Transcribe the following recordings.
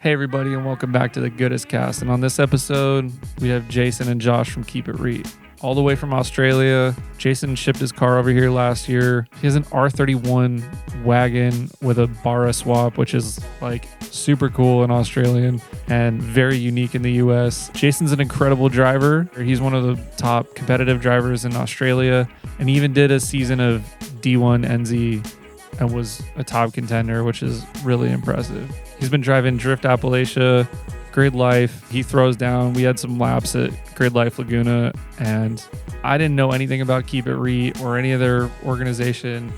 Hey everybody, and welcome back to the Goodest cast. And on this episode, we have Jason and Josh from Keep It Reet. All the way from Australia. Jason shipped his car over here last year. He has an R31 Wagon with a Barra swap, which is like super cool and Australian and very unique in the US. Jason's an incredible driver. He's one of the top competitive drivers in Australia, and he even did a season of D1 NZ and was a top contender, which is really impressive. He's been driving Drift Appalachia, Grid Life. He throws down. We had some laps at Grid Life Laguna, and I didn't know anything about Keep It Reet or any other organization.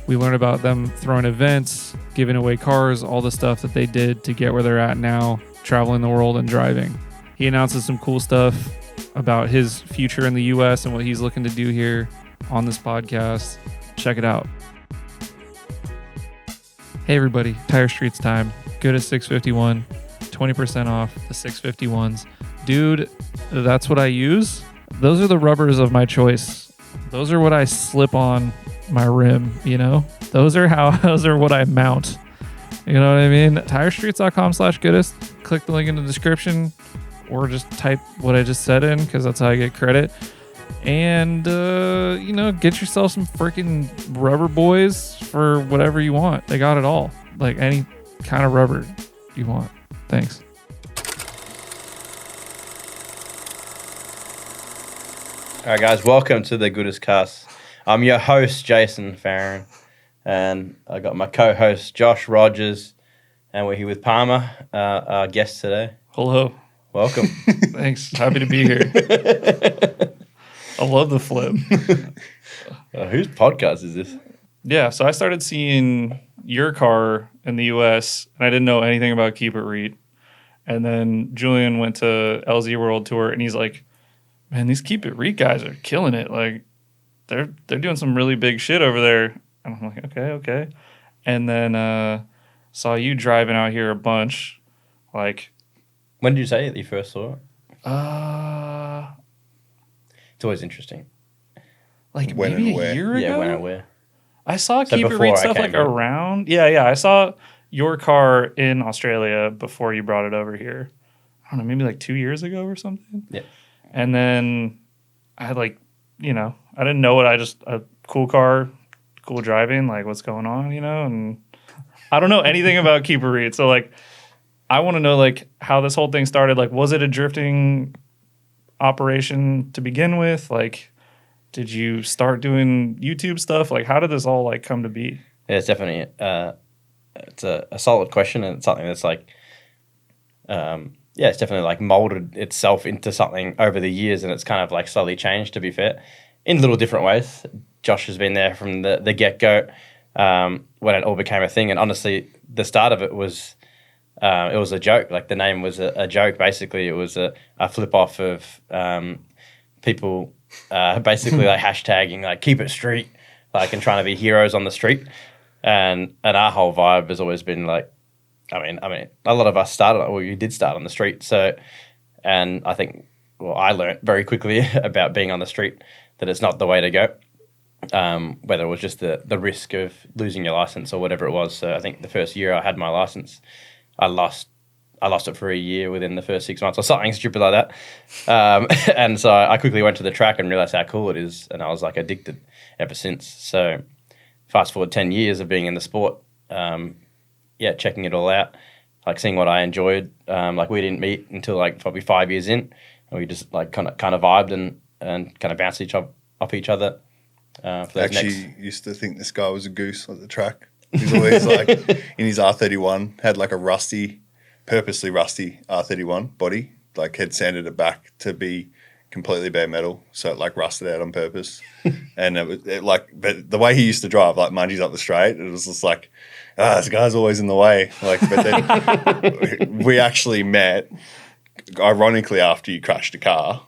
We learned about them throwing events, giving away cars, all the stuff that they did to get where they're at now, traveling the world and driving. He announces some cool stuff about his future in the US and what he's looking to do here on this podcast. Check it out. Hey everybody, Tire Streets time. Goodest 651, 20% off the 651s. Dude, that's what I use. Those are the rubbers of my choice. Those are what I slip on my rim, you know? Those are what I mount. You know what I mean? Tirestreets.com/goodest. Click the link in the description or just type what I just said in because that's how I get credit. And, get yourself some freaking rubber boys for whatever you want. They got it all. Like any kind of rubber you want. Thanks. All right, guys, welcome to the Goodest cast. I'm your host, Jason Ferron, and I got my co-host, Josh Rogers, and we're here with Palmer, our guest today. Hello. Welcome. Thanks. Happy to be here. I love the flip. Whose podcast is this? Yeah, so I started seeing your car in the US, and I didn't know anything about Keep It Reet. And then Julian went to LZ World Tour, and he's like, man, these Keep It Reet guys are killing it. Like, they're doing some really big shit over there. And I'm like, okay. And then saw you driving out here a bunch. Like, when did you say that you first saw it? It's always interesting. Like when maybe a year ago? Yeah, when and where. I saw Keep It Reet stuff like around. Yeah. I saw your car in Australia before you brought it over here. I don't know, maybe like 2 years ago or something. Yeah. And then I had I didn't know a cool car, cool driving, like what's going on, and I don't know anything about Keep It Reet. So I want to know how this whole thing started. Like, was it a drifting operation to begin with? Like, did you start doing YouTube stuff? Like, how did this all come to be? Yeah, it's definitely it's a solid question, and it's something that's it's definitely molded itself into something over the years, and it's kind of slowly changed, to be fair, in little different ways. Josh has been there from the get-go when it all became a thing, and honestly, the start of it was a joke. The name was a joke. Basically, it was a flip-off of people basically hashtagging keep it street, and trying to be heroes on the street. And our whole vibe has always been I mean, a lot of us you did start on the street. So, and I think, I learned very quickly about being on the street that it's not the way to go. Whether it was just the risk of losing your license or whatever it was. So I think the first year I had my license, I lost it for a year within the first 6 months or something stupid like that. And so I quickly went to the track and realized how cool it is. And I was addicted ever since. So fast forward 10 years of being in the sport, checking it all out, seeing what I enjoyed. We didn't meet until probably 5 years in, and we just kind of vibed and kind of bounced off each other. Used to think this guy was a goose at the track. He's always in his R31, had a purposely rusty R31 body, had sanded it back to be completely bare metal, so it rusted out on purpose. And but the way he used to drive, mungies up the straight, it was just this guy's always in the way. But then we actually met, ironically, after you crashed a car,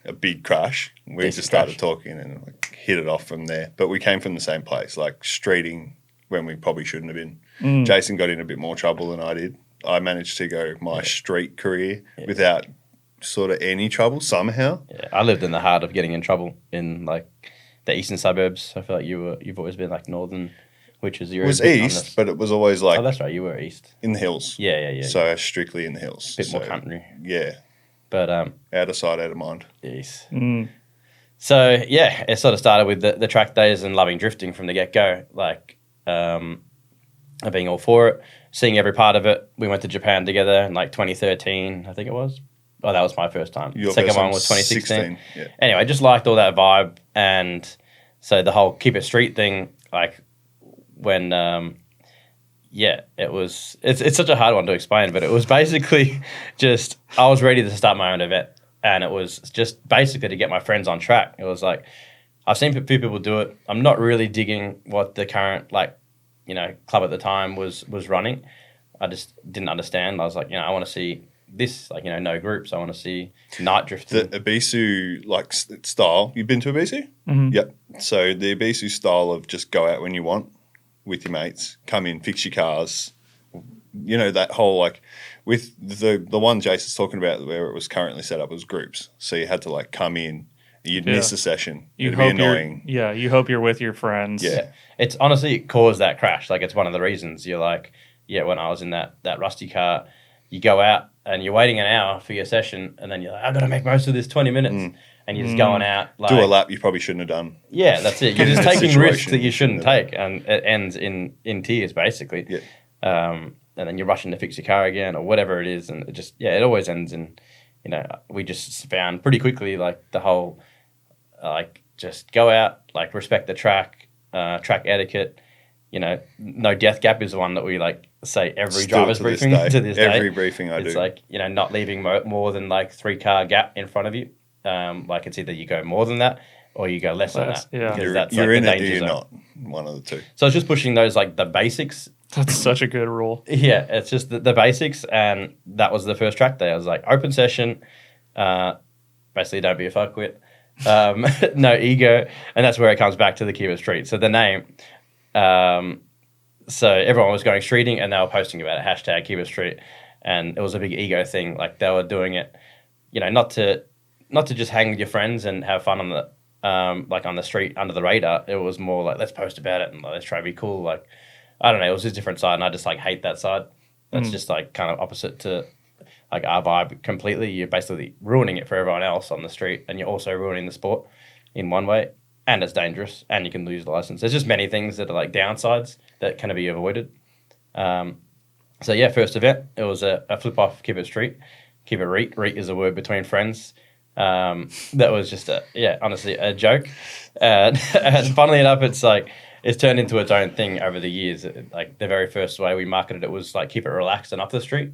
a big crash. We just started talking and hit it off from there. But we came from the same place, streeting when we probably shouldn't have been. Jason got in a bit more trouble than I did. I managed to go my street career without sort of any trouble somehow. Yeah, I lived in the heart of getting in trouble in the eastern suburbs. I feel you've always been northern. which is It was east, but it was always like oh, that's right, you were east. in the hills. Yeah. So strictly in the hills. Bit more country. Yeah. But out of sight, out of mind. Yes. So yeah, it sort of started with the track days and loving drifting from the get go. Like being all for it, seeing every part of it. We went to Japan together in like 2013, I think it was. Oh, that was my first time. Your Second first one was 2016. Yeah. Anyway, just liked all that vibe, and so the whole keep it street thing, like when it's such a hard one to explain, but it was basically just I was ready to start my own event, and it was just basically to get my friends on track. It was like I've seen a few people do it. I'm not really digging what the current club at the time was running. I just didn't understand. I was like, I want to see this, no groups. I want to see night drifting. The Ibisu style. You've been to Ibisu? Mm-hmm. Yep. So the Ibisu style of just go out when you want with your mates, come in, fix your cars. That whole with the one Jason's talking about where it was currently set up was groups. So you had to come in, you'd miss a session. It'd be annoying. You hope you're with your friends. Yeah. It's honestly it caused that crash. It's one of the reasons you're like, when I was in that rusty car, you go out and you're waiting an hour for your session, and then you're like, I've got to make most of this 20 minutes. And you're just going out. Do a lap you probably shouldn't have done. Yeah, that's it. You're just taking risks that you shouldn't take, and it ends in tears, basically. Yeah. And then you're rushing to fix your car again or whatever it is, and it always ends in, we just found pretty quickly, the whole, just go out, respect the track etiquette. No death gap is the one that we say every driver's briefing to this day. Every briefing I do. It's not leaving more than 3-car gap in front of you. It's either you go more than that or you go less than that. Yeah. You're in it or you're not. One of the two. So it's just pushing those the basics. That's such a good rule. Yeah, it's just the basics, and that was the first track day. I was like, open session, basically don't be a fuckwit, no ego, and that's where it comes back to the Keep It Street. So the name. So everyone was going streeting and they were posting about it, hashtag Keep It Street, and it was a big ego thing. They were doing it, not to just hang with your friends and have fun on the on the street under the radar. It was more let's post about it and let's try to be cool. I don't know, it was a different side, and I just hate that side. That's just kind of opposite to our vibe completely. You're basically ruining it for everyone else on the street, and you're also ruining the sport in one way. And it's dangerous, and you can lose the license. There's just many things that are downsides that can be avoided. First event, it was a flip off Keep It Street. Keep it Reet. Reet is a word between friends. That was just honestly a joke. And funnily enough, it's turned into its own thing over the years. The very first way we marketed it was keep it relaxed and up the street.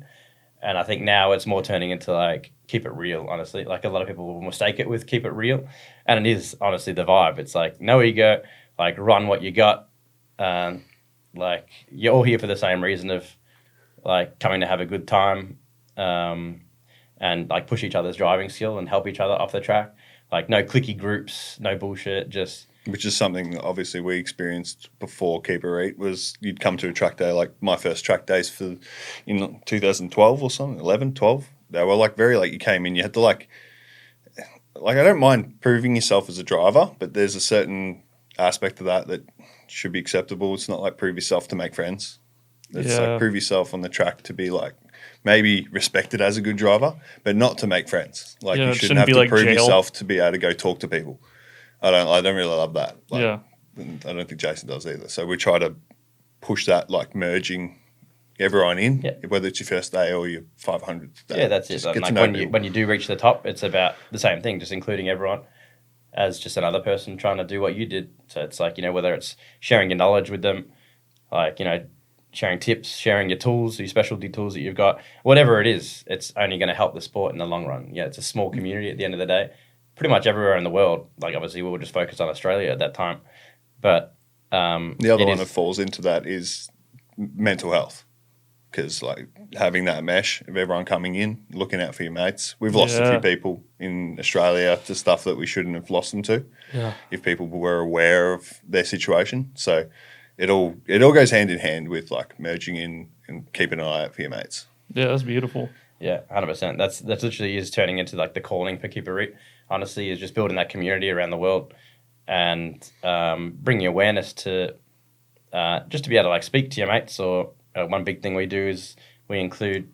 And I think now it's more turning into keep it real, honestly. A lot of people will mistake it with keep it real. And it is honestly the vibe. It's no ego, run what you got. You're all here for the same reason of coming to have a good time, and push each other's driving skill and help each other off the track. No cliquey groups, no bullshit, just... Which is something that obviously we experienced before Keep It Reet, was you'd come to a track day, my first track days in 2012 or something, 11, 12. They were very you came in, you had to I don't mind proving yourself as a driver, but there's a certain aspect of that should be acceptable. It's not prove yourself to make friends. It's prove yourself on the track to be maybe respected as a good driver, but not to make friends. You shouldn't have to prove yourself to be able to go talk to people. I don't really love that. I don't think Jason does either. So we try to push that, merging everyone in, whether it's your first day or your 500th day. Yeah, that's it. When you do reach the top, it's about the same thing, just including everyone as just another person trying to do what you did. So it's whether it's sharing your knowledge with them, sharing tips, sharing your tools, your specialty tools that you've got, whatever it is, it's only going to help the sport in the long run. Yeah, it's a small community at the end of the day. Pretty much everywhere in the world. Obviously, we were just focused on Australia at that time. But the other one that falls into that is mental health. Because having that mesh of everyone coming in, looking out for your mates. We've lost a few people in Australia to stuff that we shouldn't have lost them to. Yeah. If people were aware of their situation. So it all goes hand in hand with merging in and keeping an eye out for your mates. Yeah, that's beautiful. Yeah, 100%. That's literally is turning into the calling for Keep It Reet. Honestly, is just building that community around the world and bringing awareness to just to be able to like speak to your mates. Or one big thing we do is we include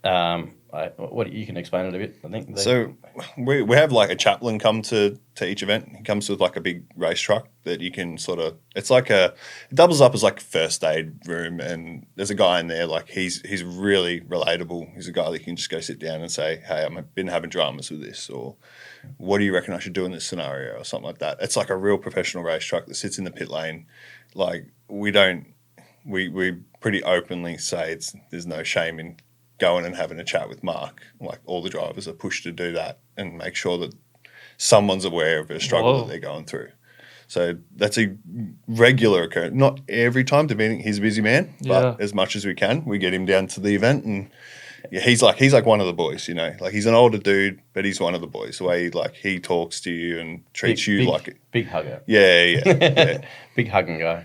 what you can explain it a bit. I think so. We have like a chaplain come to each event. He comes with like a big race truck that you can sort of. It's like it doubles up as like a first aid room, and there's a guy in there. Like he's really relatable. He's a guy that you can just go sit down and say, "Hey, I've been having dramas with this," or "What do you reckon I should do in this scenario?" or something like that. It's like a real professional race truck that sits in the pit lane. Like we pretty openly say there's no shame in going and having a chat with Mark. Like all the drivers are pushed to do that and make sure that someone's aware of a struggle that they're going through. So that's a regular occurrence. Not every time, depending. He's a busy man, but as much as we can, we get him down to the event, and he's like one of the boys. You know, like he's an older dude, but he's one of the boys. The way he talks to you and treats you like a big hugger. Yeah. Big hugging guy,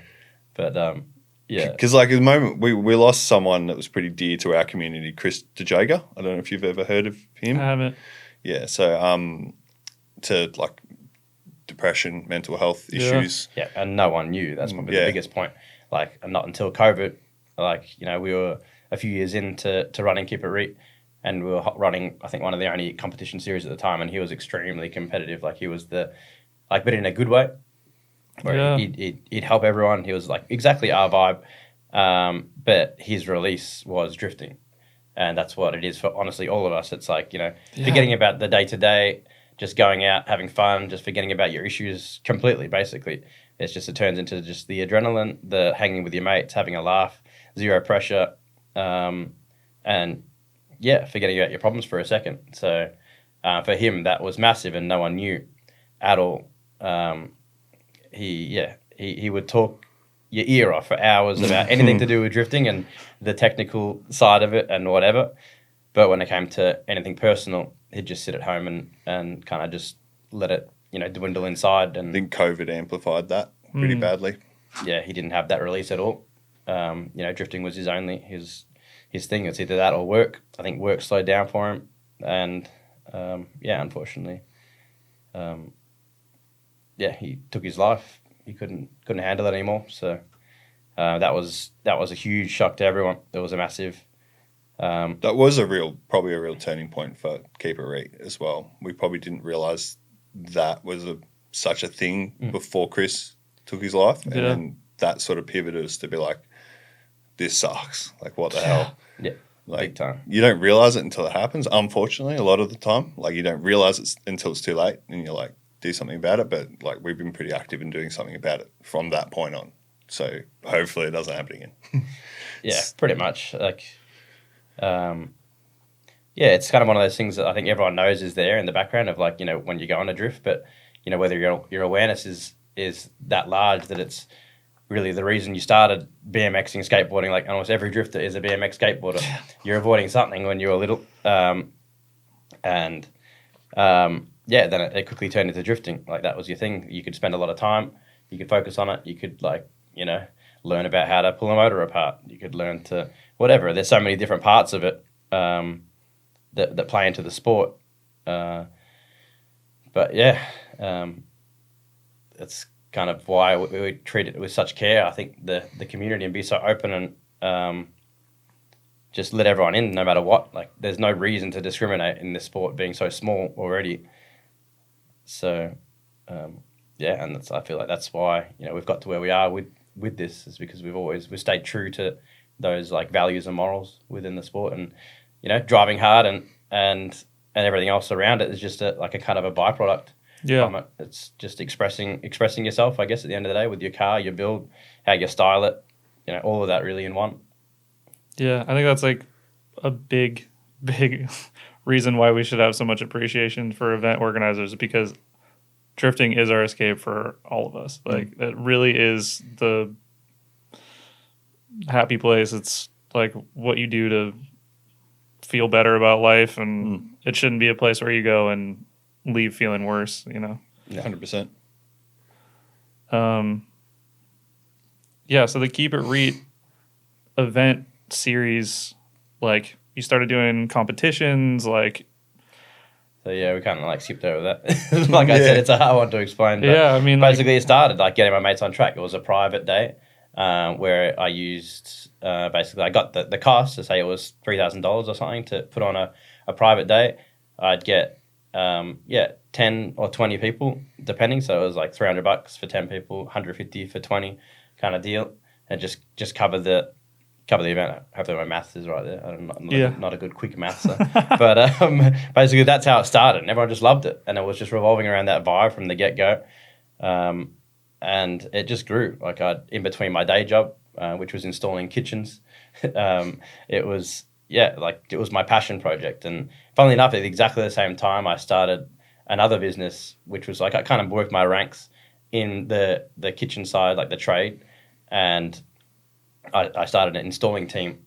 but. Yeah, because like at the moment we lost someone that was pretty dear to our community, Chris DeJager. I don't know if you've ever heard of him. I haven't. Yeah, so to like depression, mental health issues. Yeah, and no one knew. That's probably the biggest point. Like, and not until COVID, like we were a few years into running Keep It Reet, and we were running I think one of the only competition series at the time, and he was extremely competitive. Like he was but in a good way. Where he'd help everyone. He was like exactly our vibe, but his release was drifting, and that's what it is for honestly all of us. It's like forgetting about the day to day, just going out having fun, just forgetting about your issues completely. Basically, it turns into just the adrenaline, the hanging with your mates, having a laugh, zero pressure, and forgetting about your problems for a second. So for him, that was massive, and no one knew at all. He would talk your ear off for hours about anything to do with drifting and the technical side of it and whatever. But when it came to anything personal, he'd just sit at home and kind of just let it, dwindle inside. And I think COVID amplified that pretty badly. Yeah, he didn't have that release at all. Drifting was his thing. It's either that or work. I think work slowed down for him. And, unfortunately, he took his life. He couldn't handle it anymore. So that was a huge shock to everyone. It was a massive. That was probably a real turning point for Keep It Reet as well. We probably didn't realize that was such a thing before Chris took his life, and then that sort of pivoted us to be like, this sucks. Like, what the hell? Yeah, like, big time. You don't realize it until it happens. Unfortunately, a lot of the time, like you don't realize it until it's too late, and you're like, do something about it. But like we've been pretty active in doing something about it from that point on. So hopefully it doesn't happen again. Yeah, pretty much. Like, it's kind of one of those things that I think everyone knows is there in the background of like, when you go on a drift, but whether your awareness is that large that it's really the reason you started BMXing, skateboarding. Like almost every drifter is a BMX skateboarder. You're avoiding something when you were little, then it quickly turned into drifting. Like that was your thing. You could spend a lot of time. You could focus on it. You could learn about how to pull a motor apart. You could learn to whatever. There's so many different parts of it that play into the sport. It's kind of why we treat it with such care. I think the community and be so open and just let everyone in no matter what. Like there's no reason to discriminate in this sport being so small already. So, and I feel like that's why, we've got to where we are with this is because we've stayed true to those like values and morals within the sport, and, driving hard and everything else around it is just a kind of a byproduct from it. It's just expressing yourself, I guess, at the end of the day with your car, your build, how you style it, all of that really in one. Yeah. I think that's like a big reason why we should have so much appreciation for event organizers, because drifting is our escape for all of us. Like it really is the happy place. It's like what you do to feel better about life, and it shouldn't be a place where you go and leave feeling worse, 100%. So the Keep It Reet event series, like you started doing competitions, like. So we kind of like skipped over that. Like I said, it's a hard one to explain. But I mean, basically it started like getting my mates on track. It was a private day. where I used basically I got the cost to say it was $3,000 or something to put on a private day. I'd get 10 or 20 people depending, so it was like $300 for 10 people, 150 for 20 kind of deal, and just cover the event. Hopefully my maths is right there. I'm not a good quick mathser. But basically that's how it started, and everyone just loved it, and it was just revolving around that vibe from the get-go. And it just grew. Like in between my day job, which was installing kitchens, it was my passion project. And funnily enough, at exactly the same time, I started another business, which was like I kind of worked my ranks in the kitchen side, like the trade, and I started an installing team,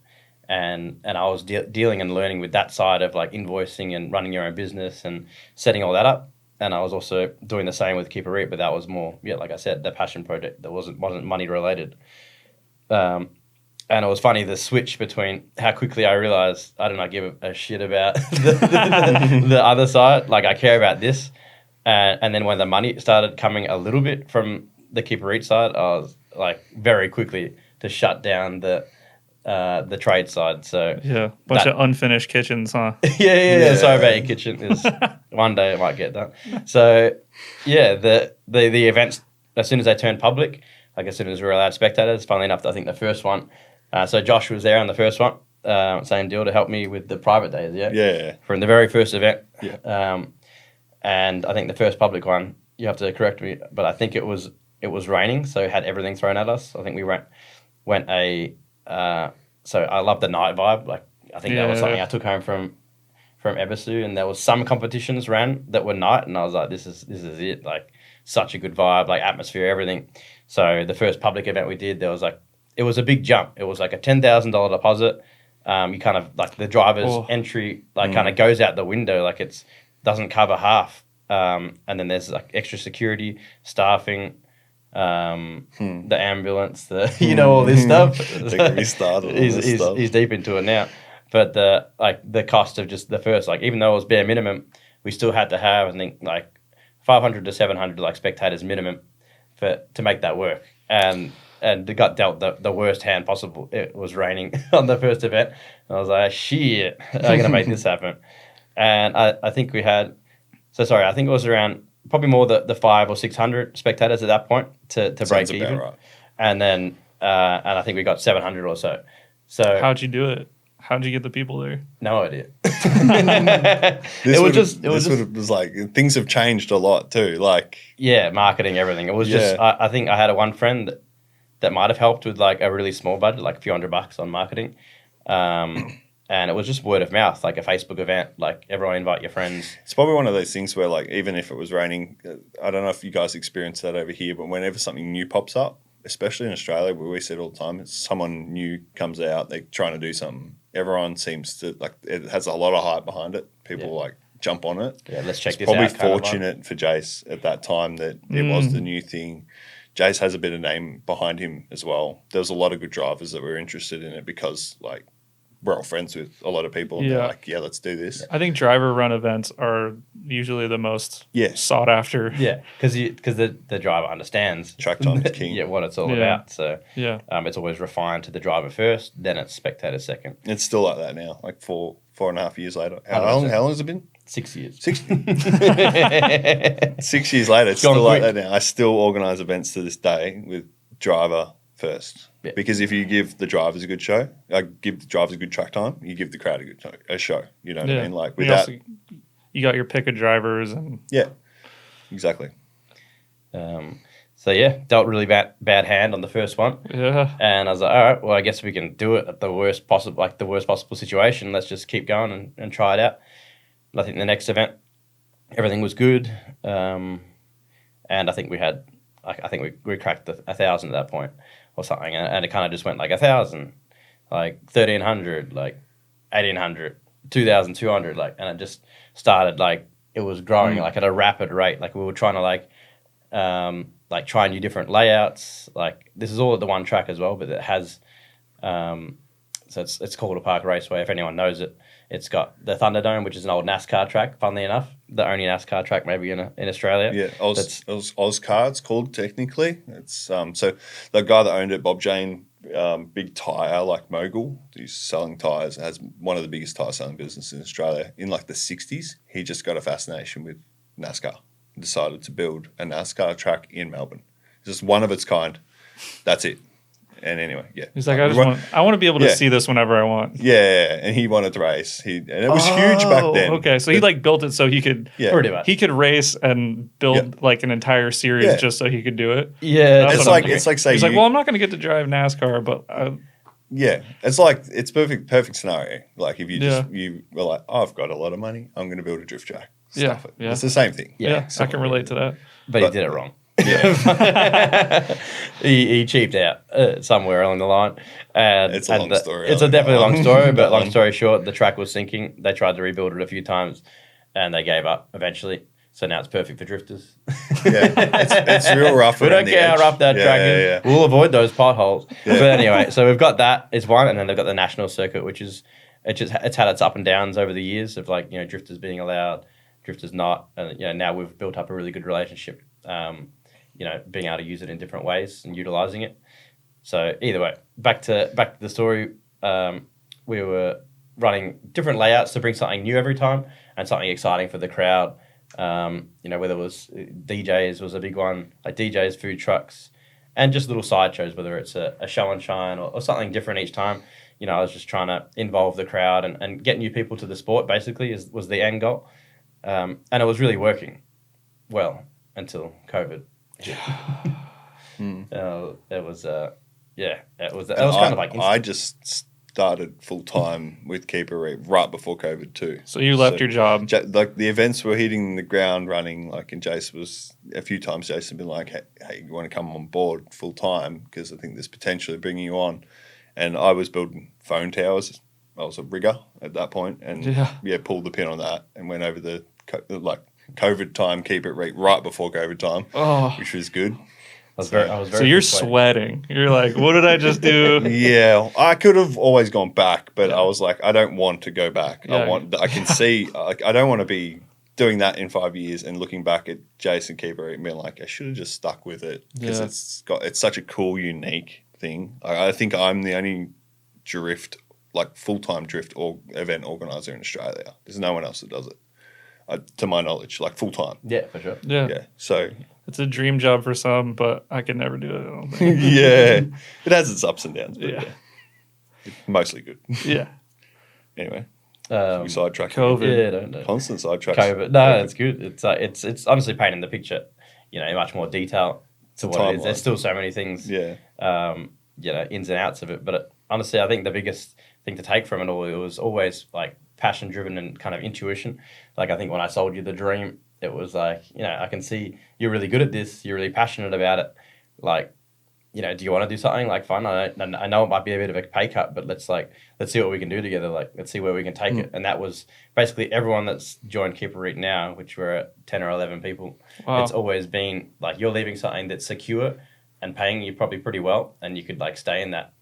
and I was dealing and learning with that side of like invoicing and running your own business and setting all that up. And I was also doing the same with Keep It Reet, but that was more, like I said, the passion project that wasn't money related. And it was funny, the switch between how quickly I realized I do not give a shit about the other side. Like I care about this. And then when the money started coming a little bit from the Keep It Reet side, I was like very quickly to shut down the trade side. So bunch of unfinished kitchens, huh? Yeah. Sorry about your kitchen. One day it might get done. So the events, as soon as they turned public, like as soon as we were allowed spectators, funnily enough, I think the first one, so Josh was there on the first one, same deal to help me with the private days. Yeah. From the very first event. Yeah. And I think the first public one, you have to correct me, but I think it was raining, so it had everything thrown at us. I think we went so I love the night vibe. Like I think that was something I took home from Ebisu, and there was some competitions ran that were night, and I was like, this is it. Like such a good vibe, like atmosphere, everything. So the first public event we did, it was a big jump. It was like a $10,000 deposit. You kind of like the driver's entry kind of goes out the window, like it's doesn't cover half. And then there's like extra security, staffing, the ambulance, all this stuff. He's deep into it now. But the cost of just the first, like even though it was bare minimum, we still had to have, I think, like 500 to 700 like spectators minimum to make that work. And they got dealt the worst hand possible. It was raining on the first event. And I was like, shit, I'm going to make this happen. And I think we had, I think it was around probably more the 500 or 600 spectators at that point to break even. Right. And then, and I think we got 700 or so. So how'd you do it? How'd you get the people there? No idea. It was like things have changed a lot too. Like marketing, everything. It was just I think I had one friend that might have helped with like a really small budget, like a few $100 on marketing, and it was just word of mouth, like a Facebook event. Like everyone invite your friends. It's probably one of those things where like even if it was raining, I don't know if you guys experience that over here, but whenever something new pops up, especially in Australia, where we see it all the time, it's someone new comes out, they're trying to do something. Everyone seems to like it has a lot of hype behind it. People like jump on it. Yeah, let's check it's this out. Probably fortunate for Jace at that time that it was the new thing. Jace has a bit of name behind him as well. There was a lot of good drivers that were interested in it because like we're all friends with a lot of people. And they're like, let's do this. I think driver run events are usually the most sought after. Yeah, because the driver understands track time is king. What it's all about. So it's always refined to the driver first, then it's spectator second. It's still like that now, like 4.5 years later. How long has it been? 6 years. 6 years later, it's still like that now. I still organise events to this day with driver first. Yeah. Because if you give the drivers a good show, give the drivers a good track time, you give the crowd a show. You know what I mean? Like without, you got your pick of drivers and exactly. Dealt really bad hand on the first one. Yeah. And I was like, all right, well, I guess we can do it at the worst possible situation. Let's just keep going and try it out. I think the next event, everything was good, and I think we had, we cracked 1,000 at that point or something, and it kind of just went like 1,000, like 1,300, like 1,800, 2,200, like, and it just started like it was growing like at a rapid rate. Like we were trying to try new different layouts. Like this is all at the one track as well, but it has, so it's called a Park Raceway if anyone knows it. It's got the Thunderdome, which is an old NASCAR track, funnily enough. The only NASCAR track maybe in Australia. Yeah, Ozcar, it's called technically. It's so the guy that owned it, Bob Jane, big tyre like mogul. He's selling tyres, has one of the biggest tyre selling businesses in Australia. In like the 60s, he just got a fascination with NASCAR. Decided to build a NASCAR track in Melbourne. It's just one of its kind. That's it. And anyway, yeah. He's like, I want to be able to see this whenever I want. Yeah, and he wanted to race. And it was huge back then. Okay, so he like built it so he could he could race and build like an entire series just so he could do it. Yeah, it's like say he's like, well, I'm not going to get to drive NASCAR, but yeah, it's perfect scenario. Like if you were like, oh, I've got a lot of money, I'm going to build a drift track. Yeah. It's the same thing. Yeah, I can relate to that. But he did it wrong. Yeah, he cheaped out somewhere along the line. It's a long story. It's definitely a long story, but long story short, the track was sinking. They tried to rebuild it a few times, and they gave up eventually. So now it's perfect for drifters. Yeah, it's real rough. We don't care how rough that track is. Yeah. We'll avoid those potholes. Yeah. But anyway, so we've got that. It's one, and then they've got the national circuit, which is it's had its up and downs over the years of like drifters being allowed, drifters not, and now we've built up a really good relationship. Being able to use it in different ways and utilizing it. So either way, back to the story. We were running different layouts to bring something new every time and something exciting for the crowd. Whether it was DJs was a big one, like DJs, food trucks, and just little side shows, whether it's a show and shine or something different each time. I was just trying to involve the crowd and get new people to the sport, basically, was the end goal. And it was really working well until COVID. It was kind of like instant. I just started full time with Keeper Reet right before COVID too. So you left your job. Like the events were hitting the ground running. Like, and Jason was a few times. Jason been like, "Hey, you want to come on board full time? Because I think there's potential of bringing you on." And I was building phone towers. I was a rigger at that point, and pulled the pin on that and went over the COVID time, Keep It right before COVID time, which was good. I was very so you're sweating. You're like, what did I just do? Yeah, I could have always gone back, but I was like, I don't want to go back. Yeah. I can see, I don't want to be doing that in 5 years and looking back at Jason Keeper and being like, I should have just stuck with it because it's such a cool, unique thing. I think I'm the only full-time drift event organizer in Australia. There's no one else that does it. To my knowledge, like full time. Yeah, for sure. Yeah. So it's a dream job for some, but I could never do it. I don't think. Yeah, it has its ups and downs, but it's mostly good. Yeah. Anyway, we sidetracked. COVID. Yeah, don't. Constant sidetracks. COVID. No, it's good. It's honestly painting the picture, in much more detail to what it is. There's still so many things. Yeah. Ins and outs of it, but honestly, I think the biggest thing to take from it all, it was always like passion driven and kind of intuition. Like I think when I sold you the dream, it was like, I can see you're really good at this. You're really passionate about it. Like, do you want to do something like fun? I know it might be a bit of a pay cut, but let's see what we can do together. Like, let's see where we can take it. And that was basically everyone that's joined Keeper Reet now, which we're at 10 or 11 people. Wow. It's always been like, you're leaving something that's secure and paying you probably pretty well. And you could like stay in that,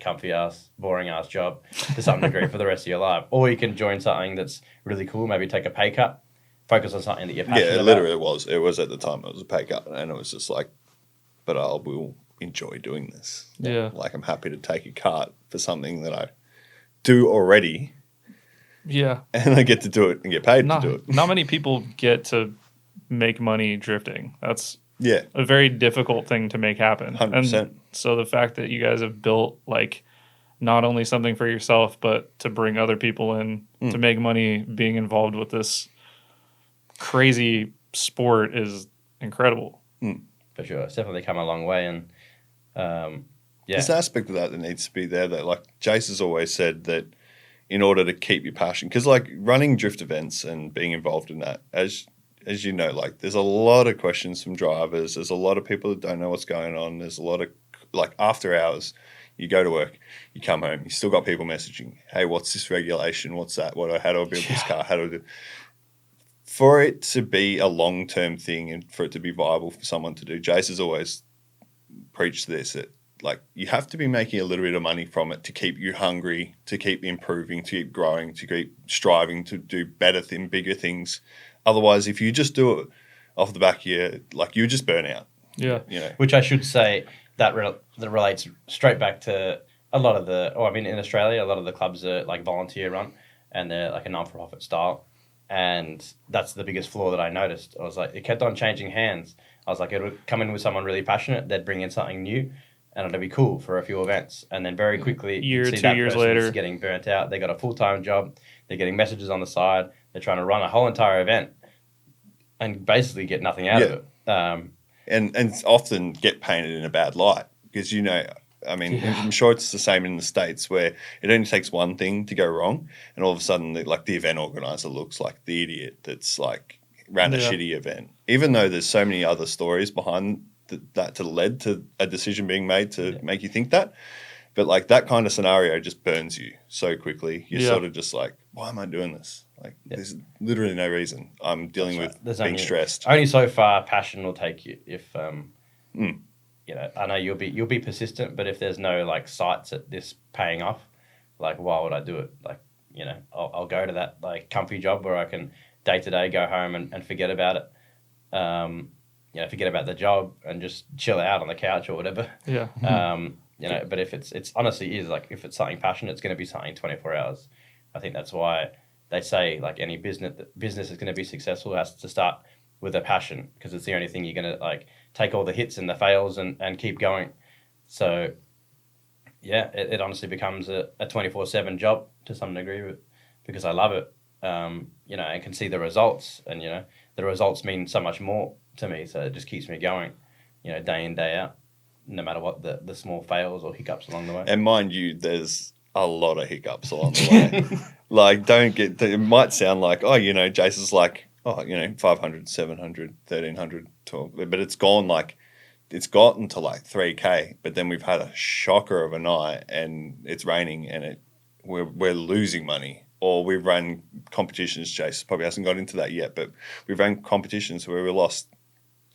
comfy ass, boring ass job to some degree for the rest of your life. Or you can join something that's really cool, maybe take a pay cut, focus on something that you're passionate about. Yeah, literally it was. It was at the time, it was a pay cut. And it was just like, but I will enjoy doing this. Yeah. Like I'm happy to take a cut for something that I do already. Yeah. And I get to do it and get paid to do it. Not many people get to make money drifting. That's a very difficult thing to make happen. 100%. And so the fact that you guys have built like not only something for yourself, but to bring other people in to make money being involved with this crazy sport is incredible. For sure. It's definitely come a long way. And there's an aspect of that needs to be there that like Jace has always said that in order to keep your passion, because like running drift events and being involved in that, as you know, like there's a lot of questions from drivers. There's a lot of people that don't know what's going on. There's a lot of like after hours, you go to work, you come home, you still got people messaging, hey, what's this regulation? What's that? How do I build this car? How do I do? For it to be a long-term thing and for it to be viable for someone to do, Jace has always preached this, that like you have to be making a little bit of money from it to keep you hungry, to keep improving, to keep growing, to keep striving to do better bigger things. Otherwise, if you just do it off the back of your, like you just burn out. Yeah. You know. Which I should say that relates straight back to a lot of in Australia, a lot of the clubs are like volunteer run and they're like a non-for-profit style. And that's the biggest flaw that I noticed. I was like, it kept on changing hands. I was like, it would come in with someone really passionate. They'd bring in something new and it'd be cool for a few events. And then very quickly, Year, you'd see 2 that years person's later, getting burnt out. They got a full-time job. They're getting messages on the side. They're trying to run a whole entire event and basically get nothing out of it. And often get painted in a bad light because, you know, I mean, I'm sure it's the same in the States where it only takes one thing to go wrong and all of a sudden, like the event organizer looks like the idiot that's like ran a shitty event. Even though there's so many other stories behind that led to a decision being made to make you think that. But like that kind of scenario just burns you so quickly. You're sort of just like, why am I doing this? Like there's literally no reason. I'm dealing with being stressed. Only so far passion will take you if you know, I know you'll be persistent, but if there's no like sights at this paying off, like why would I do it? Like, you know, I'll go to that like comfy job where I can day to day go home and forget about it. You know, forget about the job and just chill out on the couch or whatever. Yeah. You know, but if it's honestly is like if it's something passionate, it's going to be something 24 hours. I think that's why they say like any business is going to be successful has to start with a passion because it's the only thing you're going to like take all the hits and the fails and keep going. So yeah, it honestly becomes a 24/7 job to some degree because I love it. You know, and can see the results and, you know, the results mean so much more to me. So it just keeps me going, you know, day in, day out, no matter what the small fails or hiccups along the way. And mind you, there's a lot of hiccups along the way. Like, it might sound like, oh, you know, Jason's like, oh, you know, 500, 700, 1,300, 12, but it's gotten to like 3K, but then we've had a shocker of a night and it's raining and we're losing money. Or we've run competitions, Jace probably hasn't got into that yet, but we've run competitions where we lost,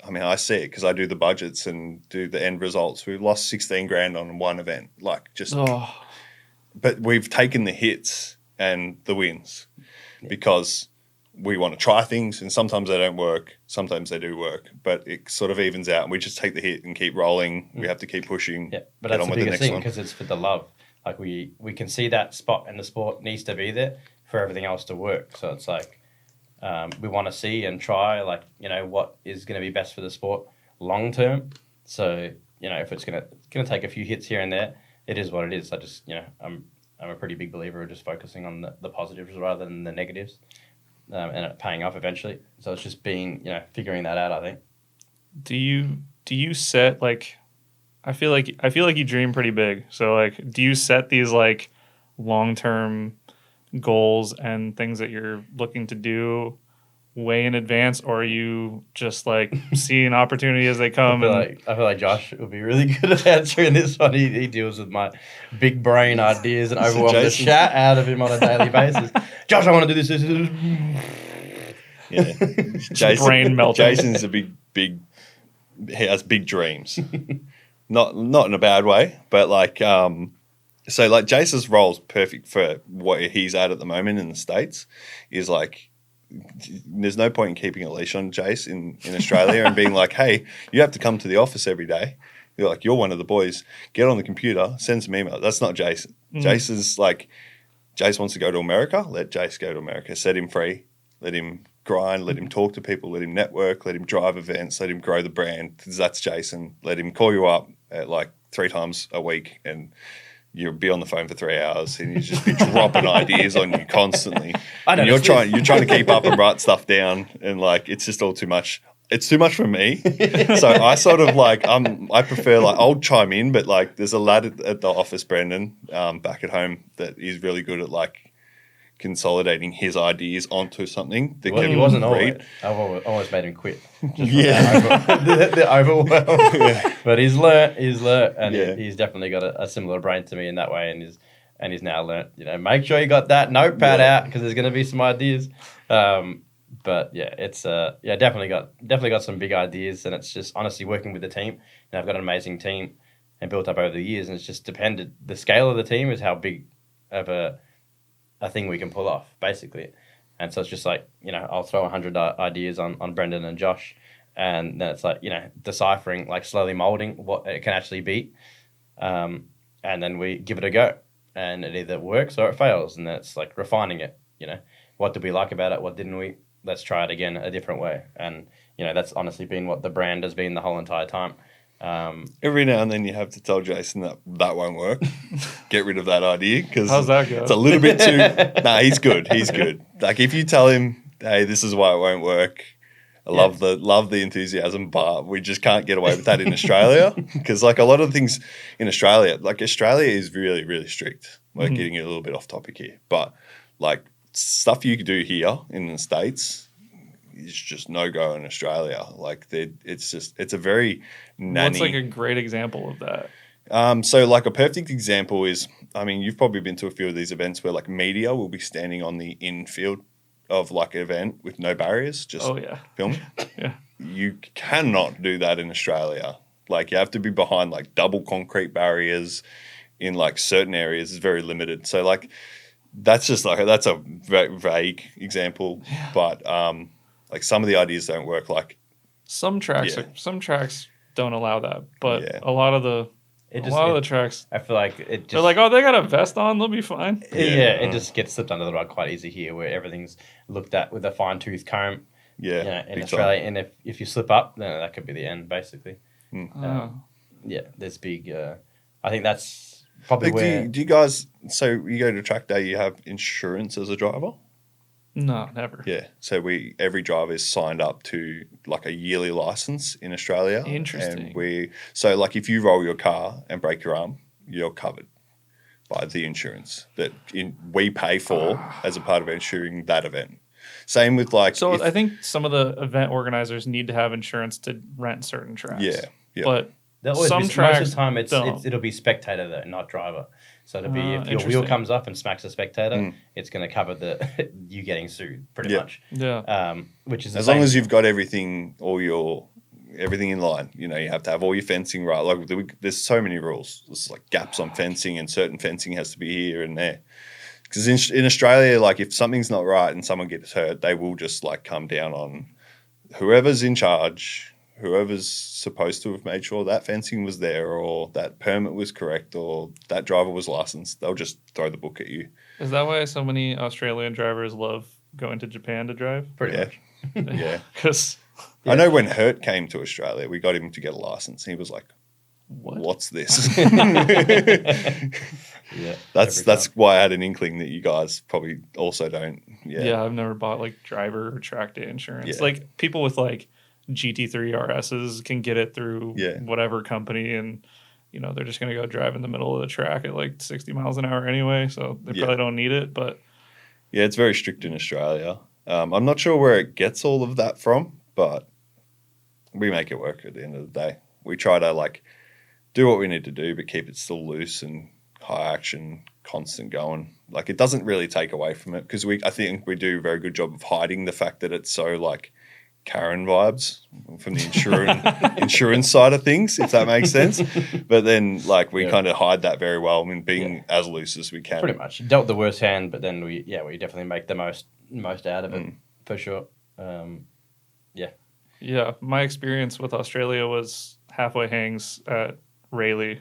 I mean, I see it because I do the budgets and do the end results. We've lost 16 grand on one event, like just, but we've taken the hits and the wins because we want to try things and sometimes they don't work, sometimes they do work, but it sort of evens out and we just take the hit and keep rolling. We have to keep pushing. Yeah, but that's the biggest thing because it's for the love. Like we can see that spot and the sport needs to be there for everything else to work. So it's like we want to see and try like, you know, what is going to be best for the sport long term. So, you know, if it's going to take a few hits here and there, it is what it is. I just, you know, I'm a pretty big believer of just focusing on the positives rather than the negatives and it paying off eventually. So it's just being, you know, figuring that out, I think. Do you set like I feel like you dream pretty big. So like, do you set these like long-term goals and things that you're looking to do way in advance, or are you just like seeing opportunity as they come? I feel like Josh will be really good at answering this one. He deals with my big brain ideas and overwhelm the shit out of him on a daily basis. Josh, I want to do this. Yeah, brain melting. Jason's a big. He has big dreams. Not in a bad way, but like, so like Jason's role's perfect for what he's at the moment in the States is like, there's no point in keeping a leash on Jace in Australia and being like, hey, you have to come to the office every day. You're like, you're one of the boys, get on the computer, send some email. That's not Jason. Jace is like, Jace wants to go to America, let Jace go to America, set him free, let him grind, let him talk to people, let him network, let him drive events, let him grow the brand. That's Jason. Let him call you up at like 3 times a week and you'll be on the phone for 3 hours and you just be dropping ideas on you constantly. And you're trying to keep up and write stuff down and like it's just all too much. It's too much for me. So I sort of like I prefer like I'll chime in, but like there's a lad at the office, Brendan, back at home that is really good at like consolidating his ideas onto something that he wasn't always. I've always made him quit. The overwhelm. Yeah. But he's learnt, and he's definitely got a similar brain to me in that way, and he's now learnt. You know, make sure you got that notepad out because there's going to be some ideas. But yeah, it's definitely got some big ideas, and it's just honestly working with the team. And I've got an amazing team, and built up over the years, and it's just depended. The scale of the team is how big of a thing we can pull off, basically. And so it's just like, I'll throw 100 ideas on Brendan and Josh, and then it's like, deciphering, like slowly molding what it can actually be. And then we give it a go, and it either works or it fails. And then it's like refining it, what did we like about it? What didn't we? Let's try it again a different way. And, that's honestly been what the brand has been the whole entire time. Every now and then you have to tell Jason that won't work. Get rid of that idea, because how's that go? It's a little bit too. Nah, he's good. He's good. Like if you tell him, hey, this is why it won't work. I love the enthusiasm, but we just can't get away with that in Australia, because like a lot of things in Australia, like Australia is really, really strict. We're getting a little bit off topic here, but like stuff you could do here in the States is just no go in Australia. Like it's a very nanny. What's like a great example of that? So like a perfect example is, I mean, you've probably been to a few of these events where like media will be standing on the infield of like an event with no barriers, just filming. Yeah. You cannot do that in Australia. Like you have to be behind like double concrete barriers in like certain areas. Is very limited. So like that's a vague example, but like some of the ideas don't work. Like some tracks don't allow that, but a lot of the tracks, I feel like it just, they're like, oh, they got a vest on, they'll be fine. It just gets slipped under the rug quite easy here, where everything's looked at with a fine tooth comb. In Australia, and if you slip up, then that could be the end, basically. There's big. I think that's probably like, where. Do you guys? So you go to track day, you have insurance as a driver? No, never. Yeah. So every driver is signed up to like a yearly license in Australia. Interesting. And so like if you roll your car and break your arm, you're covered by the insurance that we pay for as a part of insuring that event. Same with like. So I think some of the event organizers need to have insurance to rent certain tracks. Yeah. But some tracks most of the time it'll be spectator though, not driver. So it'll be if your wheel comes up and smacks a spectator, it's going to cover you getting sued pretty much. Yeah. Which is as long as you've got everything in line. You have to have all your fencing right. Like there's so many rules. There's like gaps on fencing, and certain fencing has to be here and there. Because in Australia, like if something's not right and someone gets hurt, they will just like come down on whoever's in charge. Whoever's supposed to have made sure that fencing was there, or that permit was correct, or that driver was licensed, they'll just throw the book at you. Is that why so many Australian drivers love going to Japan to drive? Pretty much. Yeah. Because I know when Hurt came to Australia, we got him to get a license. He was like, what's this? That's why I had an inkling that you guys probably also don't. Yeah, I've never bought like driver or track day insurance. Like people with like GT3 RSs can get it through whatever company, and they're just going to go drive in the middle of the track at like 60 miles an hour anyway, so they probably don't need it. But it's very strict in Australia. I'm not sure where it gets all of that from, but we make it work at the end of the day. We try to like do what we need to do, but keep it still loose and high action, constant going. Like it doesn't really take away from it, because I think we do a very good job of hiding the fact that it's so like Karen vibes from the insurance side of things, if that makes sense. But then like we kind of hide that very well. I mean, being as loose as we can. Pretty much dealt the worst hand, but then we definitely make the most out of it for sure. Yeah, my experience with Australia was halfway hangs at Rayleigh,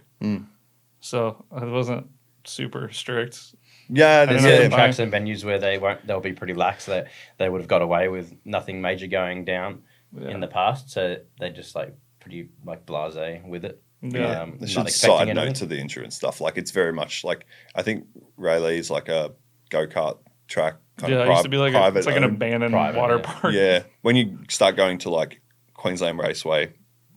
so it wasn't super strict. Yeah, there's certain tracks and venues where they'll be pretty lax. That they would have got away with nothing major going down in the past, so they just like pretty like blasé with it. Yeah, not side note to the insurance stuff. Like it's very much like I think Rayleigh is like a go-kart track. It used to be like it's like an abandoned water park. Yeah, when you start going to like Queensland Raceway,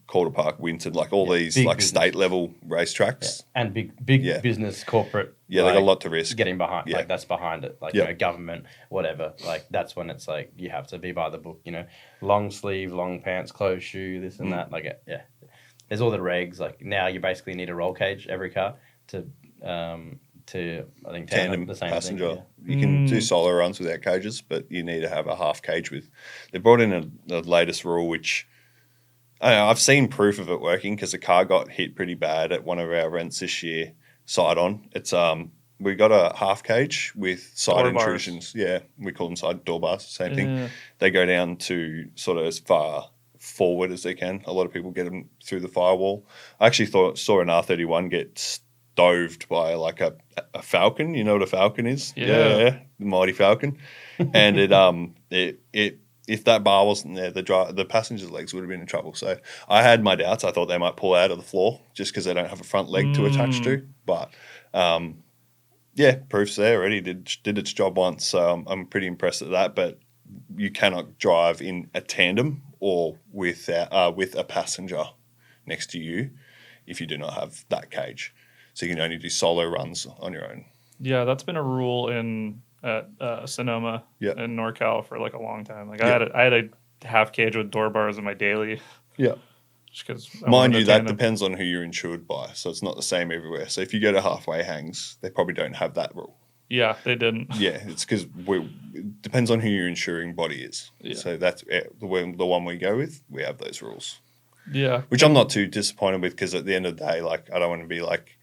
Calder Park, Winton, like all these like business. State level racetracks and big business corporate. Yeah, they got a lot to risk. Getting behind, like that's behind it, like government, whatever. Like that's when it's like you have to be by the book. Long sleeve, long pants, closed shoe, this and that. Like there's all the regs. Like now you basically need a roll cage every car to I think tandem the same passenger. Thing, You can do solo runs without cages, but you need to have a half cage with. They brought in the latest rule, which I've seen proof of it working because the car got hit pretty bad at one of our rents this year, side on. It's we got a half cage with side Door bars. intrusions. Yeah, we call them side door bars, same thing. Yeah. They go down to sort of as far forward as they can. A lot of people get them through the firewall. I actually saw an R31 get stoved by like a falcon. You know what a falcon is? Yeah. The mighty falcon. And it if that bar wasn't there, the passenger's legs would have been in trouble. So I had my doubts. I thought they might pull out of the floor just because they don't have a front leg to attach to. But yeah, proof's there already. Did its job once. So I'm pretty impressed at that. But you cannot drive in a tandem or with a passenger next to you if you do not have that cage. So you can only do solo runs on your own. Yeah, that's been a rule at Sonoma in NorCal for like a long time. Like I had a half cage with door bars in my daily. Yeah. Just because mind you, that depends on who you're insured by. So it's not the same everywhere. So if you go to halfway hangs, they probably don't have that rule. Yeah, they didn't. Yeah, it's because it depends on who your insuring body is. Yeah. So that's the one we go with. We have those rules. Yeah. Which I'm not too disappointed with because at the end of the day, like I don't want to be like,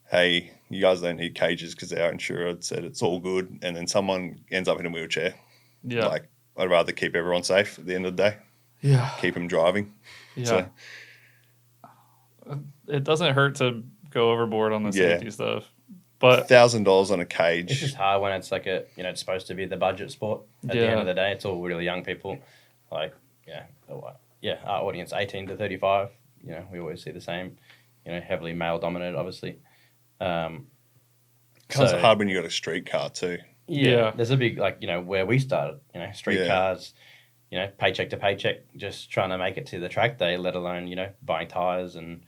hey, you guys don't need cages because our insurer said it's all good, and then someone ends up in a wheelchair. Yeah. Like I'd rather keep everyone safe at the end of the day. Yeah. Keep them driving. Yeah. So, it doesn't hurt to go overboard on the safety stuff. But $1,000 on a cage. It's just hard when it's like it's supposed to be the budget sport. At the end of the day, it's all really young people. Like, our audience 18 to 35. We always see the same. Heavily male dominated, obviously. It's hard when you got a street car too. Yeah. There's a big where we started. Street cars. Paycheck to paycheck, just trying to make it to the track day. Let alone buying tires and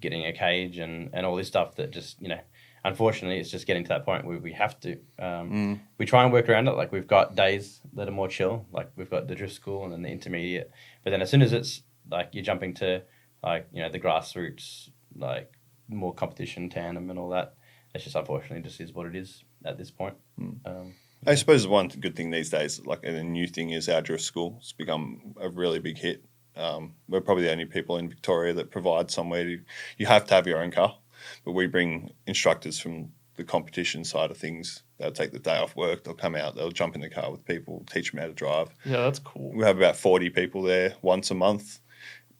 getting a cage and all this stuff that just unfortunately, it's just getting to that point where we have to. We try and work around it. Like, we've got days that are more chill. Like, we've got the drift school and then the intermediate. But then as soon as it's, like, you're jumping to, like, the grassroots, like, more competition, tandem and all that, it's just unfortunately just is what it is at this point. I suppose one good thing these days, like, and a new thing is our drift school. It's become a really big hit. We're probably the only people in Victoria that provide somewhere you have to have your own car. But we bring instructors from the competition side of things. They'll take the day off work. They'll come out. They'll jump in the car with people, teach them how to drive. Yeah, that's cool. We have about 40 people there once a month,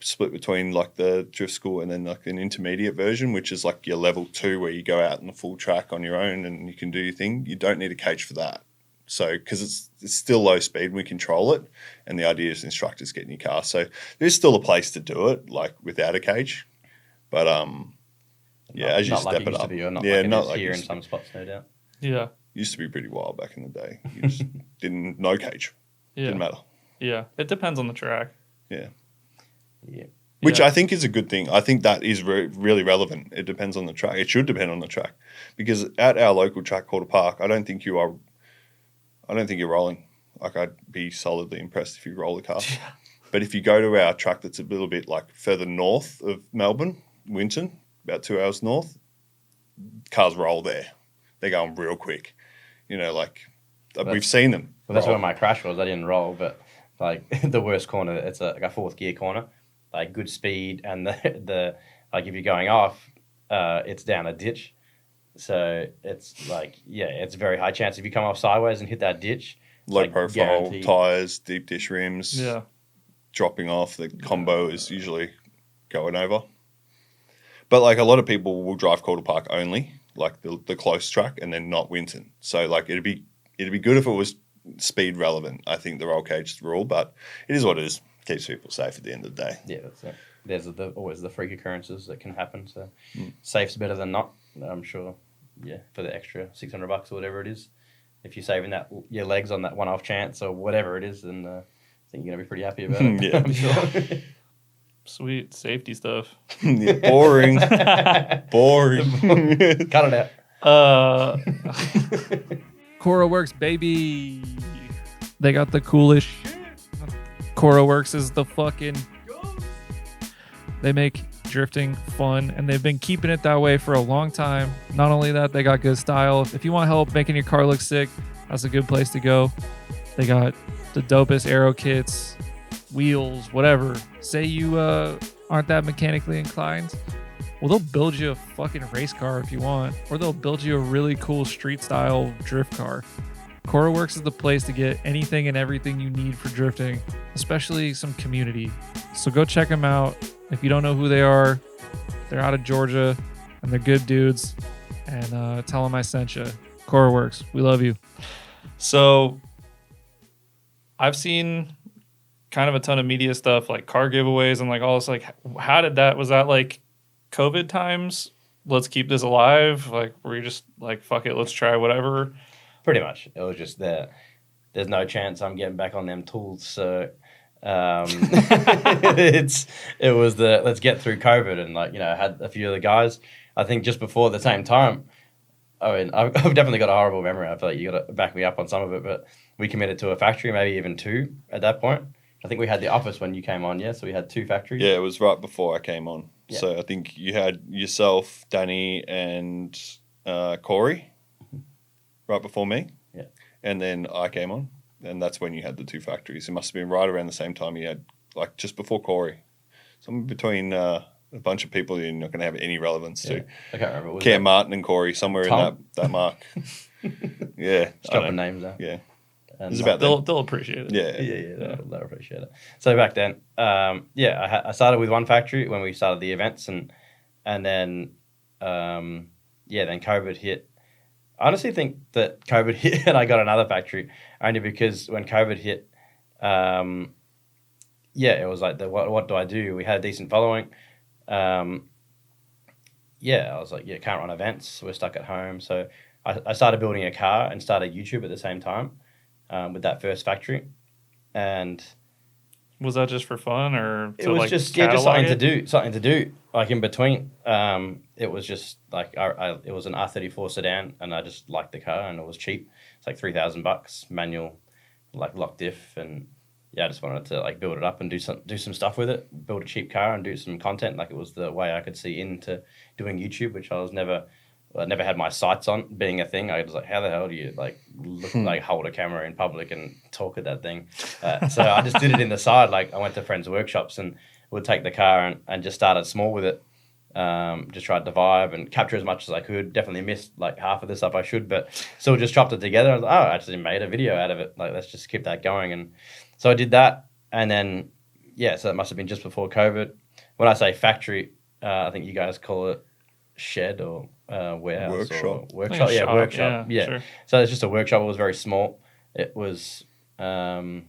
split between like the drift school and then like an intermediate version, which is like your level 2 where you go out on the full track on your own and you can do your thing. You don't need a cage for that. So, because it's still low speed and we control it. And the idea is instructors get in your car. So there's still a place to do it, like without a cage. But, as you step it up. Not like here in some spots, no doubt. Yeah. Used to be pretty wild back in the day. You just no cage. Yeah. Didn't matter. Yeah. It depends on the track. Yeah. Yeah. Which I think is a good thing. I think that is really relevant. It depends on the track. It should depend on the track. Because at our local track, Quarter Park, I don't think you're rolling. Like, I'd be solidly impressed if you roll the car. Yeah. But if you go to our track that's a little bit like further north of Melbourne, Winton, about 2 hours north, cars roll there. They're going real quick. We've seen them. Well, that's where my crash was. I didn't roll, but like the worst corner, it's like a fourth gear corner, like good speed, and the like if you're going off, it's down a ditch. So it's like, it's very high chance if you come off sideways and hit that ditch. Low like profile, guaranteed. tyres, deep dish rims. Yeah. Dropping off. The combo is usually going over. But like a lot of people will drive Quarter Park only, like the close track, and then not Winton. So like it'd be good if it was speed relevant. I think the roll cage is the rule, but it is what it is. Keeps people safe at the end of the day. Yeah, that's it. There's always the freak occurrences that can happen. So safe's better than not. I'm sure. Yeah, for the extra $600 or whatever it is, if you're saving your legs on that one-off chance or whatever it is, then I think you're gonna be pretty happy about it. Yeah, I'm sure. Sweet safety stuff. Yeah, boring. Boring. Cut it out. CoroWorks, baby. They got the coolest shit. CoroWorks is the fucking... They make drifting fun, and they've been keeping it that way for a long time. Not only that, they got good style. If you want help making your car look sick, that's a good place to go. They got the dopest aero kits, wheels, whatever. Say you aren't that mechanically inclined. Well, they'll build you a fucking race car if you want, or they'll build you a really cool street style drift car. CoroWorks is the place to get anything and everything you need for drifting, especially some community. So go check them out. If you don't know who they are, they're out of Georgia and they're good dudes. And tell them I sent you. CoroWorks, we love you. So I've seen kind of a ton of media stuff like car giveaways and like all this. Like, how did that, was that like COVID times? Let's keep this alive? Like, were you just like, fuck it, let's try whatever? Pretty much. It was just there. There's no chance I'm getting back on them tools. So it was the let's get through COVID, and like, you know, I had a few of the guys. I think just before the same time. I mean, I've definitely got a horrible memory. I feel like you got to back me up on some of it, but we committed to a factory, maybe even two at that point. I think we had the office when you came on, yeah. So we had two factories. Yeah, it was right before I came on. Yeah. So I think you had yourself, Danny, and Corey right before me. Yeah. And then I came on, and that's when you had the two factories. It must have been right around the same time you had, like just before Corey. Somewhere between a bunch of people you're not going to have any relevance to. I can't remember. Cam Martin and Corey, somewhere Tom? in that mark. Yeah. Just dropping names out. Yeah. And It's about They'll appreciate it. Yeah. They'll appreciate it. So back then, I started with one factory when we started the events, and then then COVID hit. I honestly think that COVID hit and I got another factory only because when COVID hit, it was like what do I do? We had a decent following. I was like, can't run events. So we're stuck at home. So I started building a car and started YouTube at the same time with that first factory. And was that just for fun or it was just something to do like in between. It was just like it was an R34 sedan, and I just liked the car, and it was cheap. It's like $3,000 manual, like lock diff, and I just wanted to like build it up and do some stuff with it, build a cheap car and do some content. Like it was the way I could see into doing YouTube, which I never had my sights on being a thing. I was like, how the hell do you like look like hold a camera in public and talk at that thing? So I just did it in the side. Like I went to friends' workshops and would take the car and just started small with it. Just tried to vibe and capture as much as I could. Definitely missed like half of the stuff I should, but still just chopped it together. I was like, I actually made a video out of it. Like, let's just keep that going. And so I did that. And then, so that must have been just before COVID. When I say factory, I think you guys call it shed or warehouse or workshop. Workshop. Yeah. Sure. So it's just a workshop. It was very small. It was, I'm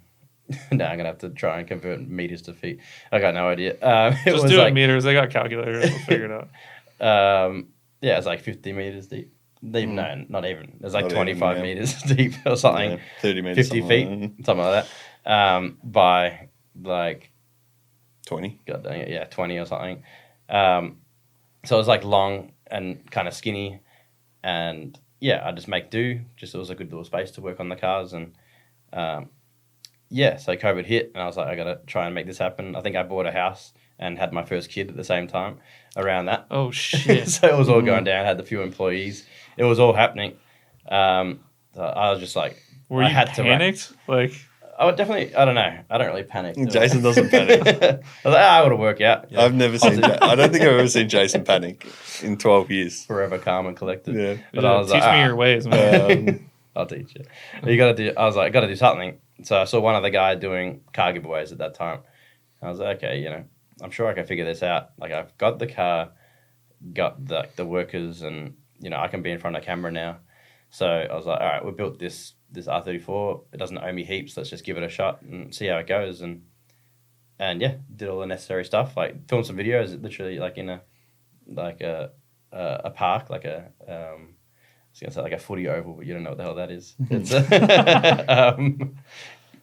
going to have to try and convert meters to feet. I got no idea. Just do it meters. They got calculators. We'll figure it out. It's like 50 meters deep. No, not even. It was like 25 meters deep or something. 30 meters. 50 feet, something like that. By like 20. God dang it, 20 or something. So it was like long and kind of skinny, and I just make do. Just it was a good little space to work on the cars, and so COVID hit, and I was like, I gotta try and make this happen. I think I bought a house and had my first kid at the same time around that. Oh shit! So it was all going down. I had a few employees. It was all happening. So I was just like, were you panicked? Like, I would definitely. I don't know. I don't really panic. Jason doesn't panic. I was like, I would have worked out. I've never seen. I don't think I've ever seen Jason panic in 12 years. Forever calm and collected. Yeah. But I was teach like, me your ways, man. I'll teach you. You got to do. I was like, got to do something. So I saw one other guy doing car giveaways at that time. I was like, okay, I'm sure I can figure this out. Like I've got the car, got the workers, and I can be in front of the camera now. So I was like, all right, we built this R34. It doesn't owe me heaps. Let's just give it a shot and see how it goes. And did all the necessary stuff. Like filmed some videos, literally like in a park, like I was gonna say like a footy oval, but you don't know what the hell that is. It's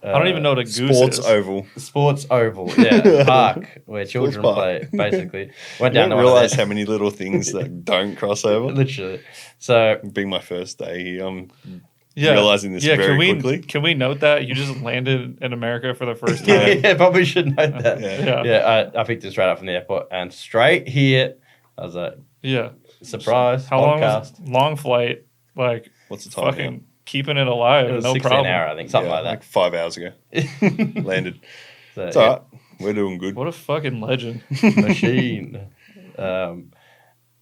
I don't even know what a goose sports is. Oval. Sports oval, yeah, park where children play. Basically, went You down. don't realize how many little things that don't cross over. Literally, so being my first day here, I'm realizing this very quickly. Can we note that you just landed in America for the first time? yeah, probably should note that. Yeah. I picked this right up from the airport and straight here. I was like, surprise! How podcast. long flight? Like, what's the time? Keeping it alive, It was no 16 problem. hour, I think, something like that. Like 5 hours ago, landed. So, It's all right. We're doing good. What a fucking legend. Machine. Where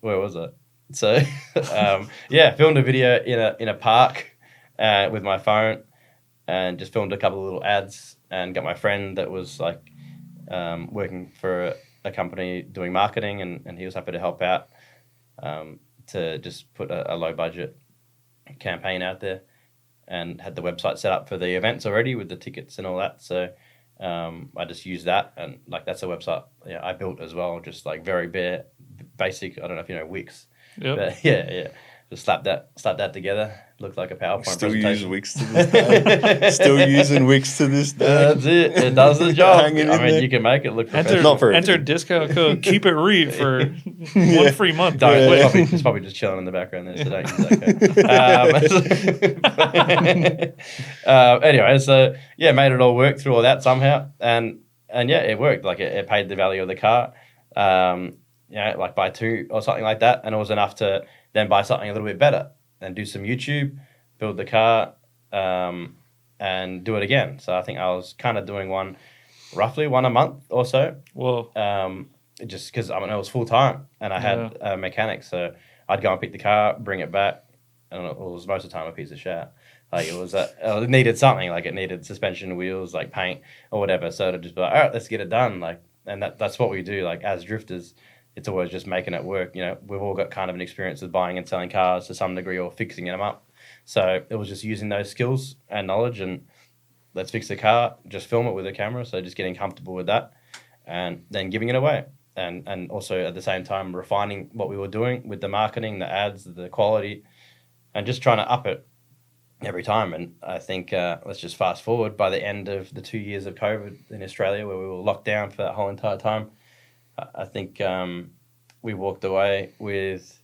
was it? So, filmed a video in a park with my phone, and just filmed a couple of little ads, and got my friend that was like working for a company doing marketing, and he was happy to help out to just put a low budget campaign out there, and had the website set up for the events already with the tickets and all that. So I just used that, and like that's a website I built as well, just like very bare, basic. I don't know if you know Wix. Yep. But yeah. Just slap that together. Looked like a PowerPoint Still presentation. use Wix to this day. Still using Wix to this day. That's it. It does the job. Hanging in I mean, there. you can make it look Not professional. for Enter everything. discount code Keep It Reet for 1 free month. Don't. Yeah. It's probably just chilling in the background there, so don't use that code. Anyway, so yeah, made it all work through all that somehow, and yeah, it worked. Like it paid the value of the car, like buy 2 or something like that, and it was enough to then buy something a little bit better and do some YouTube, build the car, and do it again. So I think I was kind of doing roughly one a month or so. Whoa. Just because it was full time, and I had a mechanic, so I'd go and pick the car, bring it back, and it was most of the time a piece of shit. Like it needed something, like it needed suspension, wheels, like paint or whatever. So to just be like, all right, let's get it done. Like, and that's what we do. Like as drifters, it's always just making it work. You know, we've all got kind of an experience with buying and selling cars to some degree, or fixing them up. So it was just using those skills and knowledge, and let's fix the car, just film it with a camera. So just getting comfortable with that, and then giving it away. And also at the same time refining what we were doing with the marketing, the ads, the quality, and just trying to up it every time. And I think let's just fast forward, by the end of the 2 years of COVID in Australia, where we were locked down for that whole entire time, I think we walked away with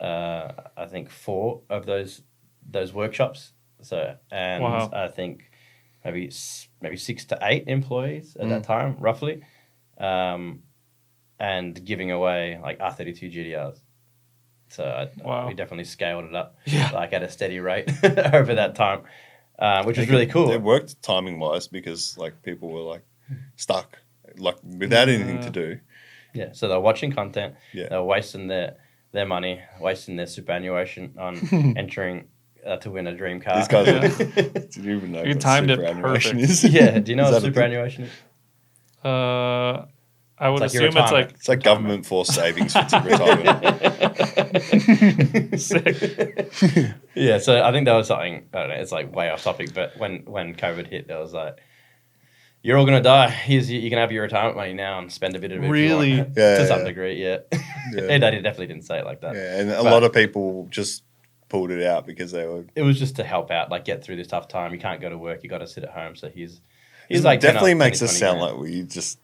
I think 4 of those workshops. So, and Wow. I think maybe 6 to 8 employees at that time, roughly. And giving away like R32 GTRs. So Wow. we definitely scaled it up, Yeah. like at a steady rate over that time, which was really cool. It worked timing wise because like people were like stuck, like without anything to do. Yeah, so they're watching content. Yeah. They're wasting their money, wasting their superannuation on entering to win a dream car. These guys Yeah. didn't even know You what timed it superannuation perfect. is. Yeah, do you know Is what that a thing? superannuation is? I would It's like your assume it's like It's like government forced savings for retirement. sick. Yeah, so I think that was something, I don't know, it's like way off topic, but when COVID hit, there was like, you're all going to die. You can have your retirement money now and spend a bit of it Really? if you want. Yeah, to some yeah. degree, yeah. Yeah. They definitely didn't say it like that. Yeah, and a But- lot of people just pulled it out because they were. It was just to help out, like get through this tough time. You can't go to work. You got to sit at home. So he's It like definitely 10 makes 20 us sound grand. like we just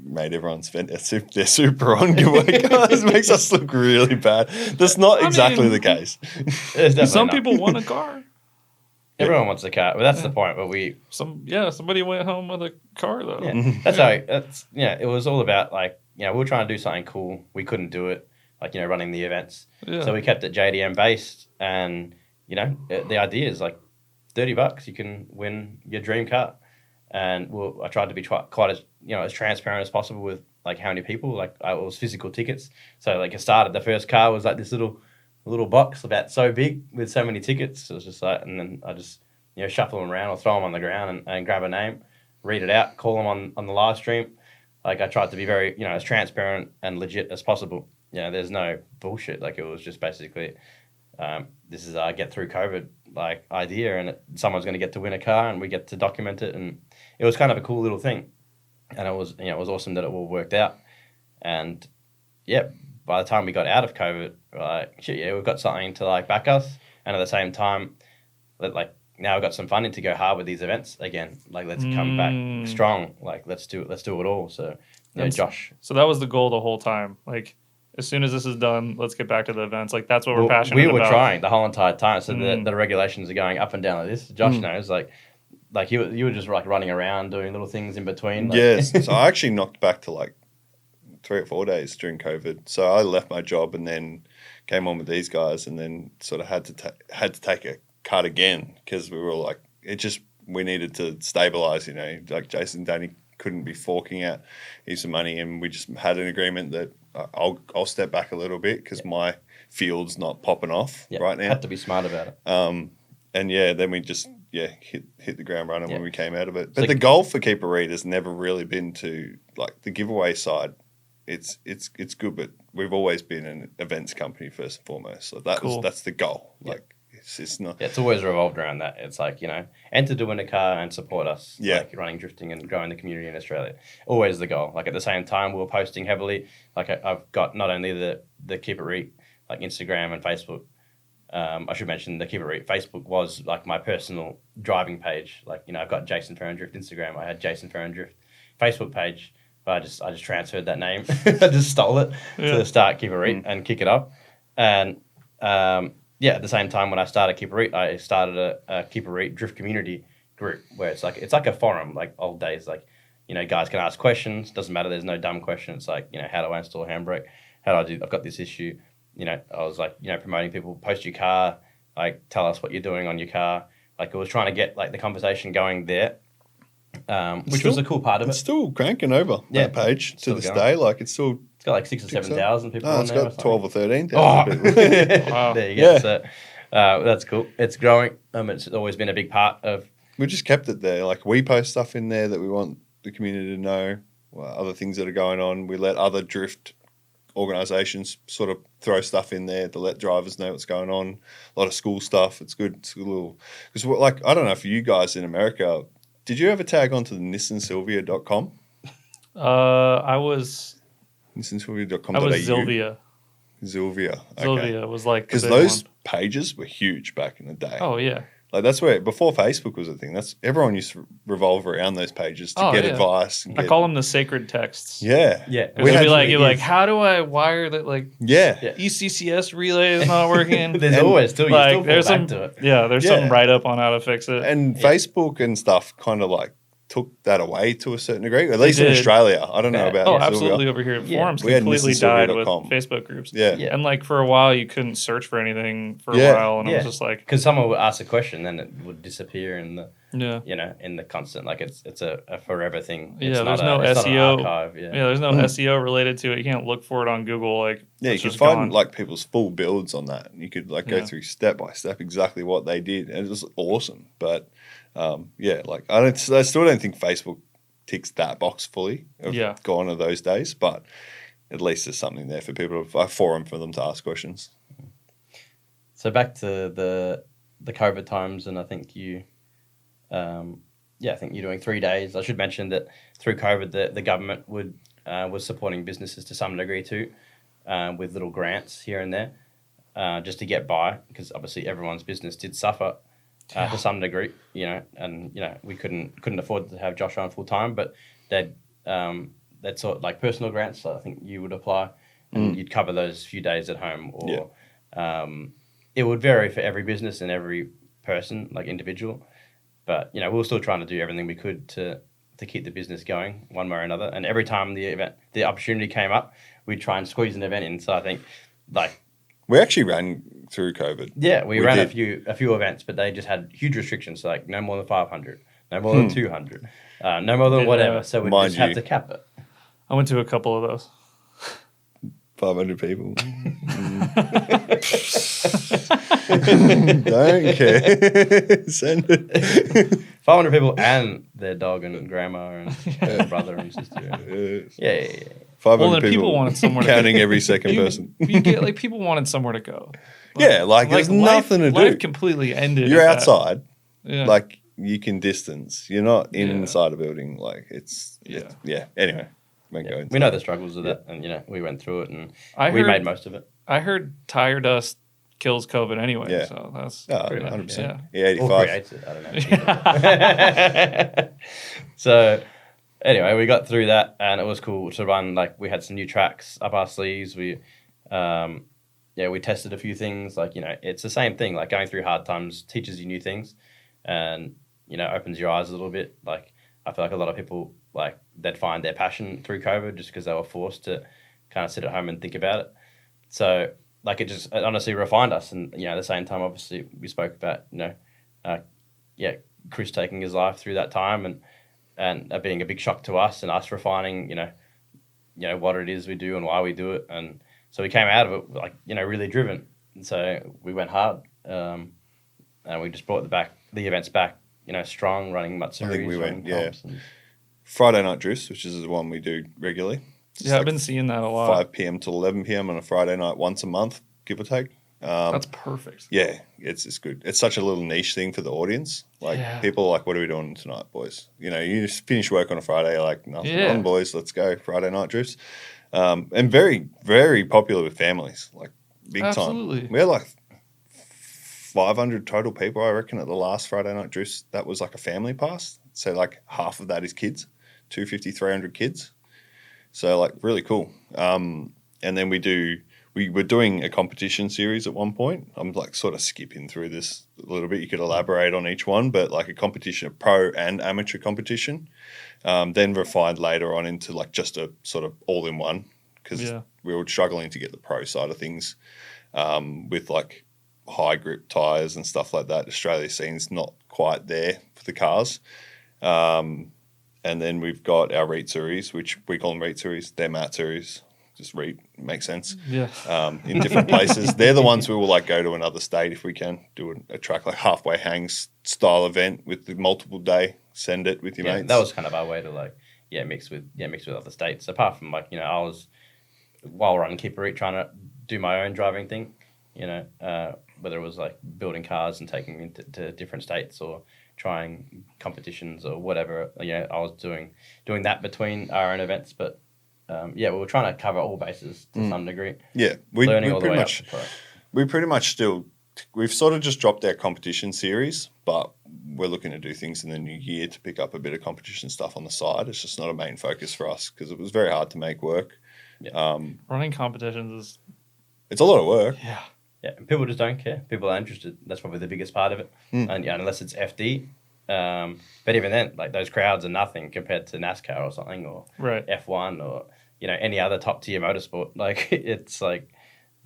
made everyone spend their super on giveaway cars. It makes us look really bad. That's not I exactly mean- the case. It's definitely Some not. people want a car. Everyone wants a car. Well, that's the point. But we, Somebody went home with a car though. yeah, that's how. It was all about like, we were trying to do something cool. We couldn't do it, like running the events. Yeah. So we kept it JDM based, and the idea is like $30, you can win your dream car. And I tried to be quite as as transparent as possible with like how many people. Like it was physical tickets. So like it started. The first car was like this little box about so big with so many tickets. It was just like, and then I just shuffle them around or throw them on the ground and grab a name, read it out, call them on the live stream. Like I tried to be very as transparent and legit as possible. There's no bullshit. Like it was just basically this is our get through COVID like idea, and someone's going to get to win a car, and we get to document it, and it was kind of a cool little thing, and it was it was awesome that it all worked out, and by the time we got out of COVID, like we've got something to like back us, and at the same time, now we've got some funding to go hard with these events again. Like let's come back strong. Like let's do it all. So Josh. So that was the goal the whole time. Like as soon as this is done, let's get back to the events. Like that's what we're passionate We about. were trying the whole entire time. So the regulations are going up and down like this. Josh knows like you were just like running around doing little things in between. Like, Yes. So I actually knocked back to like 3 or 4 days during COVID. So I left my job and then came on with these guys, and then sort of had to take a cut again because we were like, it just we needed to stabilize, like Jason Danny couldn't be forking out heaps of money, and we just had an agreement that I'll step back a little bit because my field's not popping off right now. Had to be smart about it. And then we just hit the ground running when we came out of it. But like, the goal for Keep It Reet has never really been to like the giveaway side. It's good, but we've always been an events company first and foremost. So that's the goal. Like it's not. Yeah, it's always revolved around that. It's like enter to win a car and support us. Yeah, like running, drifting, and growing the community in Australia. Always the goal. Like at the same time, we were posting heavily. Like I've got not only the Keep It Reet, like Instagram and Facebook. I should mention the Keep It Reet Facebook was like my personal driving page. Like I've got Jason Ferron Drift Instagram. I had Jason Ferron Drift Facebook page. But I just transferred that name. I just stole it to start Keep It Reet and kick it up. And at the same time when I started Keep It Reet, I started a Keep It Reet drift community group where it's like a forum, like old days. Like guys can ask questions. Doesn't matter. There's no dumb question. It's like how do I install a handbrake? How do I do? I've got this issue. I was like promoting people. Post your car. Like tell us what you're doing on your car. Like I was trying to get like the conversation going there. Which was a cool part of it. It's still cranking over that page to this day. Like it's still. It's got like 6,000 or 7,000 people on there. It's got 12 or 13,000 people. Wow. There you go. Yeah. So that's cool. It's growing. It's always been a big part of. We just kept it there. Like we post stuff in there that we want the community to know. Other things that are going on. We let other drift organisations sort of throw stuff in there to let drivers know what's going on. A lot of school stuff. It's good. It's a little because like I don't know for you guys in America. Did you ever tag onto the nissansylvia.com? I was nissansylvia.com. I was Zylvia. Zylvia. Okay. Zylvia was like because those pages were huge back in the day. Oh yeah. Like that's where before Facebook was a thing. That's everyone used to revolve around those pages to get advice. I call them the sacred texts. Yeah, yeah. You're like, how do I wire that? Like, ECCS relay is not working. There's always still like there's some there's some write up on how to fix it. And Facebook and stuff kind of like took that away to a certain degree. At least in Australia, I don't know about. Absolutely. Over here, forums completely died with Facebook groups. Yeah, and like for a while, you couldn't search for anything for a while, and it was just like because someone would ask a question, then it would disappear in the in the constant. Like it's a forever thing. It's there's no SEO. There's no SEO related to it. You can't look for it on Google. Like you could find like people's full builds on that, and you could like go through step by step exactly what they did, and it was awesome. But like I still don't think Facebook ticks that box fully. Gone are those days, but at least there's something there for people, a forum for them to ask questions. So back to the COVID times, and I think you, I think you're doing 3 days. I should mention that through COVID, the government was supporting businesses to some degree too, with little grants here and there, just to get by, because obviously everyone's business did suffer. To some degree, and we couldn't afford to have Josh on full time, but they'd sort of like personal grants. So I think you would apply, and you'd cover those few days at home, or it would vary for every business and every person, like individual. But we were still trying to do everything we could to keep the business going one way or another. And every time the opportunity came up, we'd try and squeeze an event in. So I think like. We actually ran through COVID. Yeah, we ran a few events, but they just had huge restrictions, so like no more than 500, no more than 200, no more than whatever. So we just had to cap it. I went to a couple of those. 500 people. Don't care. Send it. 500 people and their dog and grandma and brother and sister. Yeah. 500 people wanted somewhere to counting every second person. You get like people wanted somewhere to go. Like there's nothing to do. Life completely ended. You're outside. Yeah. Like you can distance. You're not inside a building. Like it's Anyway, we know the struggles of that, and we went through it, and we made most of it. I heard tire dust kills COVID anyway. So that's 100%. Yeah, 85. Or creates it. I don't know. So. Anyway, we got through that, and it was cool to run. Like we had some new tracks up our sleeves. We tested a few things. Like it's the same thing. Like going through hard times teaches you new things, and opens your eyes a little bit. Like I feel like a lot of people like they'd find their passion through COVID just because they were forced to kind of sit at home and think about it. So like it honestly refined us. And at the same time, obviously we spoke about Chris taking his life through that time and being a big shock to us and us refining, what it is we do and why we do it. And so we came out of it like, really driven. And so we went hard. And we just brought the events back, strong, running Matsuris. I think we went, yeah. And Friday night juice, which is the one we do regularly. Yeah, I've been seeing that a lot. 5 p.m. till 11 p.m. on a Friday night once a month, give or take. That's perfect. Yeah, it's good. It's such a little niche thing for the audience. Like people are like, what are we doing tonight, boys? You just finish work on a Friday, you're like, nothing on, boys, let's go. Friday night juice. And very, very popular with families, like big Absolutely. time. We had like 500 total people, I reckon, at the last Friday night juice. That was like a family pass. So like half of that is kids, 250, 300 kids. So like really cool. And then we were doing a competition series at one point. I'm like sort of skipping through this a little bit. You could elaborate on each one, but like a competition, a pro and amateur competition, then refined later on into like just a sort of all-in-one because we were struggling to get the pro side of things with like high grip tyres and stuff like that. Australia scene's not quite there for the cars. And then we've got our Reet series, which we call them Reet series. They're Matt series. Just Reet, makes sense. Yeah. In different places. They're the ones we will like go to another state if we can, do a track like halfway hangs style event with the multiple day, send it with your mates. That was kind of our way to mix with other states. Apart from I was, while running Keep It Reet, trying to do my own driving thing, whether it was like building cars and taking them to different states or trying competitions or whatever. I was doing that between our own events, but we were trying to cover all bases to some degree. Yeah, we pretty much still, we've sort of just dropped our competition series, but we're looking to do things in the new year to pick up a bit of competition stuff on the side. It's just not a main focus for us because it was very hard to make work. Yeah. Running competitions it's a lot of work. Yeah. Yeah, and people just don't care. People are interested. That's probably the biggest part of it. And unless it's FD. But even then, like those crowds are nothing compared to NASCAR or something, or F1 or any other top tier motorsport. Like it's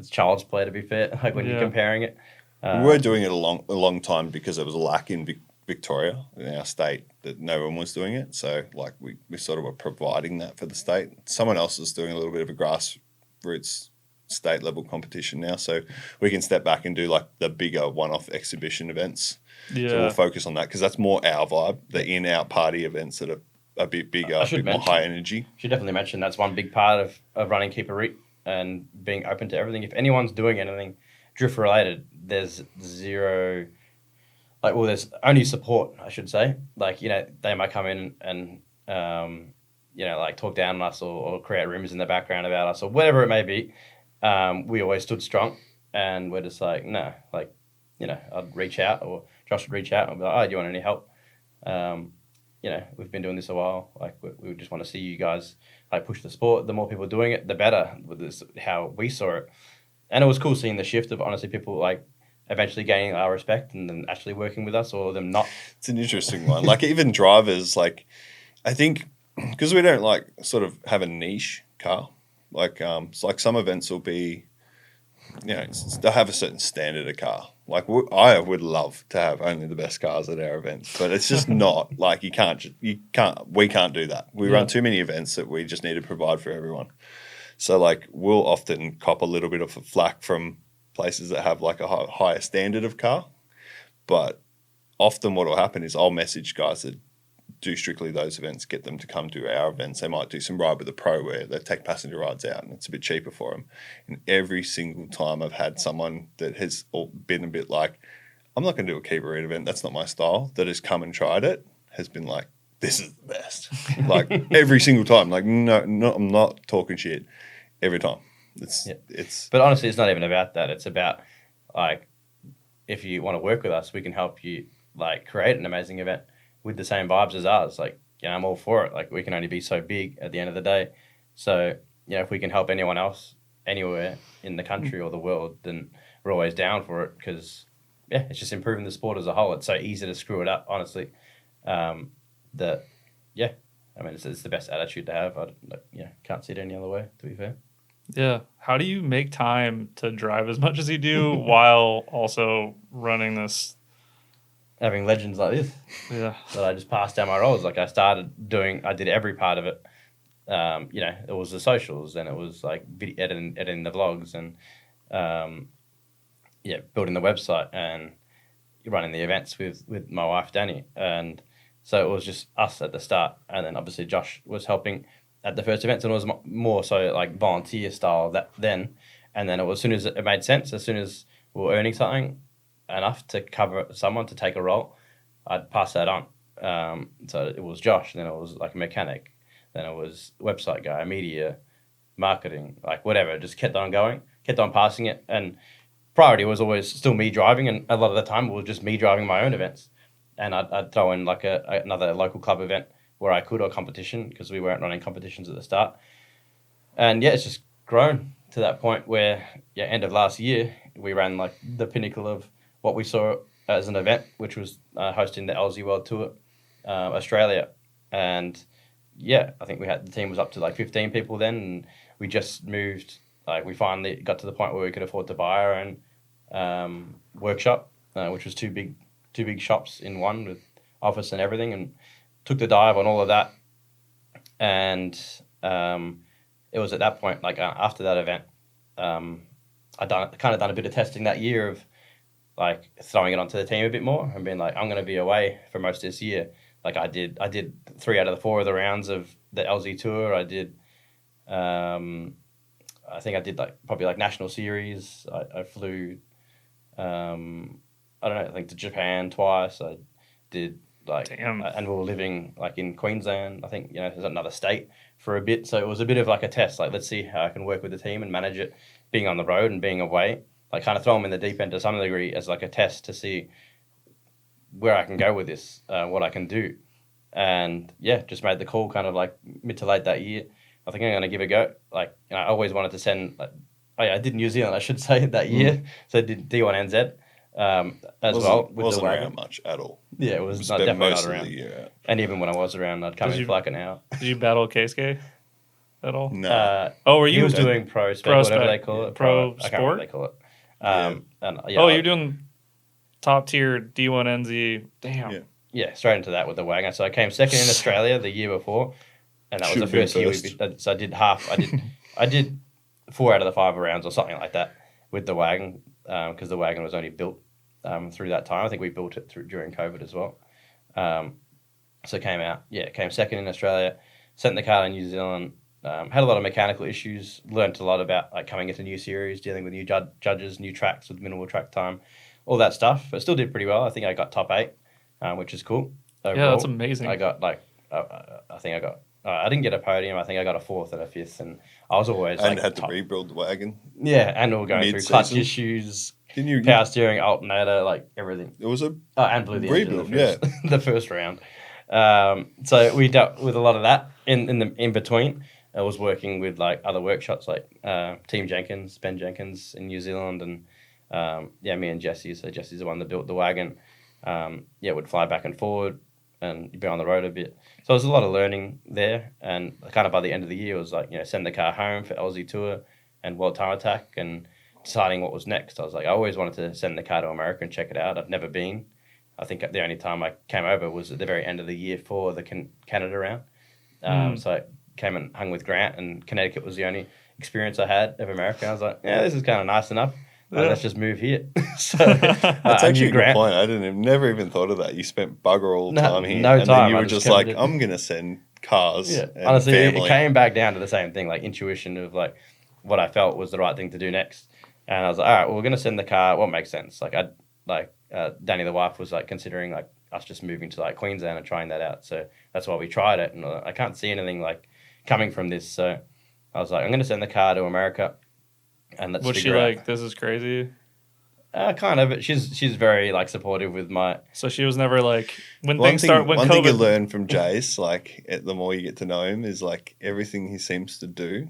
child's play, to be fair. Like when you're comparing it, we were doing it a long time because there was a lack in Victoria in our state that no one was doing it. So like we sort of were providing that for the state. Someone else is doing a little bit of a grassroots state level competition now, so we can step back and do like the bigger one-off exhibition events. So we'll focus on that because that's more our vibe. The in-out party events that are a bit bigger, a bit more high energy. Should definitely mention that's one big part of running Keep It Reet and being open to everything. If anyone's doing anything drift related, there's zero, there's only support, I should say. They might come in and talk down on us or create rumors in the background about us or whatever it may be. We always stood strong, and we're just like, no, I'd reach out, or Josh would reach out and be like, oh, do you want any help? We've been doing this a while. We just want to see you guys push the sport. The more people doing it, the better. This is how we saw it, and it was cool seeing the shift of honestly people eventually gaining our respect and then actually working with us, or them not. It's an interesting one. Even drivers, I think because we don't sort of have a niche car. Some events will be, they'll have a certain standard of car. I would love to have only the best cars at our events, but it's just not we can't do that. We run too many events that we just need to provide for everyone. So we'll often cop a little bit of a flack from places that have a higher standard of car, but often what will happen is I'll message guys that do strictly those events, get them to come to our events. They might do some ride with a pro where they take passenger rides out and it's a bit cheaper for them. And every single time I've had someone that has been a bit I'm not going to do a Keep It Reet event, that's not my style, that has come and tried it, has been this is the best. Every single time. No, I'm not talking shit every time. It's. But honestly, it's not even about that. It's about if you want to work with us, we can help you create an amazing event with the same vibes as ours. I'm all for it. We can only be so big at the end of the day. So, if we can help anyone else anywhere in the country or the world, then we're always down for it because, it's just improving the sport as a whole. It's so easy to screw it up, honestly. It's the best attitude to have. Can't see it any other way, to be fair. Yeah. How do you make time to drive as much as you do while also running this having legends like this. Yeah. That I just passed down my roles. Like I did every part of it. It was the socials, and it was like editing the vlogs, and building the website and running the events with my wife Danny. And so it was just us at the start, and then obviously Josh was helping at the first events, and it was more so like volunteer style then. And then as soon as it made sense, as soon as we were earning something enough to cover someone to take a role, I'd pass that on. So it was Josh, and then it was like a mechanic, then it was website guy, media, marketing, like whatever. Just kept on going, kept on passing it, and priority was always still me driving, and a lot of the time it was just me driving my own events, and I'd throw in like another local club event where I could, or competition, because we weren't running competitions at the start. And it's just grown to that point where end of last year we ran like the pinnacle of what we saw as an event, which was hosting the LZ World Tour Australia. And I think the team was up to like 15 people then, and we just moved. Like we finally got to the point where we could afford to buy our own workshop, which was two big shops in one with office and everything, and took the dive on all of that. And it was at that point, like after that event, I done a bit of testing that year of like throwing it onto the team a bit more and being like, I'm going to be away for most of this year. Like I did 3 out of the 4 of the rounds of the LZ Tour. I did, I think I did like probably like national series. I flew, I think to Japan twice. I did like, and we were living like in Queensland. I think there's another state for a bit. So it was a bit of like a test. Like let's see how I can work with the team and manage it, being on the road and being away. Like kind of throw them in the deep end to some degree as like a test to see where I can go with this, what I can do. And just made the call kind of like mid to late that year. I think I'm going to give it a go. Like, I always wanted to send, I did New Zealand, I should say, that year. So I did D1NZ as well. Wasn't around much at all. Yeah, it was definitely most not around. Of the year out. And even when I was around, I'd come in for like an hour. Did you battle Keisuke at all? No. Were you? He was doing pro spec, whatever they call it. Pro I sport? can't remember what they call it. You're doing top tier D1NZ. Damn. Yeah, straight into that with the wagon. So I came second in Australia the year before, and that was the first year. So I did half. I did 4 out of the 5 rounds or something like that with the wagon, because the wagon was only built through that time. I think we built it during COVID as well. So came second in Australia, sent the car to New Zealand. Had a lot of mechanical issues. Learned a lot about like coming into new series, dealing with new judges, new tracks with minimal track time, all that stuff. But still did pretty well. I think I got top 8. Which is cool. Overall. Yeah, that's amazing. I got like, I think I got, I didn't get a podium. I think I got a 4th and a 5th, and I was always had to rebuild the wagon. Yeah, and we were going through clutch issues, power steering, alternator, like everything. It was and blew the rebuild, engine the first round. So we dealt with a lot of that in between. I was working with like other workshops like Team Jenkins, Ben Jenkins in New Zealand, and me and Jesse. So Jesse's the one that built the wagon. Would fly back and forward and be on the road a bit. So there was a lot of learning there, and kind of by the end of the year it was like, send the car home for LZ Tour and World Time Attack, and deciding what was next. I was like, I always wanted to send the car to America and check it out. I've never been. I think the only time I came over was at the very end of the year for the Canada round. So I came and hung with Grant, and Connecticut was the only experience I had of America. I was like, this is kind of nice enough. Let's just move here. So that's actually a good point. I never even thought of that. You spent bugger all the time here. No time. Then you were just like, I'm going to send cars. Yeah. And honestly, family. It came back down to the same thing, like intuition of like what I felt was the right thing to do next. And I was like, all right, well, we're going to send the car. What makes sense? Like Danny, the wife, was like considering like us just moving to like Queensland and trying that out. So that's why we tried it. And I can't see anything like coming from this. So I was like, I'm going to send the car to America. And let's was she like, this is crazy? Kind of. She's very like supportive with my. So she was never like when one things start. When one COVID... thing you learn from Jace, like the more you get to know him, is like everything he seems to do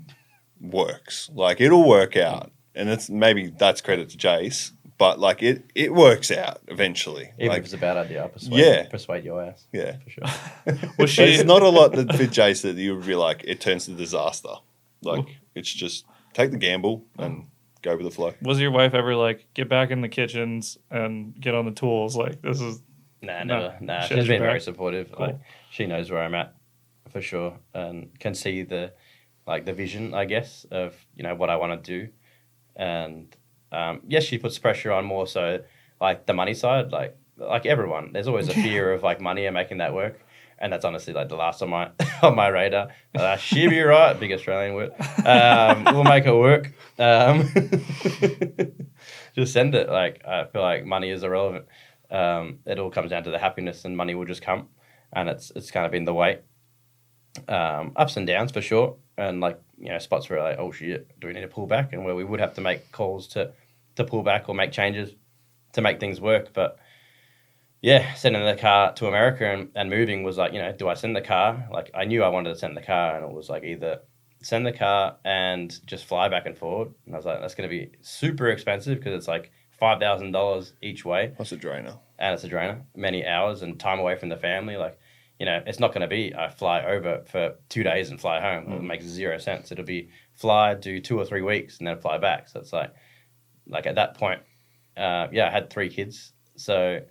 works. Like it'll work out, and it's maybe that's credit to Jace, but like it works out eventually. Even like, if it's a bad idea, I'll persuade your ass. Yeah, for sure. There's not a lot that for Jace that you would be like it turns to disaster. Like it's just. Take the gamble and go with the flow. Was your wife ever like, get back in the kitchens and get on the tools? Like, this is Nah, No. never. Nah, She she's has your been very back? supportive. Cool. Like, she knows where I'm at for sure, and can see the vision, I guess, of what I want to do, and yes, she puts pressure on more so like the money side, like everyone. There's always a fear of like money and making that work, and that's honestly like the last on my on my radar. She'll be right, big Australian word. We'll make it work. Just send it. Like, I feel like money is irrelevant. It all comes down to the happiness, and money will just come. And it's kind of been the way. Ups and downs for sure. And like, spots where like, oh shit, do we need to pull back? And where we would have to make calls to pull back or make changes to make things work. But yeah, sending the car to America and moving was like, do I send the car? Like, I knew I wanted to send the car, and it was like either send the car and just fly back and forward. And I was like, that's going to be super expensive because it's like $5,000 each way. That's a drainer. And it's a drainer. Many hours and time away from the family. Like, it's not going to be I fly over for 2 days and fly home. It makes zero sense. It'll be fly, do 2 or 3 weeks, and then fly back. So it's like at that point, I had 3 kids. So,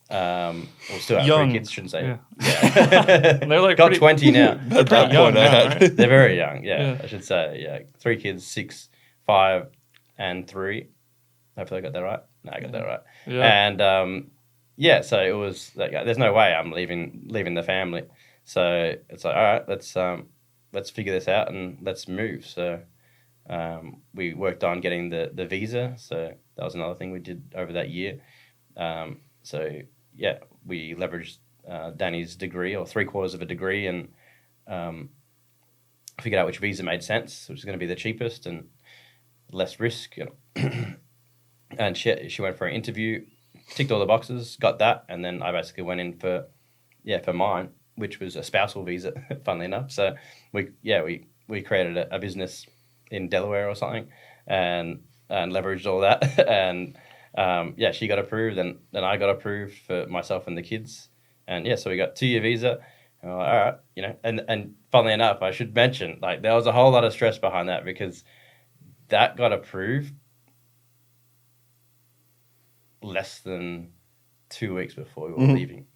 still have Young. 3 kids, shouldn't say. Yeah. They're like got pretty- 20 now. At that young point, I now, had. right? They're very young, Yeah. I should say. Yeah, 3 kids, 6, 5, and 3. Hopefully I got that right. No, I got that right. Yeah. And so it was like, there's no way I'm leaving the family. So it's like, all right, let's figure this out and let's move. So we worked on getting the visa. So that was another thing we did over that year. So yeah, we leveraged Danny's degree, or 3/4 of a degree, and figured out which visa made sense, which is going to be the cheapest and less risk. And she went for an interview, ticked all the boxes, got that, and then I basically went in for mine, which was a spousal visa, funnily enough. So we created a business in Delaware or something, and leveraged all that, and she got approved, and then I got approved for myself and the kids, and so we got 2-year visa. And we're like, all right, and funnily enough, I should mention, like, there was a whole lot of stress behind that, because that got approved less than 2 weeks before we were leaving.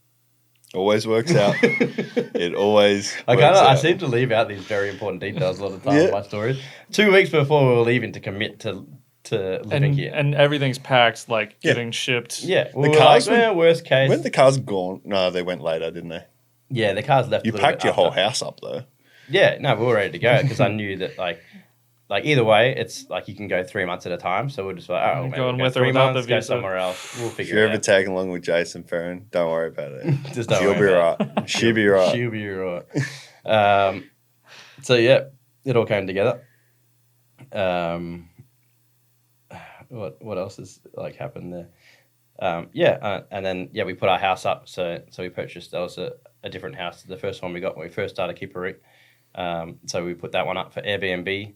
Always works out. It always works I out. seem to leave out these very important details a lot of the time in my stories. 2 weeks before we were leaving to commit to living here. And everything's packed, like getting shipped. Yeah. The cars worst case. When the cars gone, no, they went later, didn't they? Yeah, the cars left You a little packed bit your whole after. house up, though. Yeah, no, we were ready to go, because I knew that, like either way, it's like you can go 3 months at a time. So we're just like, oh, maybe Going we'll go with or 3 without months, the go visa. somewhere else. We'll If figure you're it ever out. tagging along with Jason Ferron, don't worry about it. Just don't She'll worry be about it. right. She'll be right. She'll be right. So yeah, it all came together. What else has like happened there? And then we put our house up. So we purchased, that was a different house. The first one we got when we first started Keep It Reet. So we put that one up for Airbnb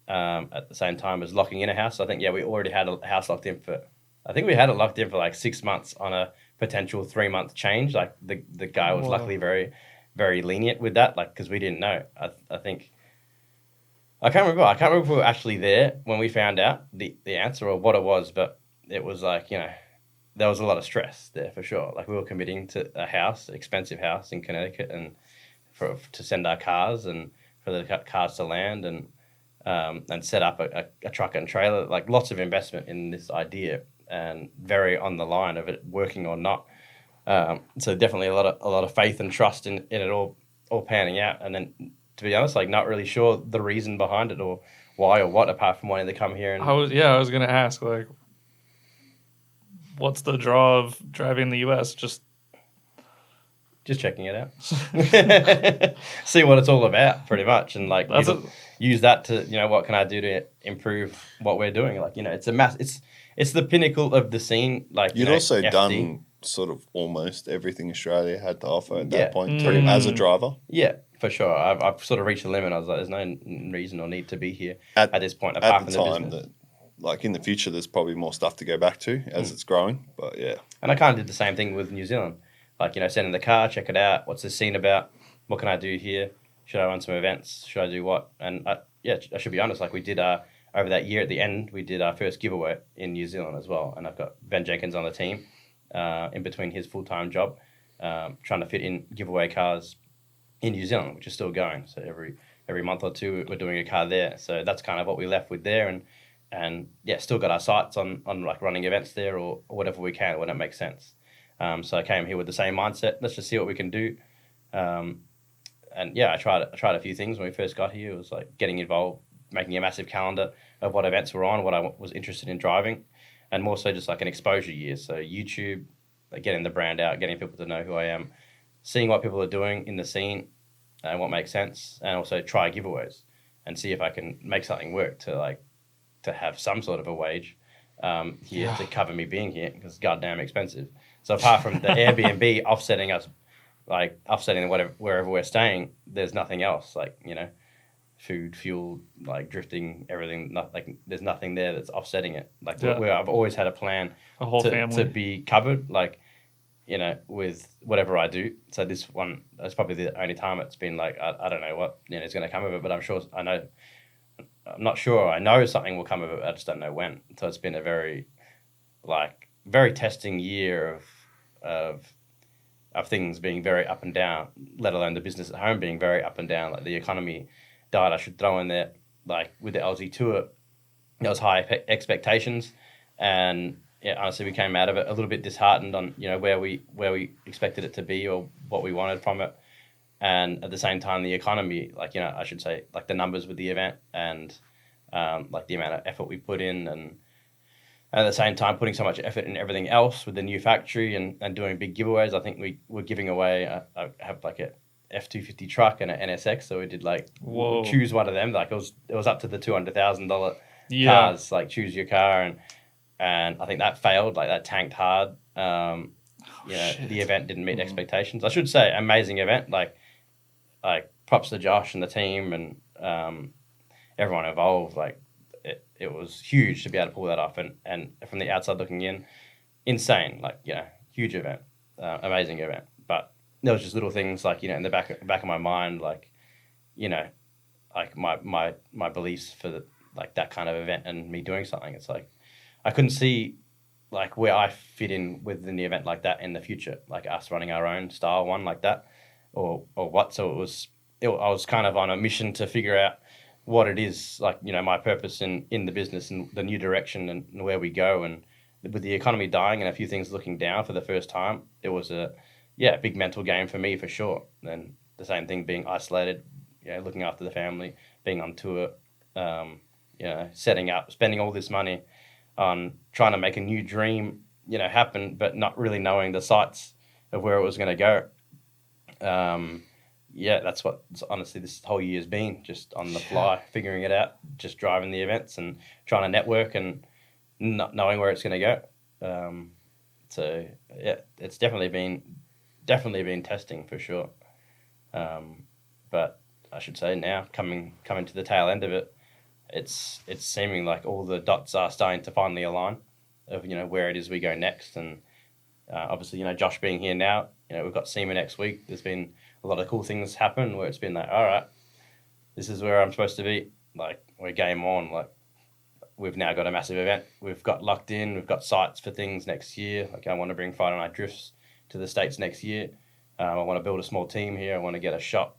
at the same time as locking in a house. So I think we already had a house locked in for. I think we had it locked in for like 6 months on a potential 3-month change. Like the guy was luckily very, very lenient with that. Like, because we didn't know. I think. I can't remember if we were actually there when we found out the answer or what it was, but it was like, there was a lot of stress there for sure. Like, we were committing to a house, expensive house in Connecticut, and to send our cars and for the cars to land and set up a truck and trailer. Like, lots of investment in this idea, and very on the line of it working or not. So definitely a lot of faith and trust in it all panning out. And then, to be honest, like, not really sure the reason behind it or why or what, apart from wanting to come here. And I was gonna ask, like, what's the draw of driving the U.S.? Just checking it out, see what it's all about, pretty much, and like use that to what can I do to improve what we're doing. Like, it's the pinnacle of the scene. Like, You'd also FD. done sort of almost everything Australia had to offer at Yeah. that point, as a driver. Yeah, for sure. I've sort of reached the limit. I was like, there's no reason or need to be here at this point, apart At the from the time, business. like in the future, there's probably more stuff to go back to as it's growing. But yeah, And I kind of did the same thing with New Zealand. Like, send in the car, check it out. What's this scene about? What can I do here? Should I run some events? Should I do what? And I should be honest, like, we did over that year at the end, we did our first giveaway in New Zealand as well. And I've got Ben Jenkins on the team. in between his full-time job, trying to fit in giveaway cars in New Zealand, which is still going. So every month or two, we're doing a car there. So that's kind of what we left with there, and yeah, still got our sights on like running events there or whatever we can when it makes sense. So I came here with the same mindset. Let's just see what we can do. And yeah, I tried a few things when we first got here. It was like getting involved, making a massive calendar of what events were on, what I was interested in driving, and more so just like an exposure year. So YouTube, like getting the brand out, getting people to know who I am, seeing what people are doing in the scene and what makes sense, and also try giveaways and see if I can make something work to have some sort of a wage here to cover me being here, because it's goddamn expensive. So apart from the Airbnb offsetting wherever we're staying, there's nothing else, like, you know, food, fuel, like drifting, everything. There's nothing there that's offsetting it. Like I've always had a plan, a whole family to be covered, like, you know, with whatever I do. So this one, that's probably the only time it's been like, I don't know what, you know, is going to come of it, but I'm not sure. I know something will come of it. I just don't know when. So it's been a very testing year of things being very up and down, let alone the business at home being very up and down. Like the economy died. I should throw in there, like with the LZ tour, there was high expectations, and yeah, honestly, we came out of it a little bit disheartened on, you know, where we expected it to be or what we wanted from it. And at the same time, the economy, like, you know, I should say, like the numbers with the event and like the amount of effort we put in, and at the same time putting so much effort in everything else with the new factory and doing big giveaways. I think we were giving away, I have like a F250 truck and an NSX, so we did like choose one of them. Like it was up to the $200,000 cars, like choose your car, and I think that failed, like that tanked hard. The event didn't meet expectations. I should say amazing event, like props to Josh and the team and everyone involved. Like it was huge to be able to pull that off, and from the outside looking in, insane. Like, you know, huge event, amazing event. But there was just little things like, you know, in the back of my mind, like, you know, like my beliefs for like that kind of event and me doing something. It's like I couldn't see like where I fit in within the event like that in the future, like us running our own style one like that, or what. So I was kind of on a mission to figure out what it is, like, you know, my purpose in the business and the new direction and where we go. And with the economy dying and a few things looking down for the first time, it was a big mental game for me for sure. And the same thing, being isolated, you know, looking after the family, being on tour, you know, setting up, spending all this money on trying to make a new dream, you know, happen, but not really knowing the sights of where it was going to go. That's what honestly this whole year has been, just on the fly, figuring it out, just driving the events and trying to network and not knowing where it's going to go. So yeah, it's definitely been testing for sure. But I should say now coming to the tail end of it, it's seeming like all the dots are starting to finally align of, you know, where it is we go next. And obviously, you know, Josh being here now, you know, we've got SEMA next week. There's been a lot of cool things happen where it's been like, all right, this is where I'm supposed to be. Like, we're game on. Like, we've now got a massive event. We've got locked in. We've got sites for things next year. Like, I want to bring Friday Night Drifts to the States next year. I want to build a small team here. I want to get a shop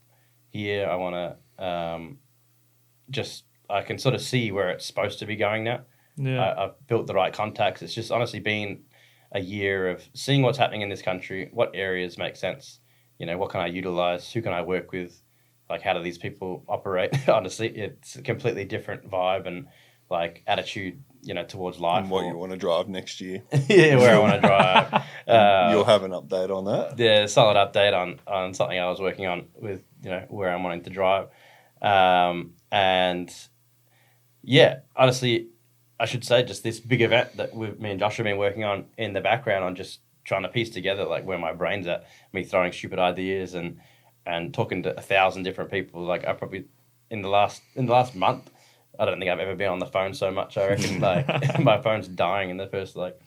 here. I want to I can sort of see where it's supposed to be going now. Yeah. I've built the right contacts. It's just honestly been a year of seeing what's happening in this country, what areas make sense, you know, what can I utilize, who can I work with, like how do these people operate. Honestly, it's a completely different vibe and like attitude, you know, towards life. And what you want to drive next year. Yeah, where I want to drive. You'll have an update on that. Yeah, solid update on something I was working on with, you know, where I'm wanting to drive. And yeah, honestly, I should say just this big event that me and Josh have been working on in the background on just trying to piece together like where my brain's at, me throwing stupid ideas and talking to 1,000 different people. Like I probably in the last month, I don't think I've ever been on the phone so much. I reckon like my phone's dying in the first like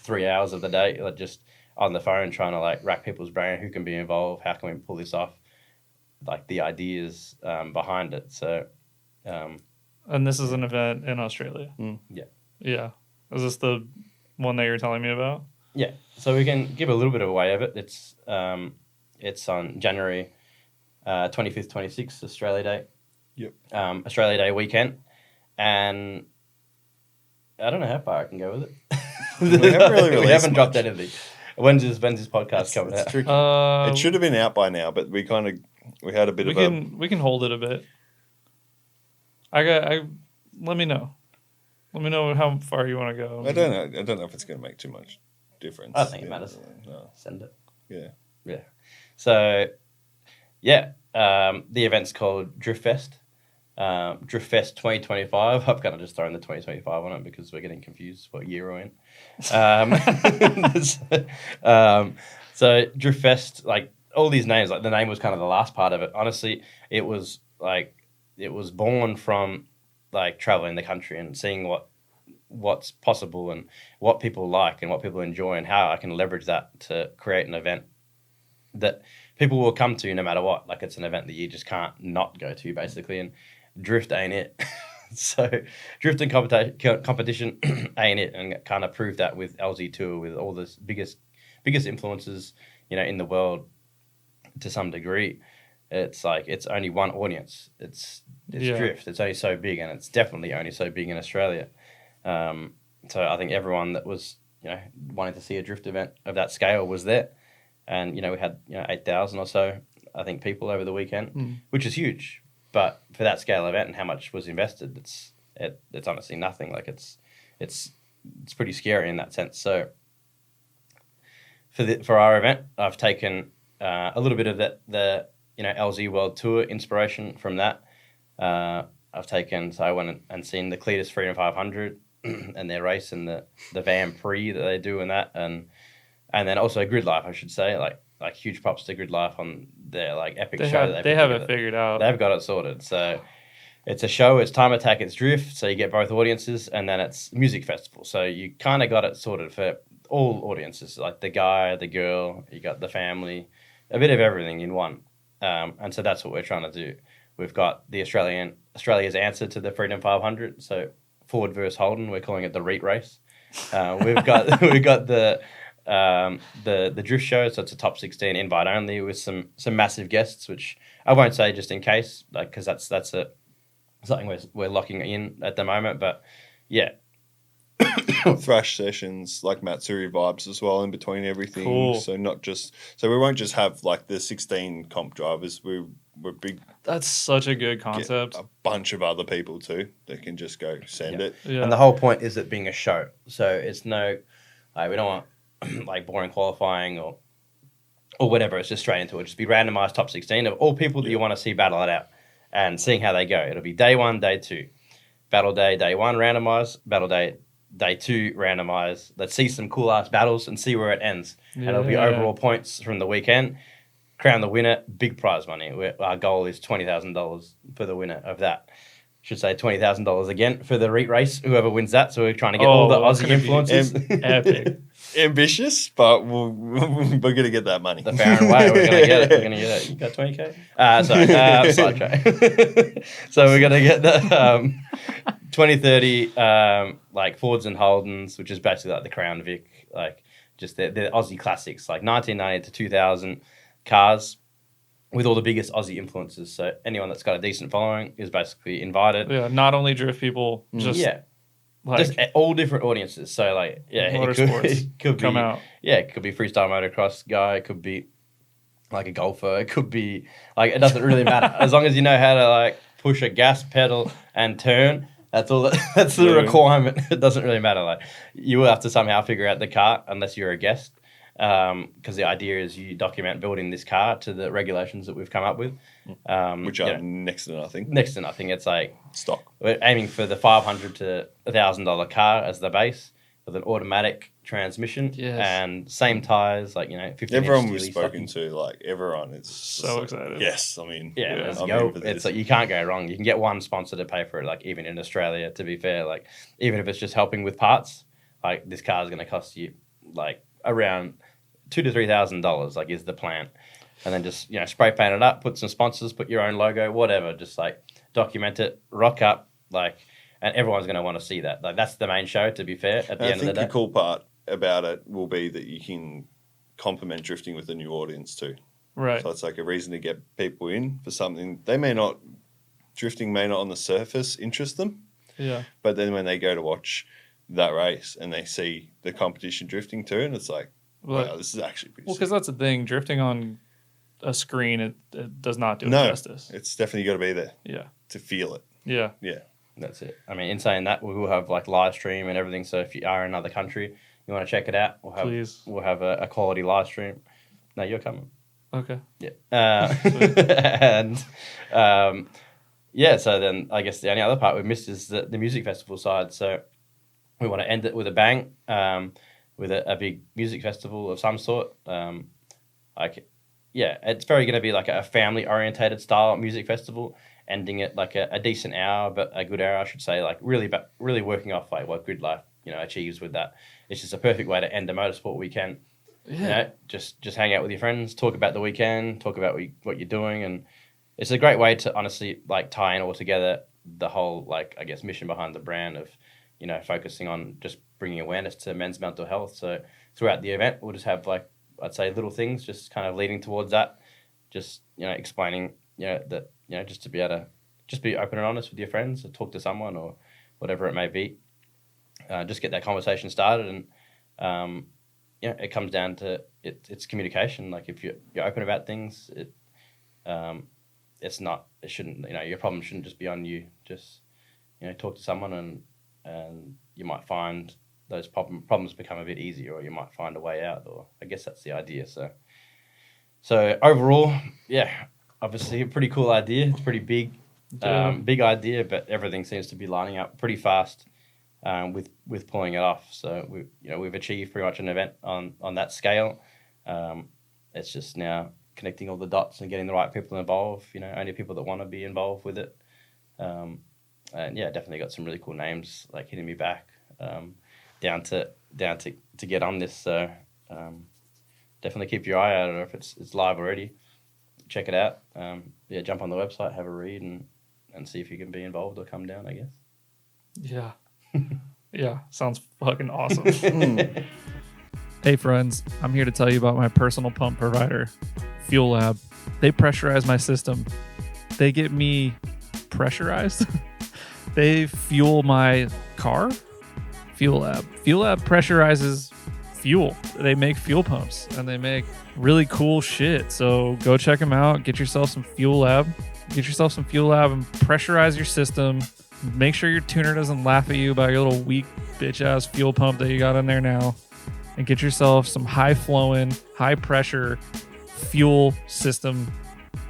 3 hours of the day, like just on the phone trying to like rack people's brain, who can be involved, how can we pull this off, like the ideas behind it. So and this is an event in Australia. Yeah. Is this the one that you're telling me about? Yeah, so we can give a little bit of away of it. It's on January 25th, 26th, Australia Day. Yep. Australia Day weekend, and I don't know how far I can go with it. We haven't really we haven't released dropped much. anything. When's this podcast coming out? Tricky. It should have been out by now, but we had a bit we can hold it a bit. Let me know. Let me know how far you want to go. I don't know if it's going to make too much difference. I don't think it matters. No. Send it. Yeah. So, the event's called Drift Fest. Drift Fest 2025. I've kind of just thrown the 2025 on it because we're getting confused what year we're in. So Drift Fest, like all these names, like the name was kind of the last part of it. Honestly, it was born from like traveling the country and seeing what's possible and what people like and what people enjoy and how I can leverage that to create an event that people will come to no matter what. Like it's an event that you just can't not go to basically, and drift ain't it. So drift and competition ain't it, and kind of proved that with LZ Tour, with all the biggest influences, in the world to some degree. It's like it's only one audience. It's drift. It's only so big, and it's definitely only so big in Australia. So I think everyone that was wanting to see a drift event of that scale was there, and we had 8,000 or so I think people over the weekend, which is huge. But for that scale event and how much was invested, it's honestly nothing. Like it's pretty scary in that sense. So for our event, I've taken a little bit of the LZ World Tour inspiration from that. I went and seen the Cletus Freedom 500 and their race and the Van Prix that they do in that, and then also Grid Life, I should say, like huge props to Grid Life on their like epic show. They have it figured out. They've got it sorted. So it's a show, it's time attack, it's drift, so you get both audiences, and then it's music festival. So you kind of got it sorted for all audiences, like the guy, the girl, you got the family, a bit of everything in one. And so that's what we're trying to do. We've got the Australia's answer to the Freedom 500. So Ford versus Holden, we're calling it the Reet race. We've got the drift show, so it's a top 16 invite only with some massive guests, which I won't say just in case, like because that's something we're locking in at the moment. But yeah, thrash sessions like Matsuri vibes as well in between everything. Cool. So we won't just have like the 16 comp drivers. We're big. That's such a good concept. Get a bunch of other people too that can just go send it. Yeah. And the whole point is it being a show, so it's we don't want like boring qualifying or whatever. It's just straight into it. Just be randomized top 16 of all people that you want to see battle it out and seeing how they go. It'll be day 1, day 2, battle day 1 randomized, battle day 2 randomized. Let's see some cool ass battles and see where it ends. And it'll be overall points from the weekend. Crown the winner, big prize money. Our goal is $20,000 for the winner of that. Should say $20,000 again for the Reet race, whoever wins that. So we're trying to get all the Aussie influences. Epic. Ambitious, but we're going to get that money. The Farron way, we're going to get it. You got 20K? Sidetrack. So we're going to get the 2030 like Fords and Holdens, which is basically like the Crown Vic, like just the Aussie classics, like 1990 to 2000 cars with all the biggest Aussie influences. So anyone that's got a decent following is basically invited. Yeah, not only drift people, just all different audiences. So like, motorsports it could come be, out. Yeah, it could be freestyle motocross guy. It could be like a golfer. It could be like, it doesn't really matter as long as you know how to like push a gas pedal and turn. That's all. That's the requirement. It doesn't really matter. Like you will have to somehow figure out the car unless you're a guest. Because the idea is you document building this car to the regulations that we've come up with, which are next to nothing. Next to nothing. It's like stock. We're aiming for the $500 to $1,000 car as the base with an automatic transmission and same tires. Like 15. Everyone we've spoken to, like everyone is so excited. Yes, I mean, let's go. It's like you can't go wrong. You can get one sponsor to pay for it. Like even in Australia, to be fair, like even if it's just helping with parts, like this car is going to cost you like around $2,000 to $3,000, like is the plan, and then just spray paint it up, put some sponsors, put your own logo, whatever, just like document it, rock up, like, and everyone's going to want to see that. Like that's the main show. To be fair, at the end of the day, the cool part about it will be that you can complement drifting with a new audience too. Right. So it's like a reason to get people in for something drifting may not on the surface interest them. Yeah. But then when they go to watch that race and they see the competition drifting too, and it's like, wow, this is actually pretty because that's the thing. Drifting on a screen, it does not do it justice. It's definitely got to be there. Yeah. To feel it. Yeah. Yeah. That's it. I mean, in saying that, we will have like live stream and everything. So if you are in another country, you want to check it out, we'll have a quality live stream. No, you're coming. Okay. Yeah. And so then I guess the only other part we missed is the music festival side. So we want to end it with a bang, with a big music festival of some sort. It's very going to be like a family orientated style music festival, ending it like a decent hour, but a good hour, I should say, like really working off like what Grid Life, achieves with that. It's just a perfect way to end a motorsport weekend. Yeah. Just hang out with your friends, talk about the weekend, talk about what you're doing, and it's a great way to honestly like tie in all together the whole like I guess mission behind the brand of focusing on just bringing awareness to men's mental health. So throughout the event, we'll just have like I'd say little things just kind of leading towards that, just explaining that just to be able to just be open and honest with your friends or talk to someone or whatever it may be, just get that conversation started. And it comes down to it's communication. Like if you're open about things, it shouldn't your problem shouldn't just be on you. Just talk to someone and you might find those problems become a bit easier, or you might find a way out, or I guess that's the idea. So overall, obviously a pretty cool idea. It's pretty big idea, but everything seems to be lining up pretty fast with pulling it off. So we've achieved pretty much an event on that scale. It's just now connecting all the dots and getting the right people involved. Only people that want to be involved with it. And definitely got some really cool names like hitting me back down to get on this. So definitely keep your eye out, or if it's live already, check it out. Jump on the website, have a read, and see if you can be involved or come down, I guess. Yeah. Yeah, sounds fucking awesome. Hey friends, I'm here to tell you about my personal pump provider, Fuel Lab. They pressurize my system. They get me pressurized. They fuel my car. Fuel Lab. Fuel Lab pressurizes fuel. They make fuel pumps and they make really cool shit. So go check them out. Get yourself some Fuel Lab. Get yourself some Fuel Lab and pressurize your system. Make sure your tuner doesn't laugh at you about your little weak bitch ass fuel pump that you got in there now. And get yourself some high flowing, high pressure fuel system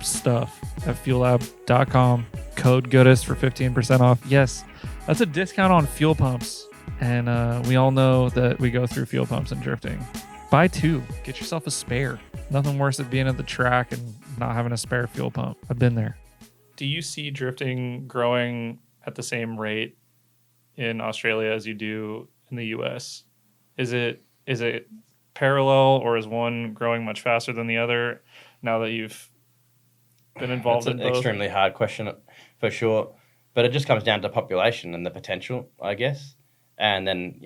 stuff at fuellab.com. Code Goodest for 15% off. Yes, that's a discount on fuel pumps. And we all know that we go through fuel pumps and drifting. Buy two. Get yourself a spare. Nothing worse than being at the track and not having a spare fuel pump. I've been there. Do you see drifting growing at the same rate in Australia as you do in the US? Is it parallel, or is one growing much faster than the other now that you've been involved in both? That's an extremely hard question for sure. But it just comes down to population and the potential, I guess. And then,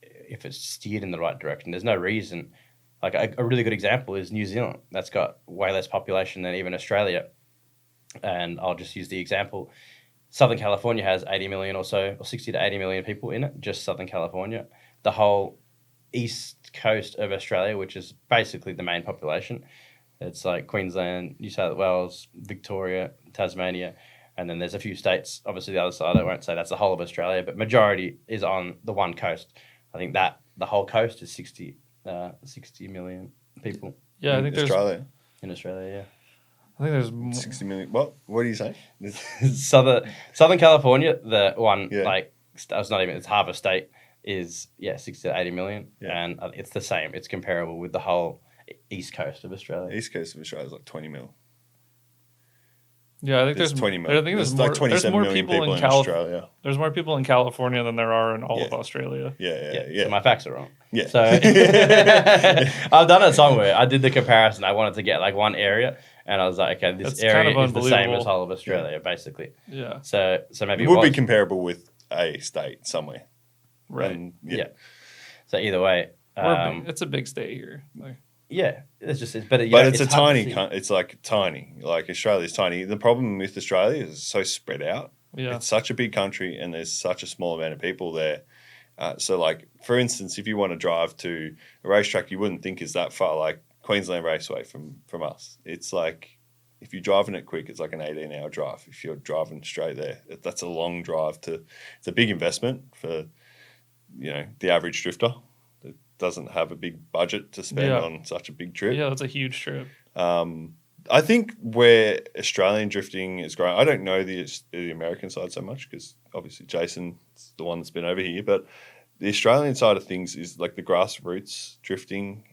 if it's steered in the right direction, there's no reason. Like a really good example is New Zealand. That's got way less population than even Australia. And I'll just use the example. Southern California has 80 million or so, or 60 to 80 million people in it, just Southern California. The whole east coast of Australia, which is basically the main population. It's like Queensland, New South Wales, Victoria, Tasmania, and then there's a few states, obviously the other side. I won't say that's the whole of Australia, but majority is on the one coast. I think that the whole coast is 60 million people. Yeah, I think in Australia, yeah. I think there's 60 million. What do you say? Southern California, the one it's half a state, is 60 to 80 million, and it's the same. It's comparable with the whole east coast of Australia. East coast of Australia is like 20 mil. Yeah, I think there's 20 million. I think there's like 27 more million people in Australia. There's more people in California than there are in all of Australia. Yeah. So my facts are wrong. Yeah. So I've done it somewhere. I did the comparison. I wanted to get like one area, and I was like, okay, this area is the same as whole of Australia, basically. Yeah. So maybe it would be comparable with a state somewhere. Right. And, So either way, It's a big state here. Like, Yeah, it's better. But it's a hard to tiny. see. It's like tiny. Like Australia's tiny. The problem with Australia is it's so spread out. yeah. It's such a big country, and there's such a small amount of people there. So, like for instance, if you want to drive to a racetrack, you wouldn't think is that far. Like Queensland Raceway from us, it's like if you're driving it quick, it's like an 18-hour drive. If you're driving straight there, that's a long drive to. It's a big investment for, the average drifter that doesn't have a big budget to spend on such a big trip. Yeah, that's a huge trip. I think where Australian drifting is growing, I don't know the American side so much because obviously Jason's the one that's been over here, but the Australian side of things is like the grassroots drifting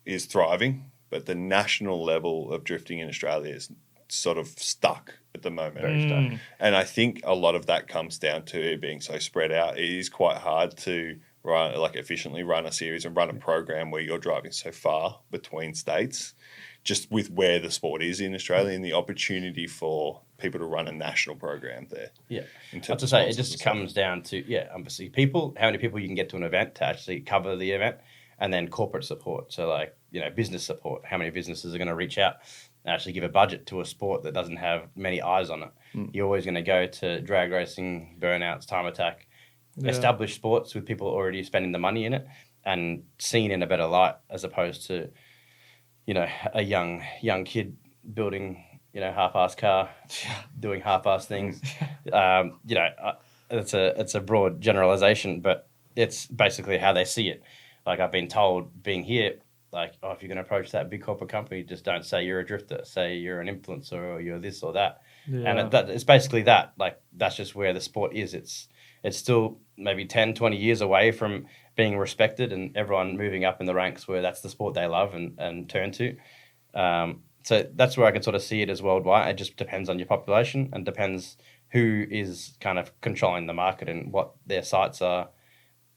is thriving, but the national level of drifting in Australia is sort of stuck at the moment. Very stuck. And I think a lot of that comes down to it being so spread out. It is quite hard to efficiently run a series and run a program where you're driving so far between states, just with where the sport is in Australia and the opportunity for people to run a national program there. Yeah. I have to say, it just comes down to, obviously how many people you can get to an event to actually cover the event, and then corporate support. So like, business support, how many businesses are going to reach out and actually give a budget to a sport that doesn't have many eyes on it. You're always going to go to drag racing, burnouts, time attack, established sports with people already spending the money in it and seen in a better light as opposed to, a young kid building, half-assed car, doing half-assed things. It's a broad generalization, but it's basically how they see it. Like I've been told being here, like, if you're going to approach that big corporate company, just don't say you're a drifter. Say you're an influencer or you're this or that. Yeah. And it's basically that. Like, that's just where the sport is. It's still maybe 10, 20 years away from being respected and everyone moving up in the ranks where that's the sport they love and turn to. So that's where I can sort of see it as worldwide. It just depends on your population and depends who is kind of controlling the market and what their sights are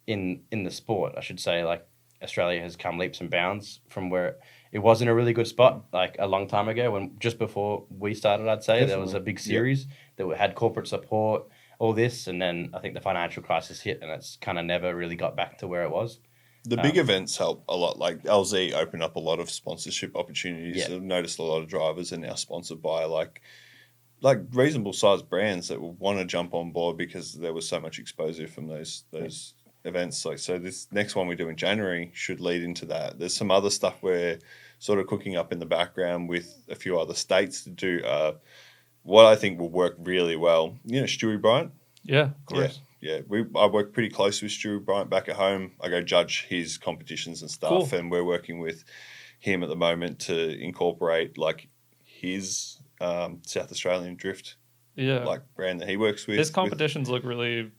in the sport. I should say, like, Australia has come leaps and bounds from where it was in a really good spot, like a long time ago when just before we started, I'd say. Definitely. There was a big series that had corporate support, all this, and then I think the financial crisis hit and it's kind of never really got back to where it was. The big events help a lot. Like LZ opened up a lot of sponsorship opportunities. I've noticed a lot of drivers are now sponsored by like reasonable sized brands that will want to jump on board because there was so much exposure from those events. So this next one we do in January should lead into that. There's some other stuff we're sort of cooking up in the background with a few other states to do what I think will work really well. Stewie Bryant? Yeah, of course. Yeah. I work pretty close with Stewie Bryant back at home. I go judge his competitions and stuff, and we're working with him at the moment to incorporate like his South Australian drift brand that he works with. His competitions look really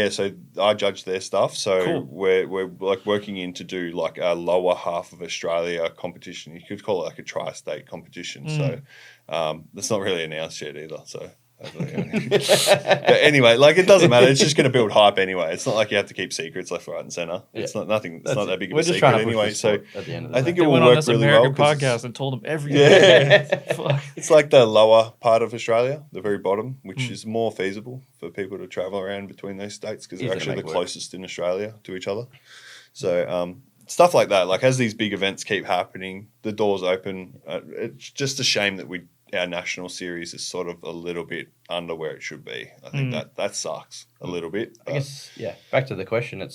so I judge their stuff. So we're like working in to do like a lower half of Australia competition. You could call it like a tri-state competition. So that's not really announced yet either. So but anyway, like it doesn't matter. It's just going to build hype anyway. It's not like you have to keep secrets left, right, and center. It's not nothing. It's not that big of a secret anyway. So at the end of I think it will went work on this really American well. podcast and told them everything. Yeah, it's like the lower part of Australia, the very bottom, which is more feasible for people to travel around between those states because they're actually the closest in Australia to each other. So stuff like that. Like as these big events keep happening, the doors open. It's just a shame that our national series is sort of a little bit under where it should be. I think that sucks a little bit. I guess, back to the question,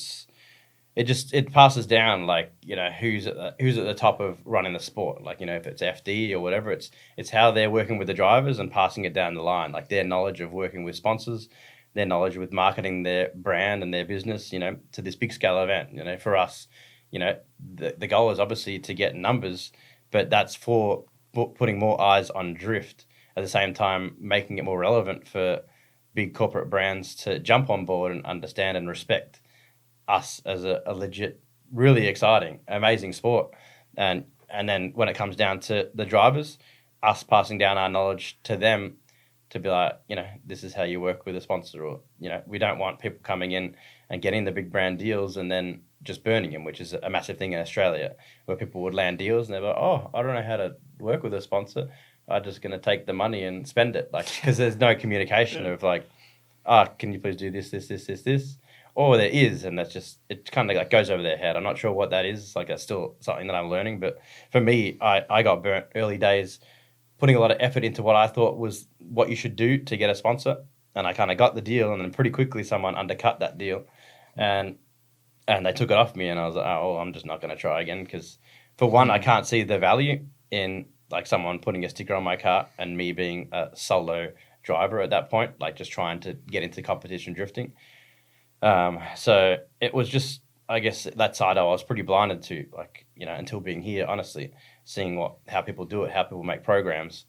it passes down like, who's at the top of running the sport. Like, if it's FD or whatever, it's how they're working with the drivers and passing it down the line. Like their knowledge of working with sponsors, their knowledge with marketing their brand and their business, to this big scale event. For us, the goal is obviously to get numbers, but that's for putting more eyes on drift, at the same time making it more relevant for big corporate brands to jump on board and understand and respect us as a legit, really exciting, amazing sport. And then when it comes down to the drivers, us passing down our knowledge to them to be like, this is how you work with a sponsor, or, we don't want people coming in and getting the big brand deals and then just burning them, which is a massive thing in Australia, where people would land deals and they're like, oh, I don't know how to work with a sponsor. I'm just going to take the money and spend it. Like, because there's no communication of like, can you please do this? or there is, and that's just, it kind of like goes over their head. I'm not sure what that is. Like, that's still something that I'm learning. But for me, I got burnt early days putting a lot of effort into what I thought was what you should do to get a sponsor. And I kind of got the deal, and then pretty quickly someone undercut that deal, and they took it off me, and I was like, oh, well, I'm just not going to try again, because for one, I can't see the value in like someone putting a sticker on my car and me being a solo driver at that point, like just trying to get into competition drifting. So it was just, I guess that side I was pretty blinded to, like, you know, until being here, honestly, seeing how people do it, how people make programs.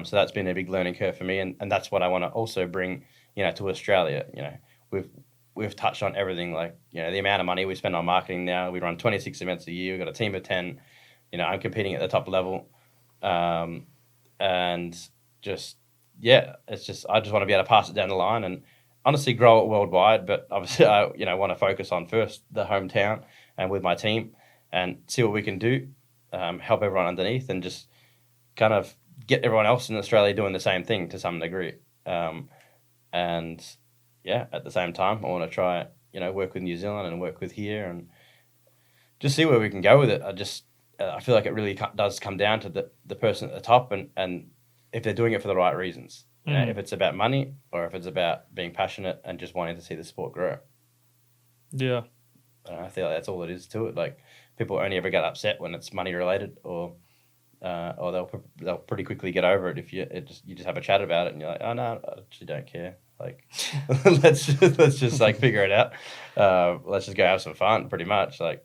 So that's been a big learning curve for me, and that's what I want to also bring, you know, to Australia. You know, we've touched on everything, like, you know, the amount of money we spend on marketing now. We run 26 events a year. We've got a team of 10. You know, I'm competing at the top level, and just, yeah, it's just, I just want to be able to pass it down the line and honestly grow it worldwide. But obviously, I, you know, want to focus on first the hometown and with my team and see what we can do, help everyone underneath, and just kind of get everyone else in Australia doing the same thing to some degree. And yeah, at the same time, I want to try, you know, work with New Zealand and work with here and just see where we can go with it. I feel like it really does come down to the person at the top, and if they're doing it for the right reasons. You know, if it's about money or if it's about being passionate and just wanting to see the sport grow. Yeah. I feel like that's all it is to it. Like, people only ever get upset when it's money related, or they'll pretty quickly get over it if you just have a chat about it and you're like, oh no, I actually don't care. Like, let's just like figure it out. Let's just go have some fun, pretty much. Like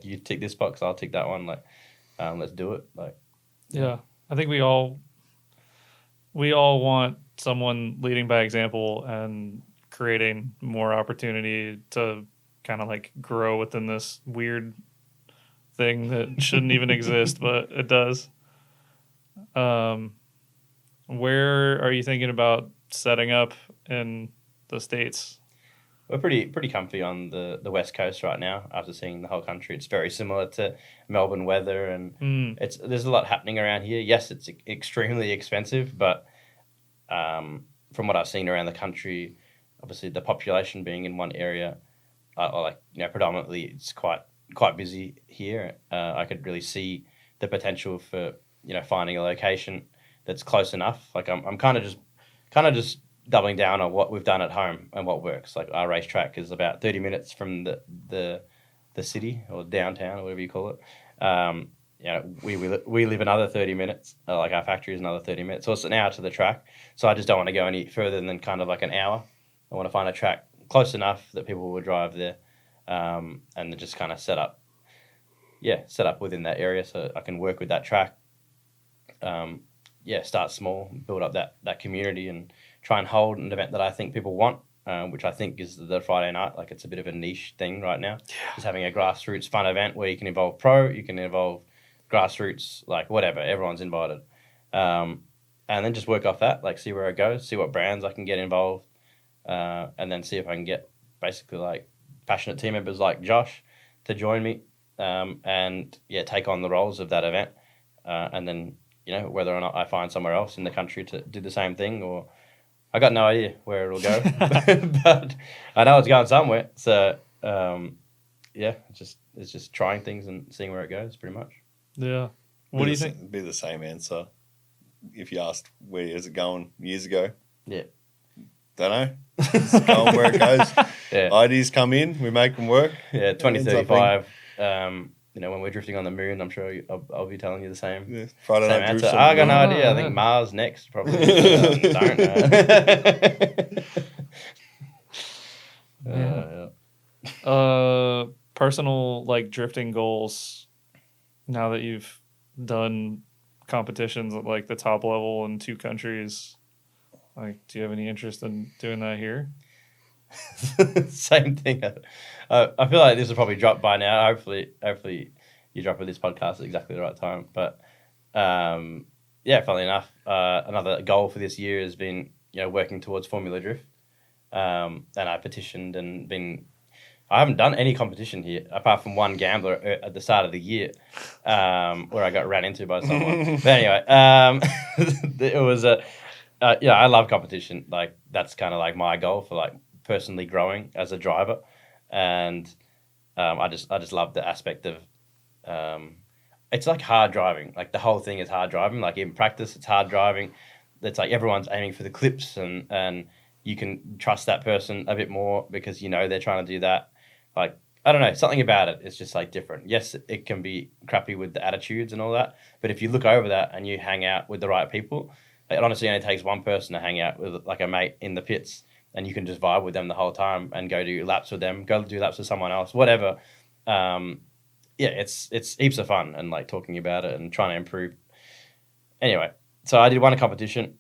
you tick this box, I'll tick that one. Like, let's do it. Like, yeah, I think we all want someone leading by example and creating more opportunity to kind of like grow within this weird thing that shouldn't even exist, but it does. Where are you thinking about setting up in the States? We're pretty comfy on the West Coast right now. After seeing the whole country, it's very similar to Melbourne weather, and there's a lot happening around here. Yes, it's extremely expensive, but from what I've seen around the country, obviously the population being in one area, or like, you know, predominantly it's quite busy here. I could really see the potential for, you know, finding a location that's close enough. Like, I'm kind of just doubling down on what we've done at home and what works. Like, our racetrack is about 30 minutes from the city or downtown or whatever you call it. You know, we live another 30 minutes. Like, our factory is another 30 minutes. So it's an hour to the track. So I just don't want to go any further than kind of like an hour. I want to find a track close enough that people will drive there, and then just kind of set up within that area so I can work with that track. Start small, build up that community, and try and hold an event that I think people want, which I think is the Friday night. Like, it's a bit of a niche thing right now. Yeah. Just having a grassroots fun event where you can involve pro, you can involve grassroots, like whatever, everyone's invited. And then just work off that, like see where it goes, see what brands I can get involved, and then see if I can get basically like passionate team members like Josh to join me, and take on the roles of that event. And then, you know, whether or not I find somewhere else in the country to do the same thing, or I got no idea where it'll go, but I know it's going somewhere. So, it's just trying things and seeing where it goes, pretty much. Yeah. What do you think? It'd be the same answer if you asked where is it going years ago. Yeah. Don't know. It's going where it goes. Yeah. Ideas come in, we make them work. Yeah, 2035. You know, when we're drifting on the moon, I'm sure I'll be telling you the same. Yeah. Friday same night answer. drifts. I got no idea. I think Mars next, probably. Don't know. Personal like drifting goals. Now that you've done competitions at like the top level in 2 countries, like, do you have any interest in doing that here? Same thing. I feel like this will probably drop by now. Hopefully you drop with this podcast at exactly the right time. But funnily enough, another goal for this year has been, you know, working towards Formula Drift. And I petitioned and I haven't done any competition here apart from one gambler at the start of the year, where I got ran into by someone. But anyway, it was I love competition. Like, that's kind of like my goal for like personally growing as a driver, and I just love the aspect of it's like hard driving. Like the whole thing is hard driving. Like in practice, it's hard driving. It's like everyone's aiming for the clips, and you can trust that person a bit more because they're trying to do that. Like, I don't know, something about it is just like different. Yes, it can be crappy with the attitudes and all that, but if you look over that and you hang out with the right people, it honestly only takes one person to hang out with like a mate in the pits, and you can just vibe with them the whole time and go do laps with them, go do laps with someone else, whatever. It's heaps of fun and like talking about it and trying to improve. Anyway, so I did one competition,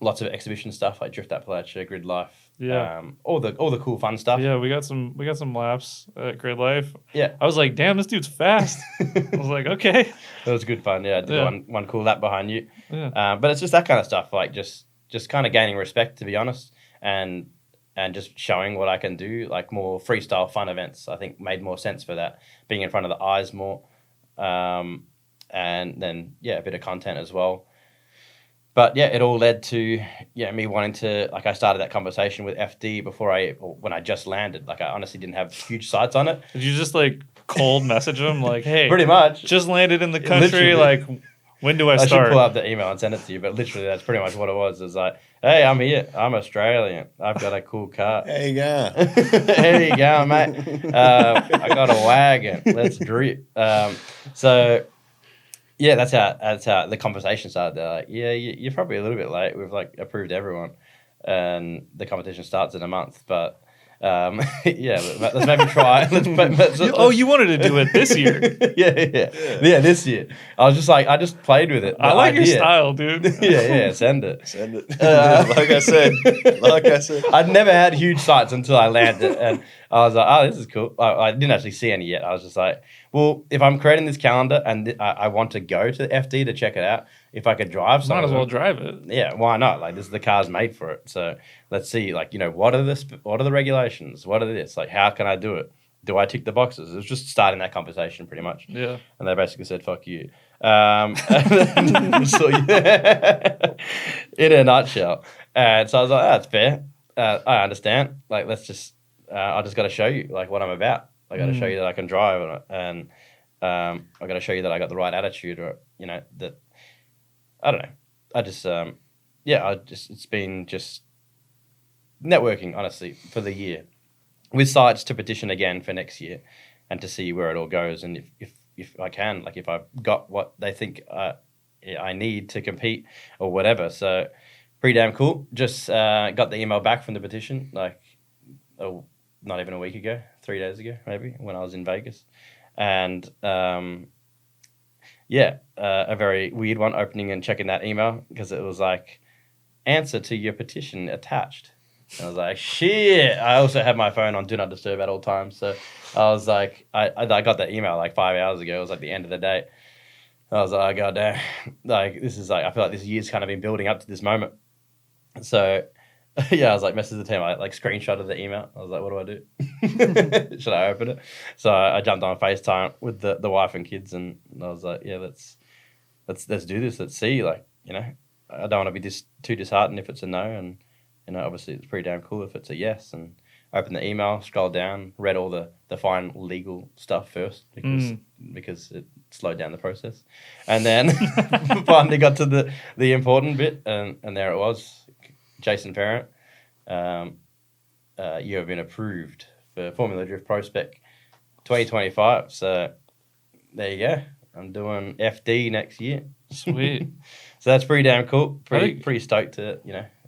lots of exhibition stuff like Drift Appalachia, Grid Life. Yeah. All the cool fun stuff. Yeah, we got some laps at Grid Life. Yeah. I was like, damn, this dude's fast. I was like, okay. It was good fun. Yeah, I did one cool lap behind you. Yeah. But it's just that kind of stuff, like just kind of gaining respect, to be honest, and just showing what I can do, like more freestyle fun events. I think made more sense for that, being in front of the eyes more, and then a bit of content as well. But yeah, it all led to me wanting to, like, I started that conversation with FD when I just landed. Like, I honestly didn't have huge sights on it. Did you just like cold message him like, hey, pretty much just landed in the country, like, when do I start? I should pull up the email and send it to you, but literally that's pretty much what it was. It's like, hey, I'm here. I'm Australian. I've got a cool car. There you go. There you go, mate. I got a wagon. Let's drip. So yeah, that's how the conversation started. They're like, yeah, you're probably a little bit late. We've like approved everyone, and the competition starts in a month. But let's maybe try. You wanted to do it this year? yeah, this year. I just played with it. I like your style, dude. yeah, send it. Like I said, I'd never had huge sights until I landed, and I was like, oh, this is cool. I didn't actually see any yet. I was just like, well, if I'm creating this calendar and I want to go to the FD to check it out, if I could drive some might as well drive it. Yeah, why not? Like, the car's made for it. So let's see, like, what are the regulations? What are this? Like, how can I do it? Do I tick the boxes? It was just starting that conversation pretty much. Yeah. And they basically said, fuck you. In a nutshell. And so I was like, that's fair. I understand. Like, let's just, I just got to show you, like, what I'm about. I got to show you that I can drive, and I got to show you that I got the right attitude, or, that, I don't know. I just, it's been just networking, honestly, for the year, with sites to petition again for next year and to see where it all goes. And if I can, like, if I've got what they think I need to compete or whatever. So pretty damn cool. Just got the email back from the petition, like, not even a week ago, 3 days ago, maybe, when I was in Vegas. And a very weird one, opening and checking that email, because it was like, answer to your petition attached. And I was like, shit. I also had my phone on Do Not Disturb at all times. So I was like, I got that email like 5 hours ago. It was like the end of the day. I was like, oh, God damn. Like, this is like, I feel like this year's kind of been building up to this moment. So I was like, message the team. I like screenshotted the email. I was like, what do I do? Should I open it? So I jumped on FaceTime with the wife and kids, and I was like, yeah, let's do this. Let's see. Like, I don't want to be too disheartened if it's a no, and obviously it's pretty damn cool if it's a yes. And open the email, scroll down, read all the fine legal stuff first because it slowed down the process, and then finally got to the important bit, and there it was. Jason Ferron, you have been approved for Formula Drift Pro Spec 2025. So there you go. I'm doing FD next year. Sweet. So that's pretty damn cool. Pretty stoked to,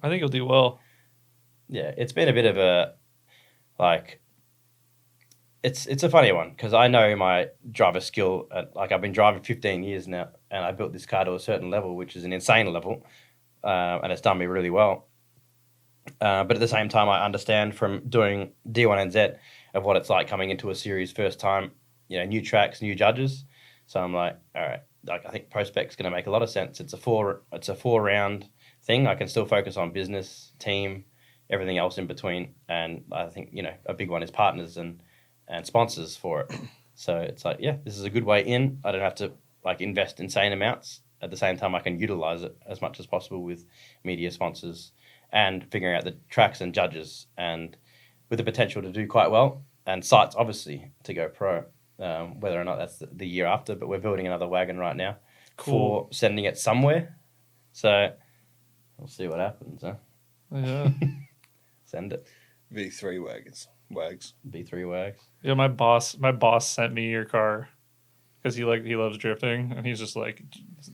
I think you'll do well. Yeah, it's been a bit of a, like, it's a funny one, because I know my driver skill. Like, I've been driving 15 years now, and I built this car to a certain level, which is an insane level, and it's done me really well. But at the same time, I understand from doing D1NZ of what it's like coming into a series first time, new tracks, new judges. So I'm like, all right, like, I think Pro Spec's going to make a lot of sense. It's a 4-round thing. I can still focus on business, team, everything else in between. And I think, a big one is partners and sponsors for it. So it's like, yeah, this is a good way in. I don't have to, like, invest insane amounts. At the same time, I can utilize it as much as possible with media sponsors and figuring out the tracks and judges and with the potential to do quite well, and sights obviously to go pro. Whether or not that's the year after, but we're building another wagon right now for sending it somewhere. So we'll see what happens. Huh? Yeah. Send it. V3 wags. B3 wags. Yeah, my boss sent me your car because he loves drifting, and he's just like,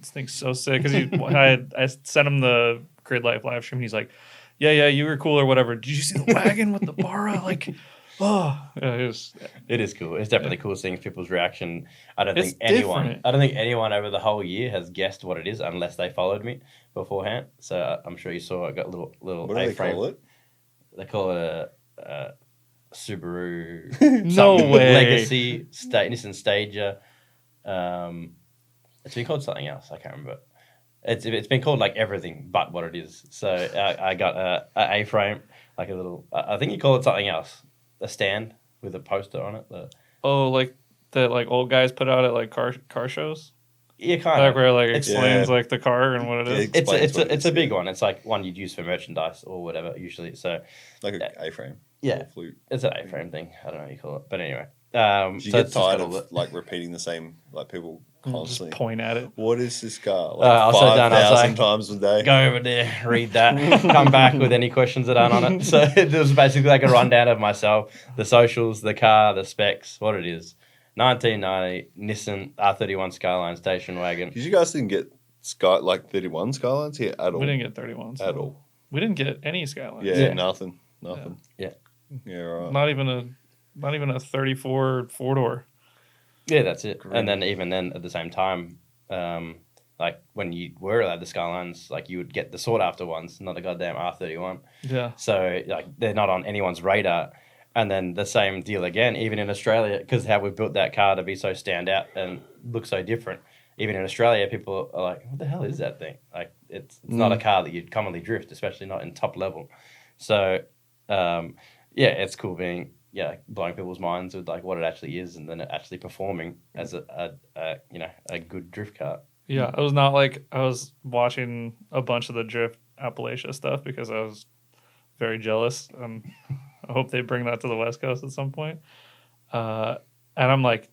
this thing's so sick. Because I sent him the Grid Life live stream, and he's like, yeah, you were cool or whatever. Did you see the wagon with the Barra? Like, oh, yeah, it is cool. It's definitely cool seeing people's reaction. I don't think different. anyone over the whole year has guessed what it is unless they followed me beforehand. So I'm sure you saw I got little What do they call it? They call it a Subaru. No way. Legacy Nissan Stager. It's been called something else. I can't remember. It's been called like everything but what it is. So I got a A-frame, like a little. I think you call it something else. A stand with a poster on it. like that like old guys put out at like car shows. Yeah, kind Like of. where it like explains like the car and what it is. It's a big one. It's like one you'd use for merchandise or whatever usually. So Like an A-frame. yeah, Flute. it's an A-frame thing. I don't know what you call it, but anyway. Do you so get it's just tired got of like repeating the same, like people Just constantly? point at it. What is this car? I was so done, I was 5,000 like, times a day. go over there, read that, come back with any questions that aren't on it. So it was basically like a rundown of myself, the socials, the car, the specs, what it is. 1990 Nissan R31 Skyline station wagon. Because you guys didn't get 31 Skylines here at all. We didn't get 31s. At all. We didn't get any Skylines. Yeah, Yeah. nothing. Yeah. Yeah, right. Not even a 34 4-door. Yeah, that's it. And then even then at the same time, like when you were allowed the Skylines, like you would get the sought after ones, not a goddamn R31. Yeah. So like they're not on anyone's radar. And then the same deal again, even in Australia, because how we built that car to be so stand out and look so different. Even in Australia, people are like, what the hell is that thing? Like it's not a car that you'd commonly drift, especially not in top level. So it's cool being blowing people's minds with like what it actually is, and then it actually performing as a good drift car. Yeah, it was not like I was watching a bunch of the Drift Appalachia stuff because I was very jealous. I hope they bring that to the West Coast at some point. And I'm like,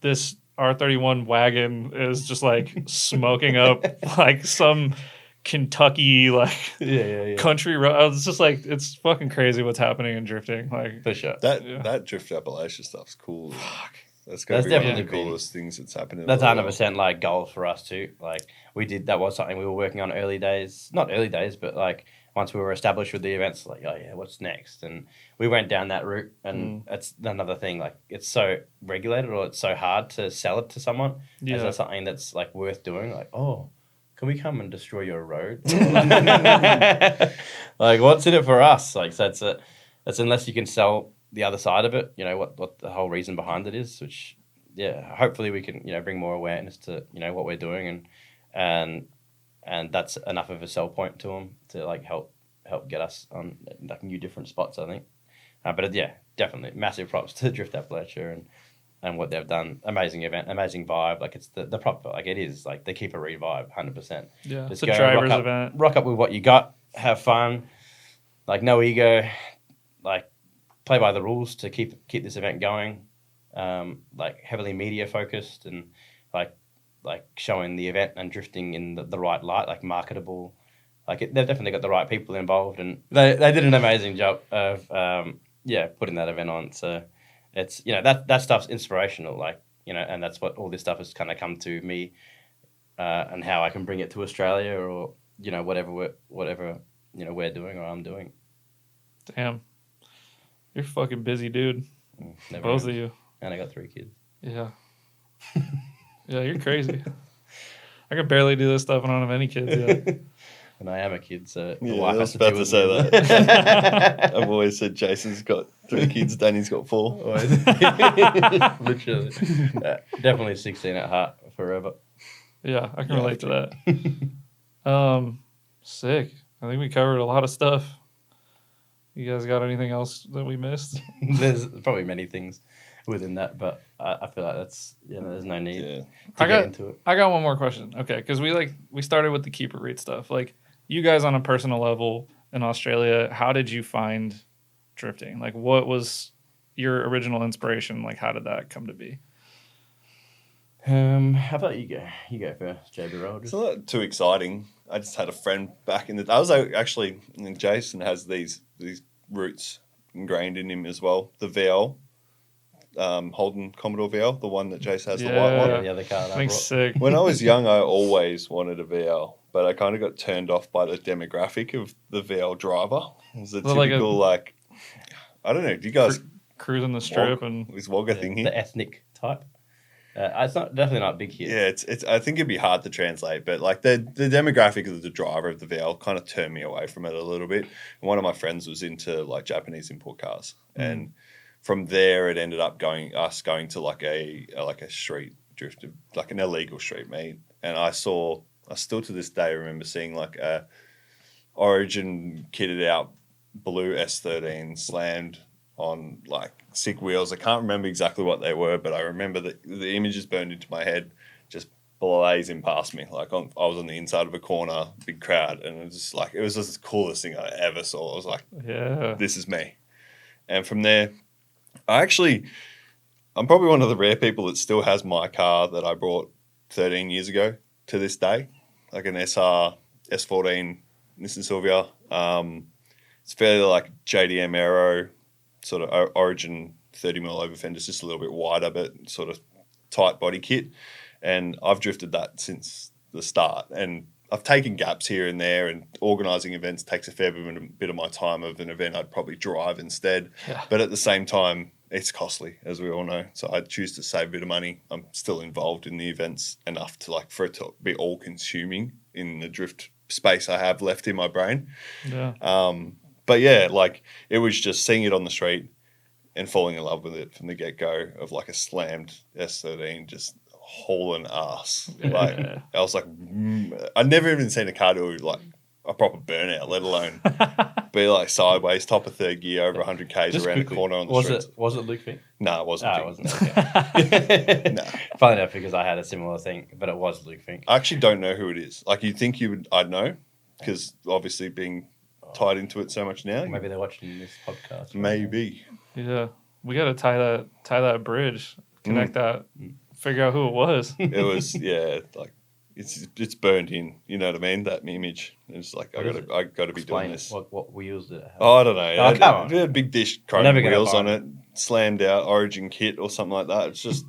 this R31 wagon is just like smoking up like some Kentucky country road. I was just like, it's fucking crazy what's happening in drifting. Like For sure. That Drift Appalachia stuff's cool. Fuck. That's going to be definitely one of the coolest things that's happening. That's 100% like goals for us too. Like that was something we were working on early days. Not early days, but like once we were established with the events, like, oh yeah, what's next? And we went down that route, and that's another thing. Like it's so regulated, or it's so hard to sell it to someone as something that's like worth doing. Like, oh, can we come and destroy your road? Like, what's in it for us? Like, so that's unless you can sell the other side of it, what the whole reason behind it is, which, hopefully we can, bring more awareness to, what we're doing, and that's enough of a sell point to them to like help get us on like new different spots, I think. But definitely massive props to Drift Appalachia and what they've done. Amazing event, amazing vibe. Like it's the proper, like it is like the Keep It Reet vibe, 100%. Yeah, Just it's a go, driver's event. Rock up with what you got, have fun, like no ego, like play by the rules to keep this event going. Like heavily media focused and like showing the event and drifting in the right light, like marketable. Like they've definitely got the right people involved, and they did an amazing job of putting that event on. So it's that stuff's inspirational, like and that's what all this stuff has kind of come to me, and how I can bring it to Australia or whatever we're doing or I'm doing. Damn, you're fucking busy, dude. Never Both ends. of you. And I got 3 kids. Yeah. Yeah, you're crazy. I can barely do this stuff and I don't have any kids yet. And I am a kid, so the Yeah, wife I has was to about deal to with say me. that. I've always said Jason's got 3 kids, Danny's got 4. Literally. Definitely 16 at heart forever. Yeah, I can relate to that. Sick. I think we covered a lot of stuff. You guys got anything else that we missed? There's probably many things within that, but I feel like that's there's no need to I get into it. I got one more question. Okay, because we started with the Keep It Reet stuff. Like you guys on a personal level in Australia, how did you find drifting? Like, what was your original inspiration? Like, how did that come to be? How about you go? You go first, JB. It's not too exciting. I just had a friend back in the. I was actually, and Jason has these roots ingrained in him as well. The VL, Holden Commodore VL, the one that Jason has, the white one. Yeah, the other car. I think sick. When I was young, I always wanted a VL, but I kind of got turned off by the demographic of the VL driver. It was a typical like I don't know. Do you guys cruising the strip and this Wagga thing here? The ethnic type. It's definitely not big here. Yeah, it's. I think it'd be hard to translate, but like the demographic of the driver of the VL kind of turned me away from it a little bit. And one of my friends was into like Japanese import cars, and from there it ended up going to like a street drift, like an illegal street meet. And I still to this day remember seeing like a Origin kitted out blue S13 slammed on like sick wheels. I can't remember exactly what they were, but I remember that the images burned into my head, just blazing past me. Like I was on the inside of a corner, big crowd, and it was just the coolest thing I ever saw. I was like, yeah, this is me. And from there, I'm probably one of the rare people that still has my car that I bought 13 years ago to this day, like an SR S14 Nissan Silvia. It's fairly like JDM Aero, sort of Origin 30mm over fenders, just a little bit wider, but sort of tight body kit. And I've drifted that since the start. And I've taken gaps here and there, and organising events takes a fair bit of my time of an event I'd probably drive instead. Yeah. But at the same time, it's costly, as we all know. So I choose to save a bit of money. I'm still involved in the events enough to for it to be all consuming in the drift space I have left in my brain. Yeah. But yeah, like it was just seeing it on the street and falling in love with it from the get-go of like a slammed S13, just hauling ass. Like I was like, I'd never even seen a car do like a proper burnout, let alone be like sideways, top of third gear, over 100 Ks Just around quickly, the corner on the streets. Was it Luke Fink? No, it wasn't. Oh, it wasn't. Okay. No. Funny enough, because I had a similar thing, but it was Luke Fink. I actually don't know who it is. Like you'd think I'd know, because obviously being tied into it so much now. Maybe they're watching this podcast. Maybe. Yeah. We got to tie that bridge, connect that, figure out who it was. It was, yeah, like it's burned in. You know what I mean? That image. It's like I got to be doing this. What wheels did it have? Oh, I don't know. Oh, come on. It had big dish chrome wheels on it, slammed out Origin kit or something like that. It's just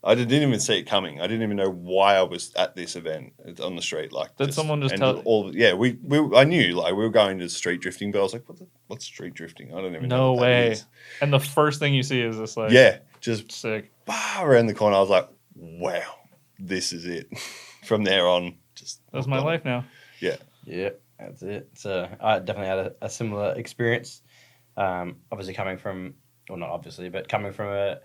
I didn't even see it coming. I didn't even know why I was at this event on the street. Like, did someone just tell? Yeah, I knew like we were going to street drifting, but I was like, what's street drifting? I don't even know. No what that way. is. And the first thing you see is this like just sick around the corner. I was like, wow, this is it. From there on, just that's my life now. Yeah. Yeah, that's it. So I definitely had a similar experience. Obviously coming from, well, not obviously, but coming from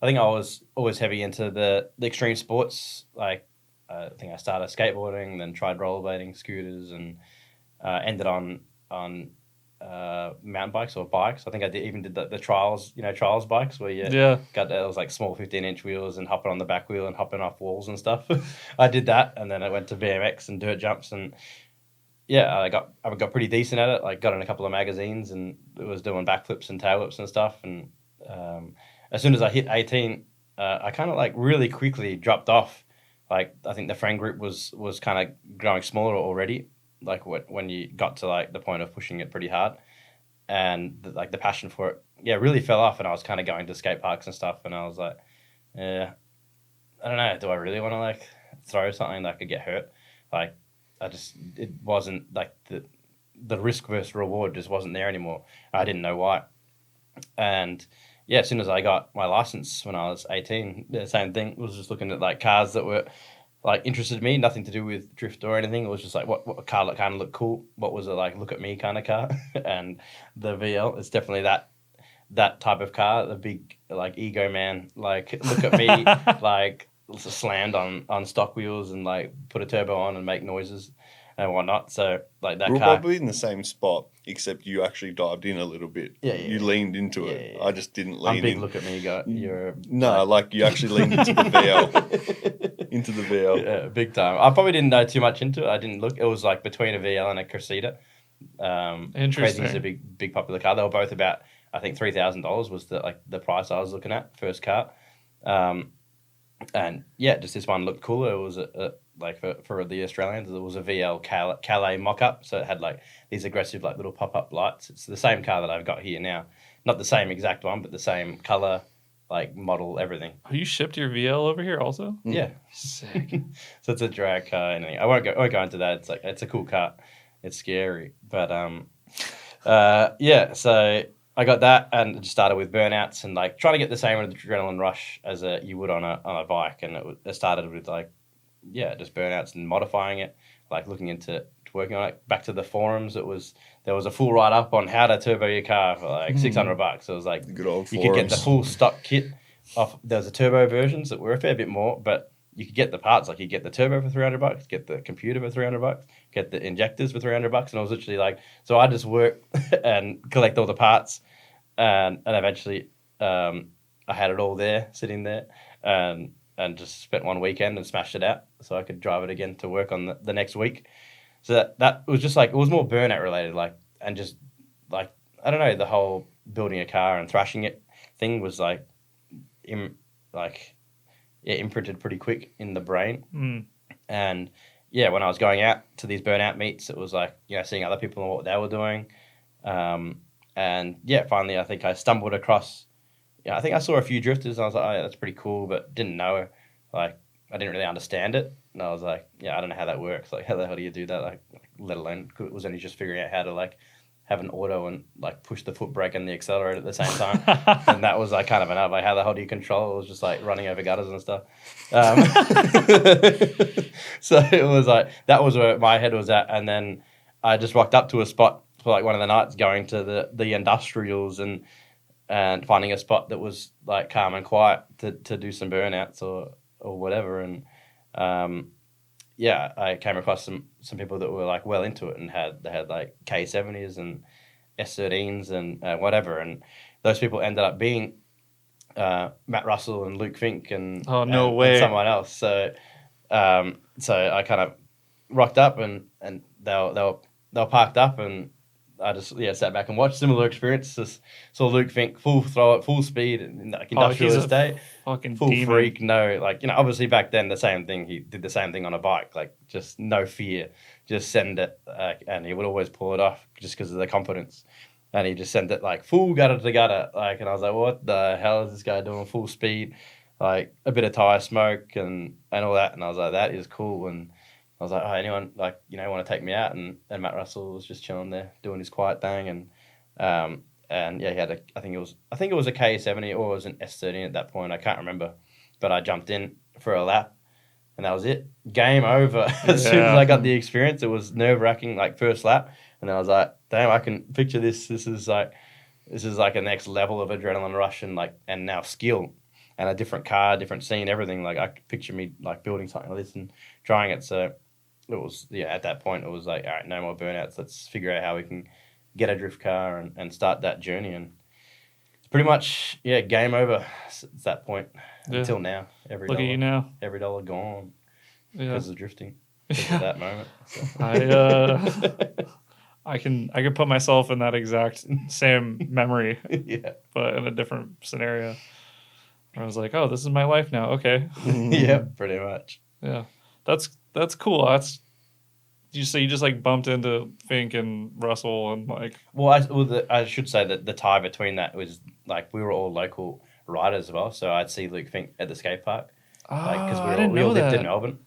I think I was always heavy into the extreme sports. Like I think I started skateboarding, then tried rollerblading, scooters, and ended on mountain bikes or bikes. I think I even did the trials bikes where you got those like small 15-inch wheels and hopping on the back wheel and hopping off walls and stuff. I did that, and then I went to BMX and dirt jumps, and yeah, I got pretty decent at it. Like got in a couple of magazines and was doing backflips and tail whips and stuff. And as soon as I hit 18, I kind of like really quickly dropped off. Like I think the friend group was kind of growing smaller already. Like when you got to like the point of pushing it pretty hard, and the passion for it, really fell off. And I was kind of going to skate parks and stuff, and I was like, I don't know, do I really want to like throw something that could get hurt? Like it wasn't like the risk versus reward just wasn't there anymore. I didn't know why, and as soon as I got my license when I was 18, the same thing. Was just looking at like cars that were like interested me, nothing to do with drift or anything. It was just like what car that kind of looked cool. What was it like? Look at me kind of car. And the VL is definitely that type of car. The big like ego man. Like look at me. Like slammed on stock wheels and like put a turbo on and make noises and whatnot. So like that we're car. probably in the same spot, except you actually dived in a little bit. Yeah. You leaned into it. Yeah. I just didn't lean I'm big. in. Look at me, go. You're no, like you actually leaned into the VL. Into the VL. Yeah, big time. I probably didn't know too much into it. I didn't look. It was like between a VL and a Cressida. Interesting. Crazy's a big popular car. They were both about I think $3,000 was the price I was looking at, first car. And yeah, just this one looked cooler. It was for the Australians, it was a VL Calais mock-up, so it had like these aggressive like little pop-up lights. It's the same car that I've got here now, not the same exact one, but the same color, like model, everything. Oh, you shipped your VL over here also? Yeah, Sick. so it's a drag car. And I won't go into that. It's a cool car. It's scary, but yeah. So I got that and just started with burnouts and like trying to get the same adrenaline rush as you would on a bike. And it started with just burnouts and modifying it, like looking into working on it. Back to the forums, there was a full write up on how to turbo your car for like $600. It was like Good old you forums. could get the full stock kit off. There was a turbo versions that were a fair bit more, but you could get the parts, like you get the turbo for $300, get the computer for $300, get the injectors for $300, and I was literally like, so I just work and collect all the parts, and eventually I had it all there, sitting there, and just spent one weekend and smashed it out, so I could drive it again to work on the next week. So that was just like, it was more burnout related, like, and just like, I don't know, the whole building a car and thrashing it thing was like, imprinted pretty quick in the brain. And yeah, when I was going out to these burnout meets, it was like, seeing other people and what they were doing. And yeah, finally, I think I stumbled across, I think I saw a few drifters and I was like, oh yeah, that's pretty cool, but didn't know, like, I didn't really understand it. And I was like, yeah, I don't know how that works. Like, how the hell do you do that? Like let alone, was only just figuring out how to like have an auto and like push the foot brake and the accelerator at the same time. And that was like kind of enough. Like, how the hell do you control? It was just like running over gutters and stuff. So it was like, that was where my head was at. And then I just rocked up to a spot for like one of the nights, going to the industrials and finding a spot that was like calm and quiet to do some burnouts or whatever. And I came across some people that were like well into it and they had like K70s and S13s and whatever. And those people ended up being Matt Russell and Luke Fink and way. And someone else. So I kind of rocked up and they were parked up, and I just sat back and watched similar experiences. Saw Luke Fink full throw at full speed in like industrial estate, fucking full demon. freak. No, like obviously back then the same thing. He did the same thing on a bike, like just no fear, just send it, and he would always pull it off just because of the confidence. And he just sent it like full gutter to gutter, like, and I was like, what the hell is this guy doing full speed, like a bit of tire smoke and all that. And I was like, that is cool. And I was like, oh, anyone like, want to take me out? And Matt Russell was just chilling there doing his quiet thing. And he had I think it was a K70 or it was an S13 at that point. I can't remember, but I jumped in for a lap and that was it. Game over. As soon as I got the experience, it was nerve wracking, like first lap. And then I was like, damn, I can picture this. This is like a next level of adrenaline rush and now skill and a different car, different scene, everything. Like I could picture me like building something like this and trying it. So it was, at that point, it was like, all right, no more burnouts. Let's figure out how we can get a drift car and start that journey. And it's pretty much, game over at that point until now. Look at you now. Every dollar gone because of drifting because of that moment. So. I can put myself in that exact same memory, but in a different scenario. I was like, oh, this is my life now. Okay. Yeah, pretty much. Yeah. That's cool. You just like bumped into Fink and Russell and like. Well, I should say that the tie between that was like we were all local riders as well. So I'd see Luke Fink at the skate park, because we all lived in Melbourne.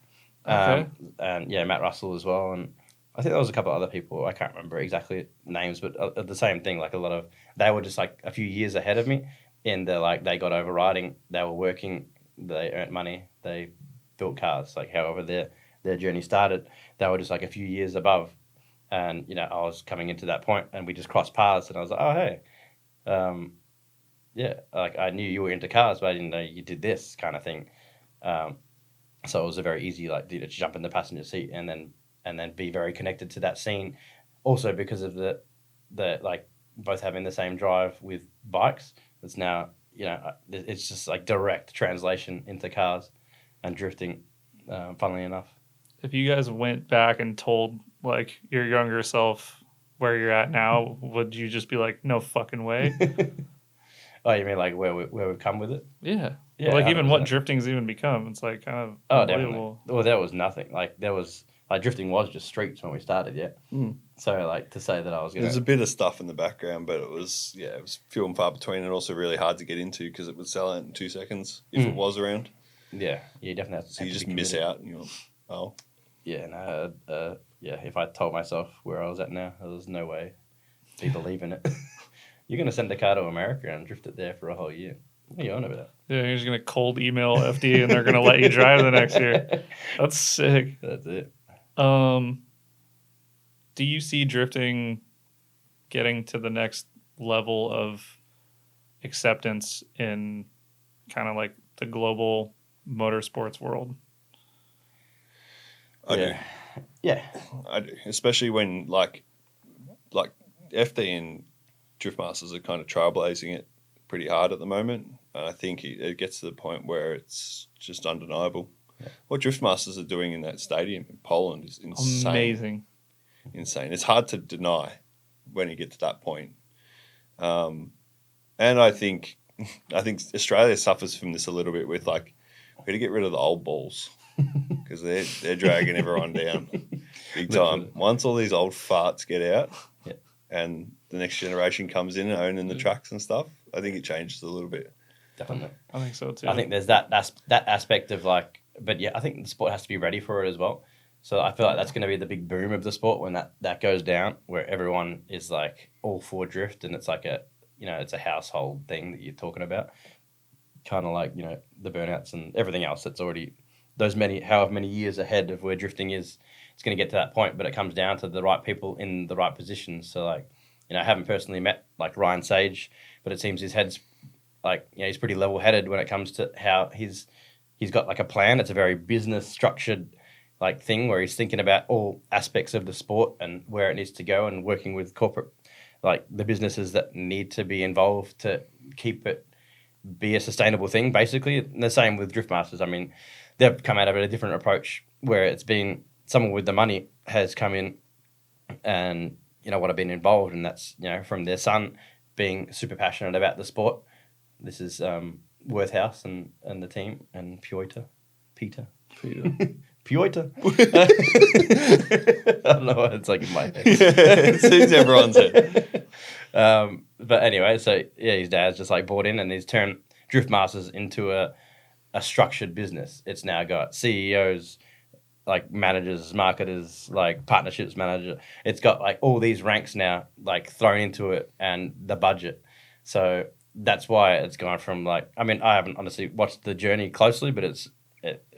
Okay. And Matt Russell as well, and I think there was a couple of other people. I can't remember exactly names, but the same thing. Like they were just like a few years ahead of me, in they got over riding. They were working. They earned money. They built cars. Like however their journey started, they were just like a few years above, and I was coming into that point, and we just crossed paths, and I was like, oh hey, like I knew you were into cars, but I didn't know you did this kind of thing. So it was a very easy to jump in the passenger seat and then be very connected to that scene, also because of the like both having the same drive with bikes. It's now it's just like direct translation into cars and drifting. Funnily enough. If you guys went back and told like your younger self where you're at now, would you just be like, no fucking way? Oh, you mean like where we've come with it? Yeah. Yeah, Like even what 100%. drifting's even become, it's like kind of Oh, unbelievable. definitely. Well, there was nothing. Like there was like drifting was just streets when we started. Yeah. So like to say that I was gonna. There's a bit of stuff in the background, but it was few and far between, and also really hard to get into because it would sell out in 2 seconds if it was around. Yeah, you definitely have to. So you just miss out, and you're oh. Yeah, no, if I told myself where I was at now, there was no way to believe in it. You're gonna send a car to America and drift it there for a whole year. What are you on about? Yeah, you're just gonna cold email FD and they're gonna let you drive the next year. That's sick. That's it. Do you see drifting getting to the next level of acceptance in kind of like the global motorsports world? I do. Yeah. I do, especially when like FD and Drift Masters are kind of trailblazing it pretty hard at the moment. And I think it gets to the point where it's just undeniable. Yeah. What Drift Masters are doing in that stadium in Poland is insane. Amazing. Insane. It's hard to deny when you get to that point. And I think Australia suffers from this a little bit with like, we got to get rid of the old balls because they're dragging everyone down big time. Once all these old farts get out and the next generation comes in and owning the tracks and stuff, I think it changes a little bit. Definitely. I think so too. I think there's that aspect of like, but yeah, I think the sport has to be ready for it as well. So I feel like that's going to be the big boom of the sport when that goes down, where everyone is like all for drift and it's like it's a household thing that you're talking about. Kind of like, the burnouts and everything else that's already however many years ahead of where drifting is. It's going to get to that point, but it comes down to the right people in the right positions. So like, I haven't personally met like Ryan Sage, but it seems his head's like, he's pretty level-headed when it comes to how he's got like a plan. It's a very business structured like thing where he's thinking about all aspects of the sport and where it needs to go and working with corporate, like the businesses that need to be involved to keep it be a sustainable thing, basically. And the same with Drift Masters. I mean, they've come out of a different approach where it's been someone with the money has come in and, what have been involved. And that's, from their son being super passionate about the sport. This is Worthhouse and the team and Peter. Peter. Peter. I don't know what it's like in my head. It seems everyone's head. But anyway, so his dad's just like bought in and he's turned Drift Masters into a structured business. It's now got CEOs, like managers, marketers, like partnerships manager. It's got like all these ranks now like thrown into it and the budget. So that's why it's gone from like, I mean, I haven't honestly watched the journey closely, but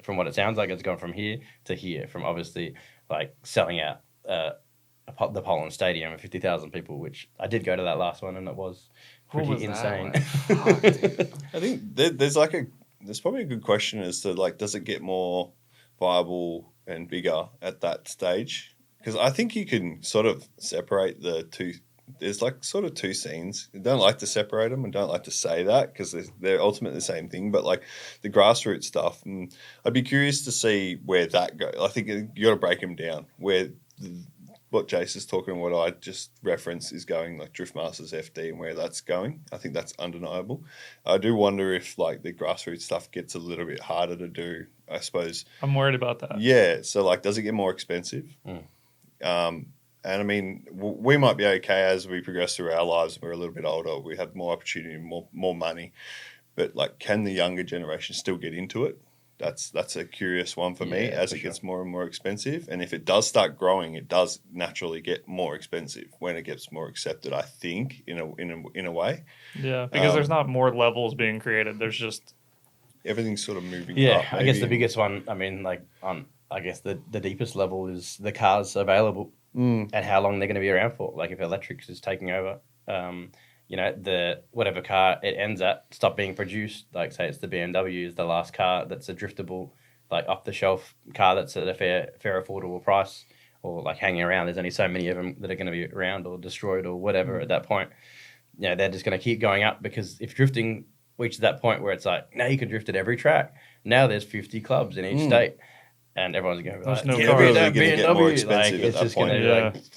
from what it sounds like, it's gone from here to here, from obviously like selling out the Poland Stadium of 50,000 people, which I did go to that last one and it was pretty insane. Fuck, dude. I think there's probably a good question as to like, does it get more viable and bigger at that stage? Because I think you can sort of separate the two. There's like sort of two scenes. I don't like to separate them and don't like to say that because they're ultimately the same thing. But like the grassroots stuff, and I'd be curious to see where that goes. I think you got to break them down. Where what Jace is talking and what I just referenced is going, like Drift Masters FD and where that's going. I think that's undeniable. I do wonder if like the grassroots stuff gets a little bit harder to do, I suppose. I'm worried about that. Yeah. So like, does it get more expensive? And I mean, we might be okay as we progress through our lives. We're a little bit older. We have more opportunity, more money. But like, can the younger generation still get into it? That's a curious one for me as it gets more and more expensive. And if it does start growing, it does naturally get more expensive when it gets more accepted, I think, in a way. Yeah, because there's not more levels being created. There's just everything's sort of moving up. Yeah, I guess the biggest one, I mean, like I guess the deepest level is the cars available and how long they're going to be around for. Like if electrics is taking over, the whatever car it ends at stop being produced. Like say it's the BMW is the last car that's a driftable, like off the shelf car that's at a fair affordable price, or like hanging around. There's only so many of them that are going to be around or destroyed or whatever at that point. They're just going to keep going up because if drifting reaches that point where it's like now you can drift at every track. Now there's 50 clubs in each state. And everyone's going to be like, no cars. that Really BMW. get more expensive it's at that just going to point. be like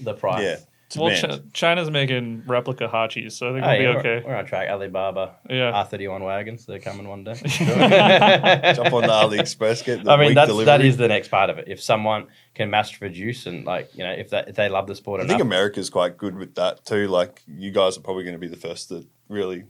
the price. Yeah. Well, demand. China's making replica hotchies, so I think we'll be okay. We're on track. Alibaba, Yeah. R31 Wagons, they're coming one day. Jump on the AliExpress, get the week delivery. that is the next part of it. If someone can mass produce and like, you know, if they love the sport I enough. think America's quite good with that too. Like you guys are probably going to be the first to really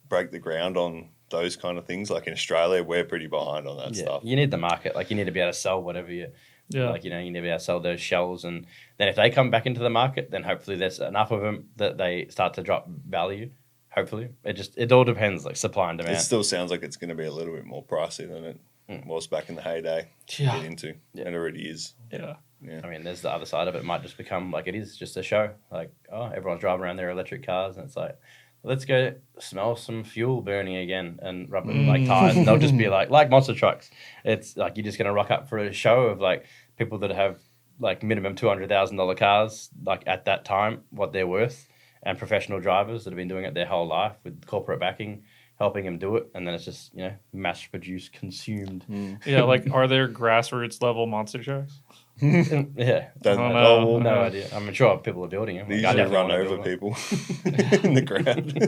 break the ground on those kind of things. Like in Australia, we're pretty behind on that stuff. You need the market. Like you need to be able to sell whatever you. Yeah. Like, you know, you need to be able to sell those shells, and then if they come back into the market, then hopefully there's enough of them that they start to drop value. Hopefully, it all depends, like supply and demand. It still sounds like it's going to be a little bit more pricey than it was back in the heyday. To get into, and it already is. Yeah. I mean, there's the other side of it. It might just become like it is just a show. Like, oh, everyone's driving around their electric cars, and it's like, let's go smell some fuel burning again and rub it like tires. And they'll just be like monster trucks. It's like you're just gonna rock up for a show of like people that have like minimum $200,000 cars, like at that time, what they're worth, and professional drivers that have been doing it their whole life with corporate backing, helping them do it, and then it's just, you know, mass produced, consumed. Yeah, like are there grassroots level monster trucks? Yeah, Don't know. no idea. I'm sure people are building them. They Like, I usually definitely run wanna over build one. people in the ground.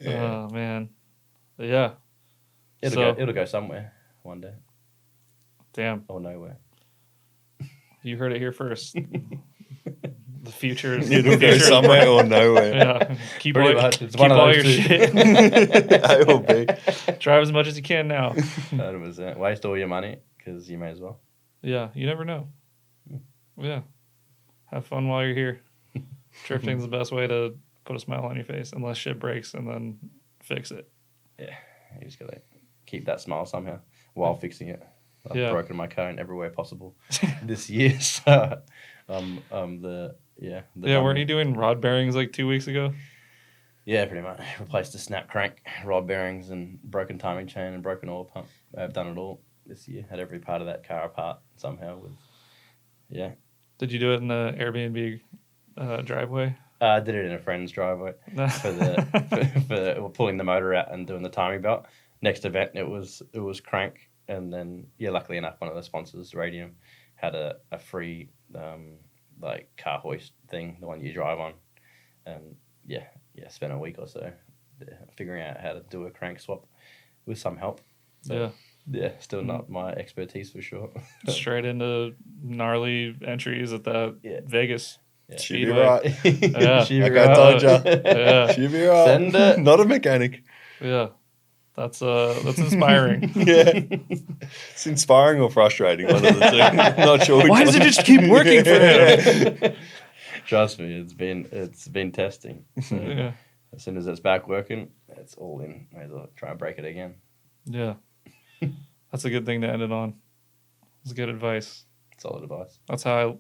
Oh man, yeah. It'll go somewhere one day Damn, or nowhere. you heard it here first. The future is It'll go somewhere or nowhere. Yeah, keep Pretty all, much. It's keep one of all those your two. shit. It will be. Drive as much as you can now. 100%. Waste all your money because you may as well. Yeah, you never know. Yeah, have fun while you're here. Drifting's the best way to put a smile on your face, unless shit breaks, and then fix it. Yeah, you just gotta keep that smile somehow while fixing it. I've broken my car in every way possible this year. So, weren't you doing rod bearings like 2 weeks ago? Yeah, pretty much. Replaced the snap crank, rod bearings, and broken timing chain and broken oil pump. I've done it all this year. Had every part of that car apart somehow. Did you do it in the Airbnb driveway? I did it in a friend's driveway for pulling the motor out and doing the timing belt. Next event, it was crank, and then luckily enough, one of the sponsors, Radium, had a free like car hoist thing, the one you drive on, and spent a week or so figuring out how to do a crank swap with some help. But, still not my expertise for sure. Straight into gnarly entries at that Vegas. She'd be Speedway. right. Yeah. Like I told ya. Yeah. She'd be right. Send it. Not a mechanic. Yeah. That's inspiring. Yeah. It's inspiring or frustrating, one of the two. Not sure which Why does it just keep working for him? Trust me, it's been testing. So Yeah. as soon as it's back working, it's all in. May as well try and break it again. Yeah. That's a good thing to end it on. That's good advice. Solid advice. That's how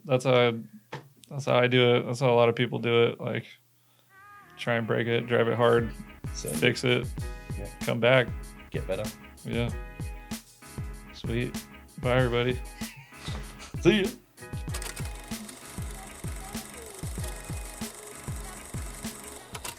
I do it. That's how a lot of people do it. Like, try and break it, drive it hard, fix it, come back, Get better. Yeah. Sweet. Bye, everybody. See ya.